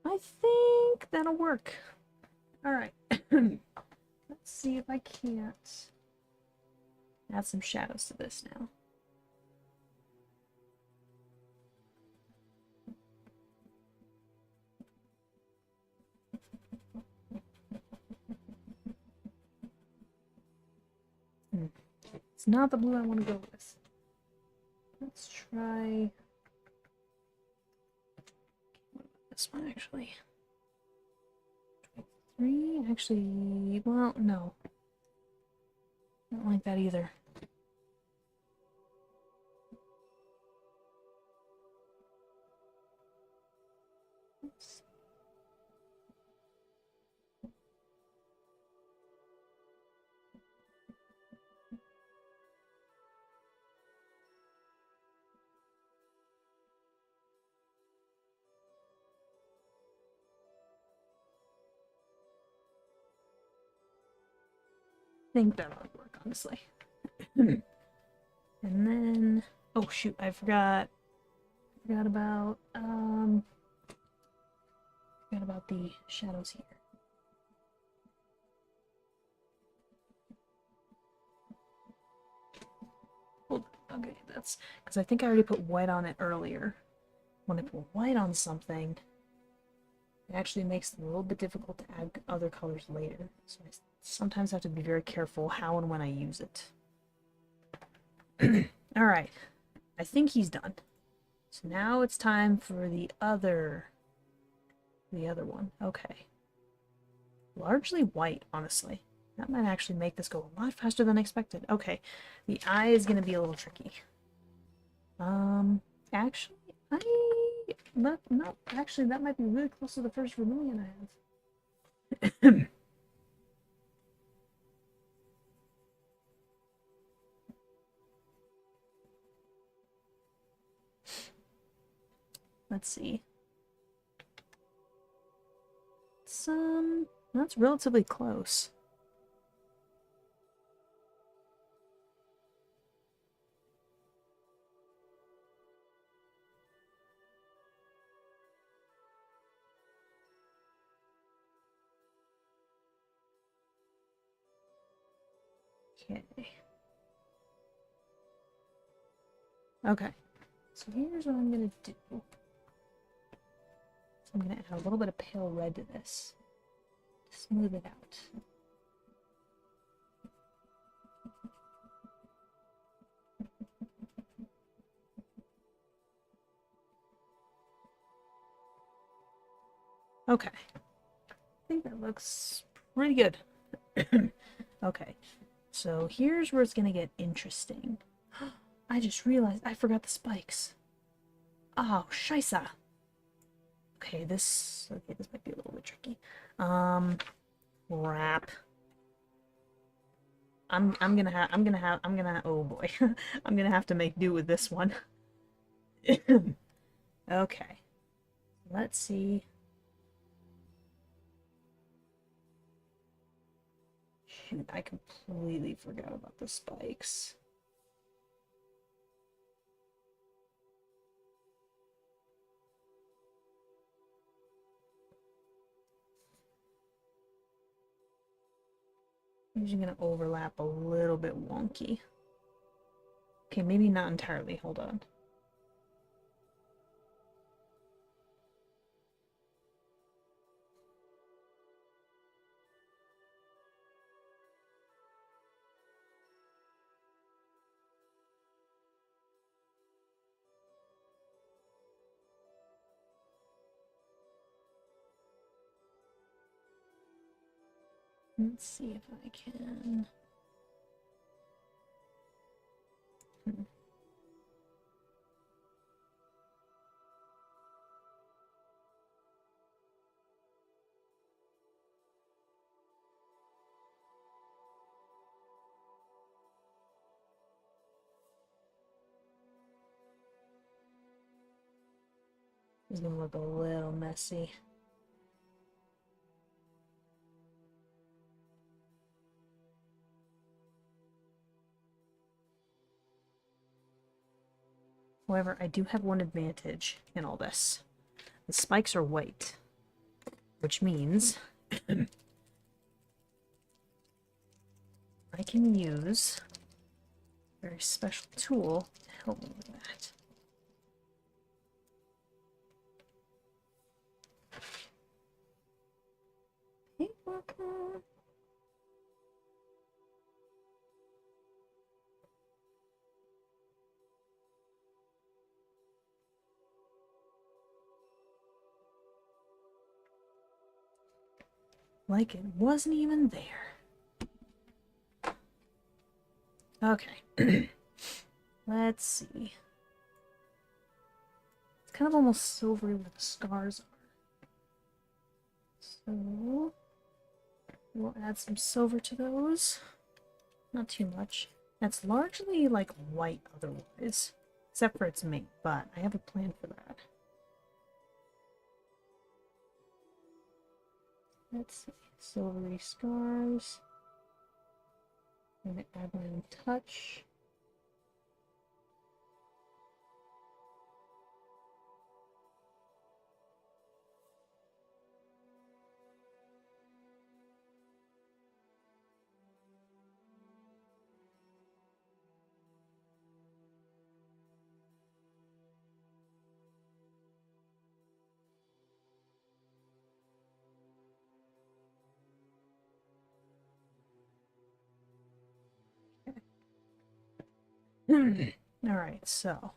I think that'll work. Alright. Let's see if I can't add some shadows to this now. It's not the blue I want to go with. Let's try this one actually. 23, actually, well, no. Don't like that either. Oops. I think that would work, honestly. And then, oh shoot, I forgot about the shadows here. Hold on. Okay, that's because I think I already put white on it earlier. When I put white on something, it actually makes it a little bit difficult to add other colors later. So I sometimes have to be very careful how and when I use it. Alright, I think he's done. So now it's time for the other one. Okay. Largely white, honestly. That might actually make this go a lot faster than expected. Okay, the eye is going to be a little tricky. Actually, no, actually, that might be really close to the first vermilion I have. Let's see. That's relatively close. Okay. Okay, so here's what I'm gonna do. So I'm gonna add a little bit of pale red to this to smooth it out. Okay, I think that looks pretty good. Okay, so here's where it's gonna get interesting. I just realized I forgot the spikes. Oh, scheisse. Okay, this might be a little bit tricky. Crap. Oh boy. I'm gonna have to make do with this one. Okay. Let's see. Shoot, I completely forgot about the spikes. I'm just gonna overlap a little bit wonky. Okay, maybe not entirely. Hold on. Let's see if I can. It's gonna look a little messy. However, I do have one advantage in all this. The spikes are white, which means I can use a very special tool to help me with that. Paper. Like it wasn't even there. Okay. Let's see. It's kind of almost silvery where the scars are. So we'll add some silver to those. Not too much. That's largely like white otherwise. Except for its mate, but I have a plan for that. Let's see. Silvery scars. I'm gonna add my own touch. Alright, so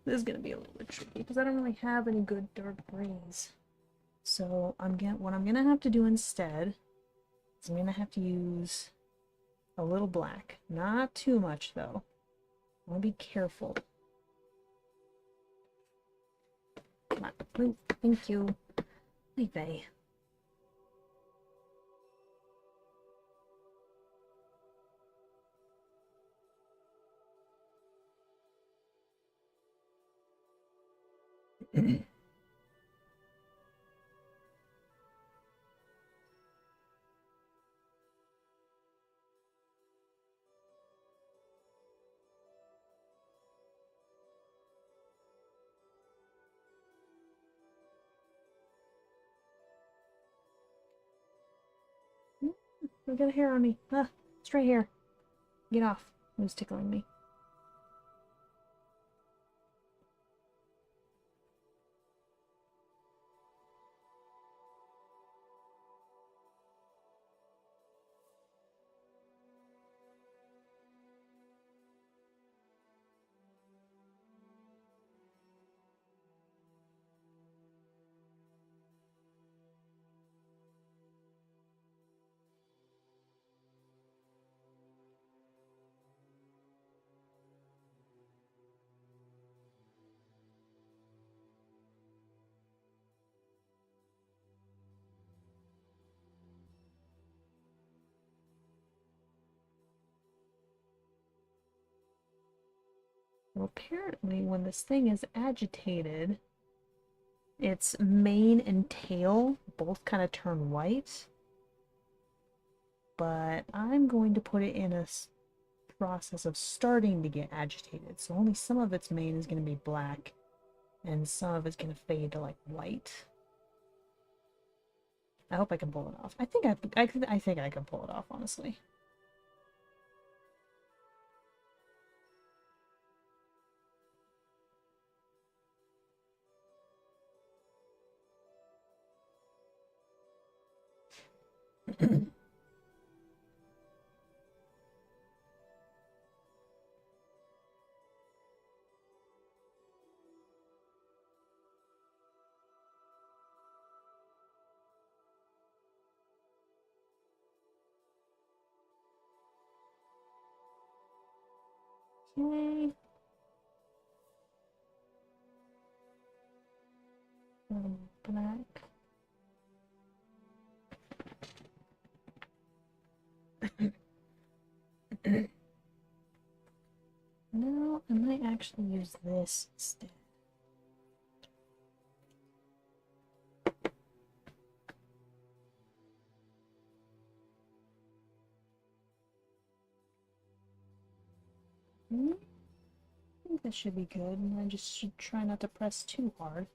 this is gonna be a little bit tricky because I don't really have any good dark grays. So what I'm gonna have to do instead is I'm gonna have to use a little black. Not too much though. I wanna be careful. Come on. Thank you. Leave a. I got a hair on me. Ah, stray hair. Get off. It was tickling me. Well, apparently when this thing is agitated, its mane and tail both kind of turn white. But I'm going to put it in a process of starting to get agitated. So only some of its mane is going to be black and some of it's going to fade to like white. I hope I can pull it off. I think I can pull it off, honestly. Okay. Black. No, I might actually use this instead. I think this should be good, and I just should try not to press too hard.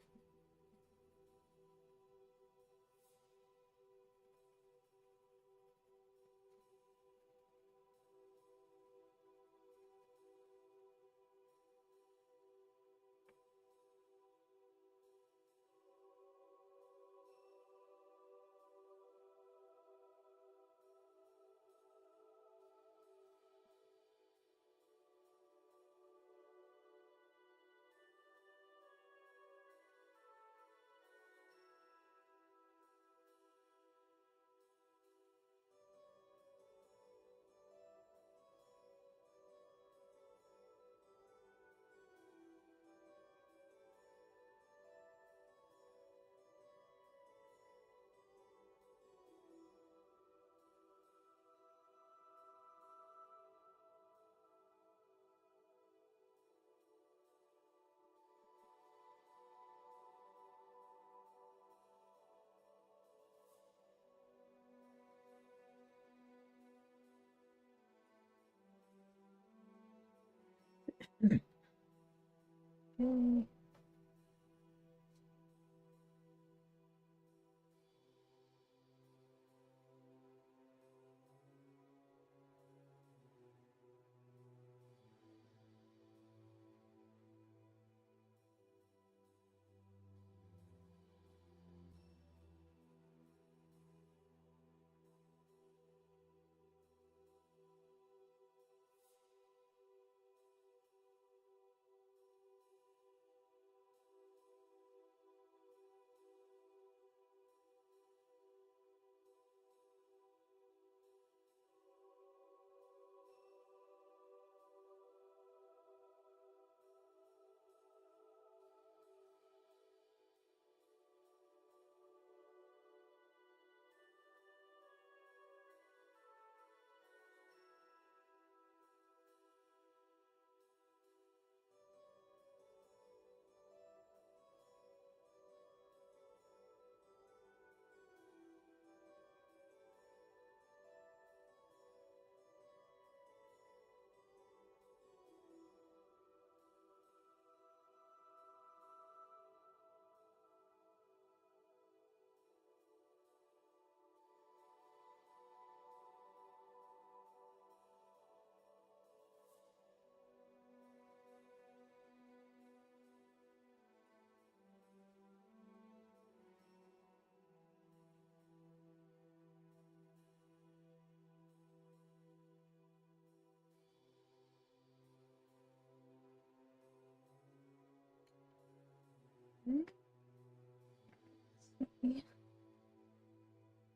Okay.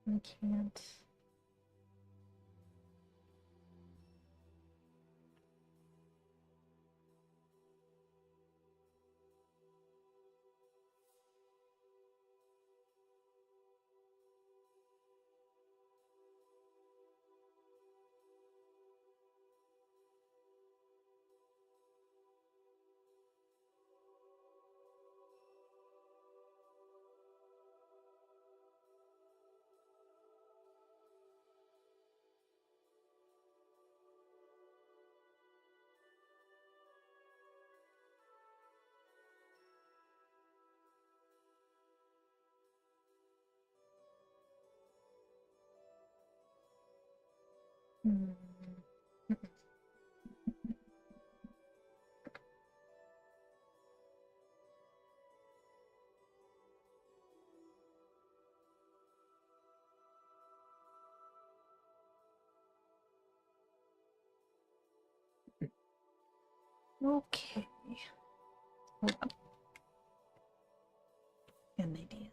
I can't. Hmm. Okay. Hold on. Got an idea.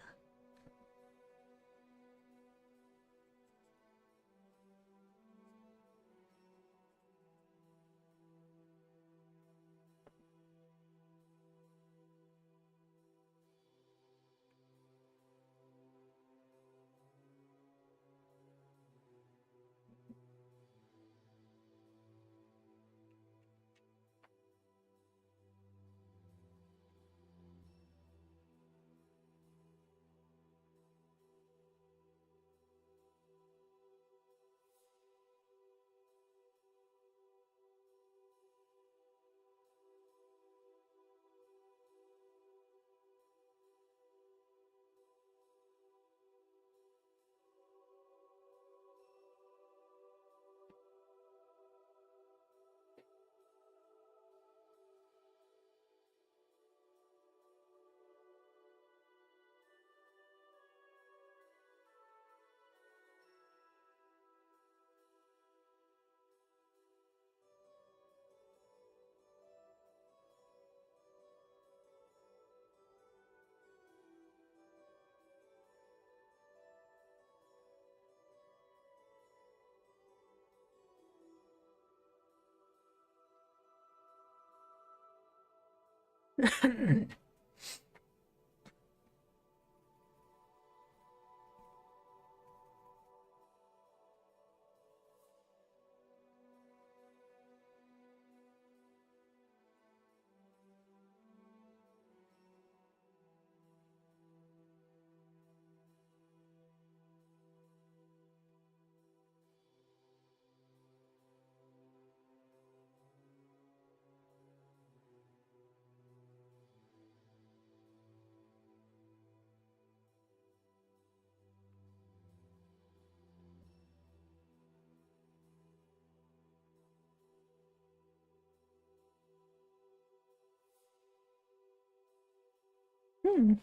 Hmm.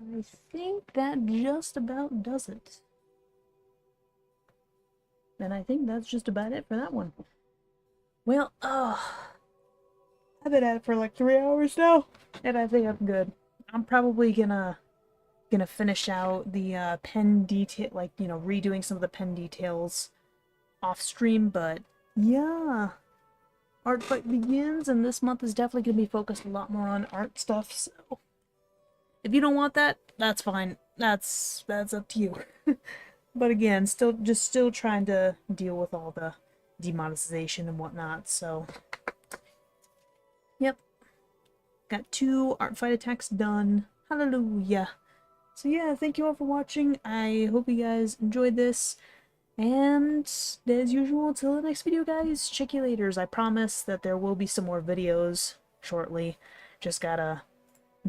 I think that just about does it. And I think that's just about it for that one. Well, I've been at it for like 3 hours now, and I think I'm good. I'm probably gonna finish out the pen detail, like, you know, redoing some of the pen details off stream, but yeah, Art Fight begins, and this month is definitely gonna be focused a lot more on art stuff, so if you don't want that, that's fine. That's up to you. But again, still trying to deal with all the demonetization and whatnot, so yep. Got 2 art fight attacks done. Hallelujah. So yeah, thank you all for watching. I hope you guys enjoyed this. And as usual, until the next video, guys, check you laters. I promise that there will be some more videos shortly. Just gotta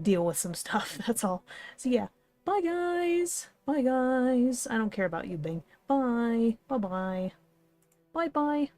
deal with some stuff, that's all. So yeah, bye guys. Bye guys. I don't care about you, Bing. Bye. Bye-bye. Bye-bye.